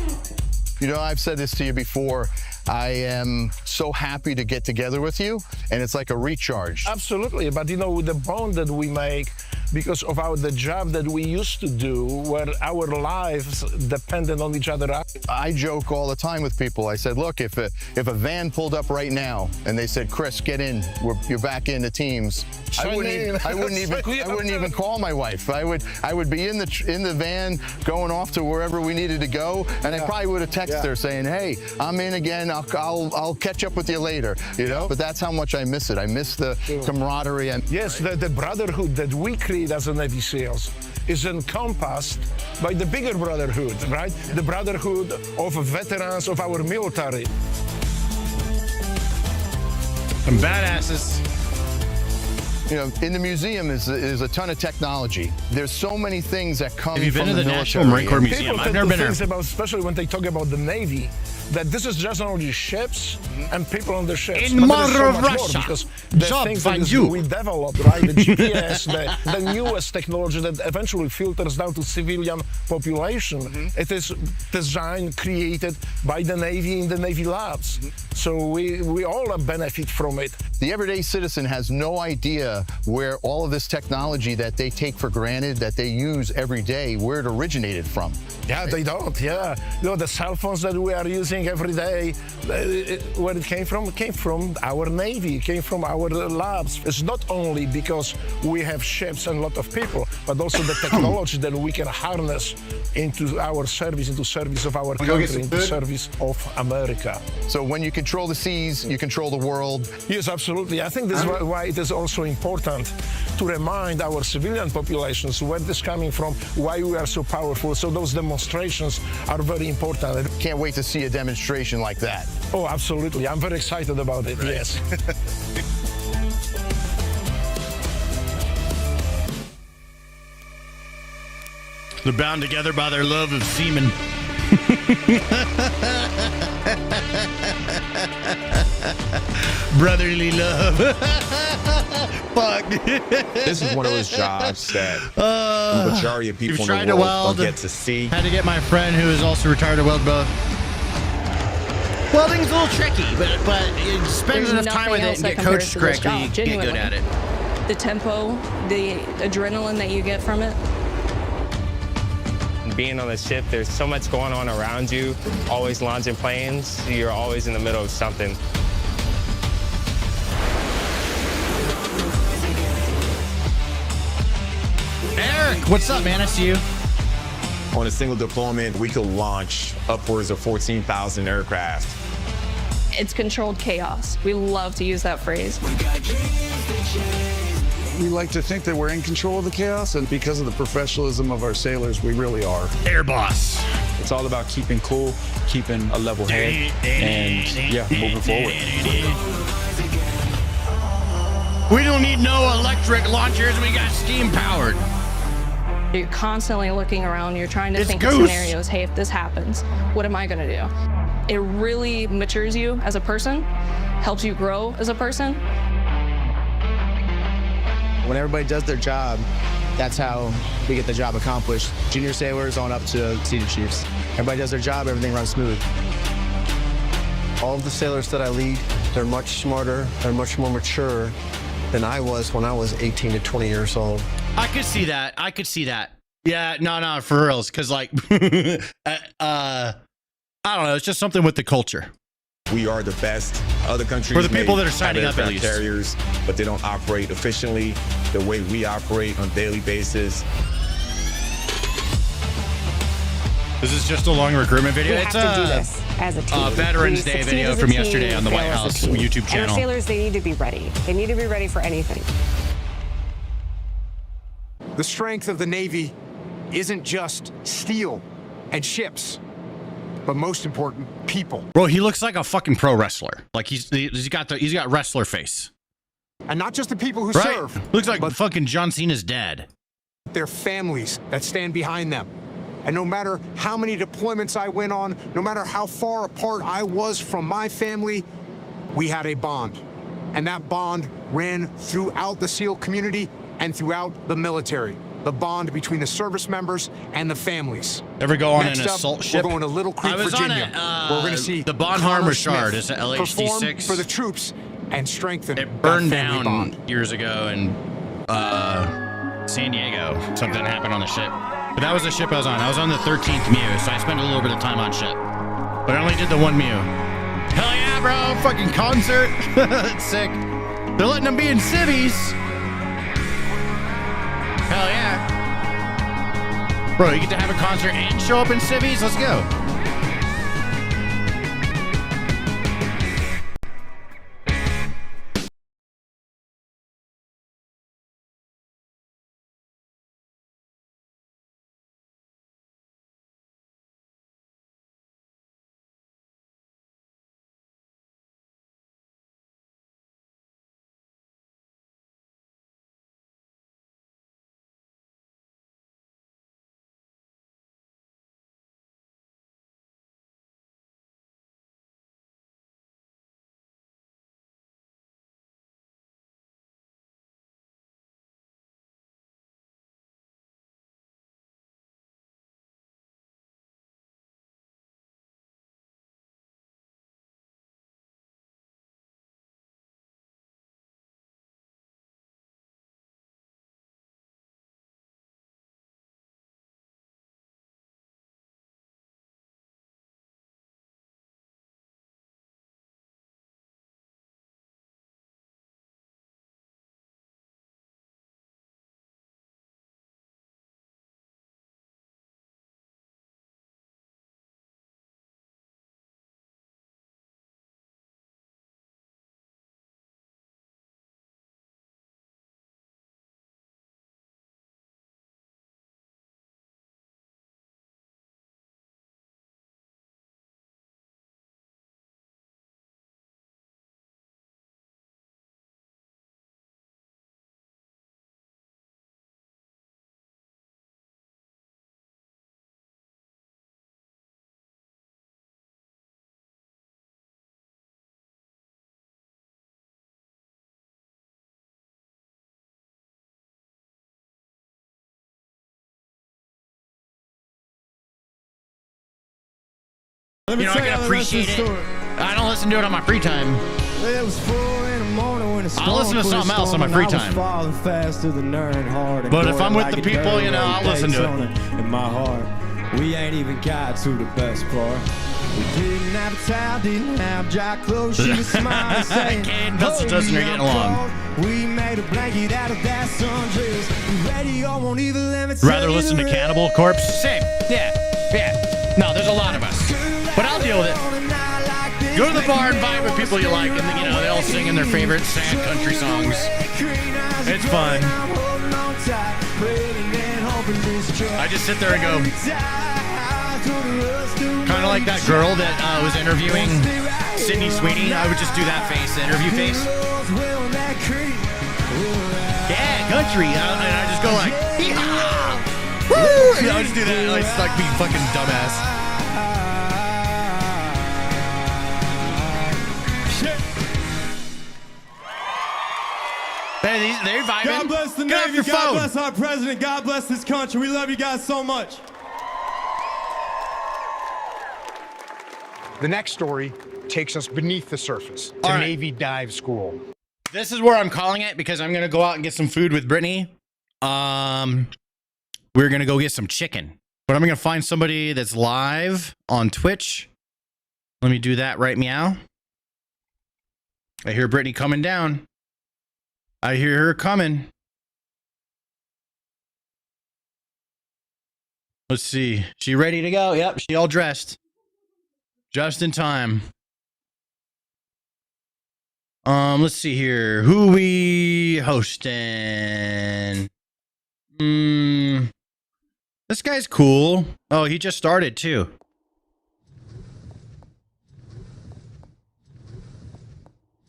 S5: I've said this to you before. I am so happy to get together with you, and it's like a recharge.
S6: Absolutely, but with the bond that we make because of the job that we used to do, where our lives depended on each other.
S5: I joke all the time with people. I said, look, if a van pulled up right now and they said, Chris, get in, you're back in the teams, I wouldn't even call my wife. I would be in the van going off to wherever we needed to go, and I probably would have texted her saying, hey, I'm in again. I'll catch up with you later. But that's how much I miss it. I miss the camaraderie.
S6: Yes, the brotherhood that we create as a Navy SEALs is encompassed by the bigger brotherhood, right? The brotherhood of veterans of our military.
S1: Some badasses.
S5: In the museum is a ton of technology. There's so many things that come from the military.
S1: Have you been to the National Marine Corps Museum?
S6: I've never been there. Especially when they talk about the Navy, that this is just only ships and people on the ships.
S1: In Mother of Russia,
S6: because the things that we developed, right? The GPS, the newest technology that eventually filters down to civilian population. It is designed, created by the Navy in the Navy labs. So we all benefit from it.
S5: The everyday citizen has no idea where all of this technology that they take for granted, that they use every day, where it originated from.
S6: Yeah, they don't, yeah. The cell phones that we are using every day, where it came from our Navy, it came from our labs. It's not only because we have ships and a lot of people, but also the technology that we can harness into our service, into service of our country, into service of America.
S5: So when you control the seas, you control the world.
S6: Yes, absolutely. I think this is why it is also important to remind our civilian populations where this is coming from, why we are so powerful. So those demonstrations are very important.
S5: Can't wait to see a demonstration like that.
S6: Oh, absolutely. I'm very excited about it, right. Yes.
S1: They're bound together by their love of semen. Brotherly love. Fuck.
S7: This is one of those jobs that the majority of people in the world don't get to see.
S1: Had to get my friend who is also retired to weld both. Welding's a little tricky, but you spend enough time with it and get coached correctly, you get good at it.
S11: The tempo, the adrenaline that you get from it.
S19: Being on the ship, there's so much going on around you, always launching planes. You're always in the middle of something.
S1: Eric, what's up, man? I see you.
S7: On a single deployment, we could launch upwards of 14,000 aircraft.
S11: It's controlled chaos. We love to use that phrase.
S20: We like to think that we're in control of the chaos, and because of the professionalism of our sailors, we really are.
S1: Air boss.
S22: It's all about keeping cool, keeping a level head, and moving forward.
S1: We don't need no electric launchers. We got steam powered.
S11: You're constantly looking around. You're trying to think of
S1: Goose.
S11: scenarios. Hey, if this happens, what am I going to do? It really matures you as a person, helps you grow as a person.
S4: When everybody does their job, that's how we get the job accomplished. Junior sailors on up to senior chiefs. Everybody does their job, everything runs smooth.
S22: All of the sailors that I lead, they're much smarter, they're much more mature than I was when I was 18 to 20 years old.
S1: I could see that. I could see that. Yeah, no, for reals. Because, like, I don't know. It's just something with the culture.
S7: We are the best. Other countries
S1: for the people
S7: may
S1: that are signing
S7: have
S1: up, at
S7: aircraft
S1: least.
S7: carriers, but they don't operate efficiently the way we operate on a daily basis.
S1: This is just a long recruitment video.
S21: We
S1: It's
S21: have to do this as a team.
S1: Veterans Day video from yesterday on the White House YouTube
S21: And
S1: channel.
S21: our sailors, they need to be ready. They need to be ready for anything.
S12: The strength of the Navy isn't just steel and ships, but most important, people.
S1: Bro, he looks like a fucking pro wrestler. Like he's got wrestler face.
S12: And not just the people who
S1: Right?
S12: serve.
S1: Looks like fucking John Cena's dad.
S12: Their families that stand behind them. And no matter how many deployments I went on, no matter how far apart I was from my family, we had a bond. And that bond ran throughout the SEAL community and throughout the military. The bond between the service members and the families.
S1: Ever go on
S12: Next
S1: an
S12: up,
S1: assault ship?
S12: We're going to Little Creek,
S1: I was
S12: Virginia.
S1: on
S12: where we're going to see
S1: the Bonhomme
S12: Connor
S1: Richard.
S12: Smith
S1: It's an
S12: perform
S1: LHD-6
S12: for the troops and strengthen
S1: It burned
S12: that family
S1: down
S12: bond.
S1: years ago in San Diego. Something happened on the ship. But that was the ship I was on. I was on the 13th MEU, so I spent a little bit of time on ship. But I only did the one MEU. Hell yeah, bro! Fucking concert! It's sick. They're letting them be in civvies! Hell yeah. Bro, you get to have a concert and show up in civvies? Let's go. You know, I can appreciate it. I don't listen to it on my free time.
S8: It was 4 in the morning when the
S1: I'll listen to something else on my free time. But if I'm with the people, you know, I'll listen to it.
S8: In my heart, we ain't even got to the best part. We didn't have a towel, didn't have dry clothes. She was smiling, saying,
S1: Kane and Dustin are getting along.
S8: We made a blanket out of that sundress. Radio won't even let me
S1: Rather listen to Cannibal Corpse? Same. Yeah. No, there's a lot of us. But I'll deal with it. Go to the bar and vibe with people you like, and you know, they all sing in their favorite sad country songs. It's fun. I just sit there and go, kind of like that girl that was interviewing Sydney Sweeney. I would just do that face, the interview face. country. And I just go like, hee-haw! Woo! You know, I just do that. Like, it's like being fucking dumbass. Hey, they're vibing.
S8: God bless the
S1: Get off
S8: Navy.
S1: your
S8: God
S1: phone.
S8: bless our president. God bless this country. We love you guys so much.
S12: The next story takes us beneath the surface to
S1: All right.
S12: Navy Dive School.
S1: This is where I'm calling it because I'm gonna go out and get some food with Brittany. We're gonna go get some chicken, but I'm gonna find somebody that's live on Twitch. Let me do that right meow. I hear Brittany coming down. I hear her coming. Let's see. She ready to go? Yep, she all dressed. Just in time. Let's see here. Who we hosting? This guy's cool. Oh, he just started too.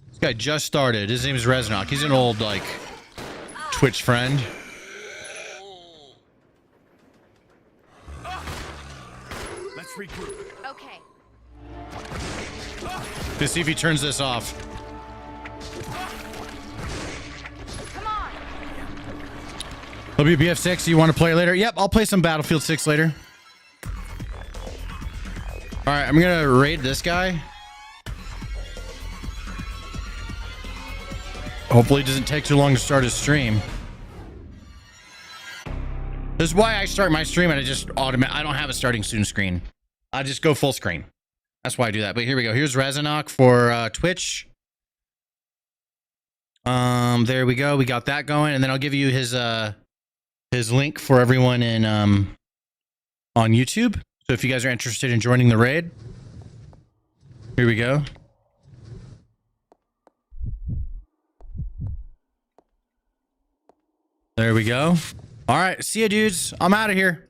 S1: This guy just started. His name is Reznok. He's an old, like, Twitch friend.
S8: Let's regroup.
S13: Okay.
S1: Let's see if he turns this off. WBF6, you want to play later? Yep, I'll play some Battlefield 6 later. Alright, I'm gonna raid this guy. Hopefully it doesn't take too long to start his stream. This is why I start my stream and I just I don't have a starting soon screen. I just go full screen. That's why I do that. But here we go. Here's Reznok for Twitch. There we go. We got that going, and then I'll give you his link for everyone in on YouTube. So if you guys are interested in joining the raid, here we go. There we go. All right, see ya, dudes. I'm out of here.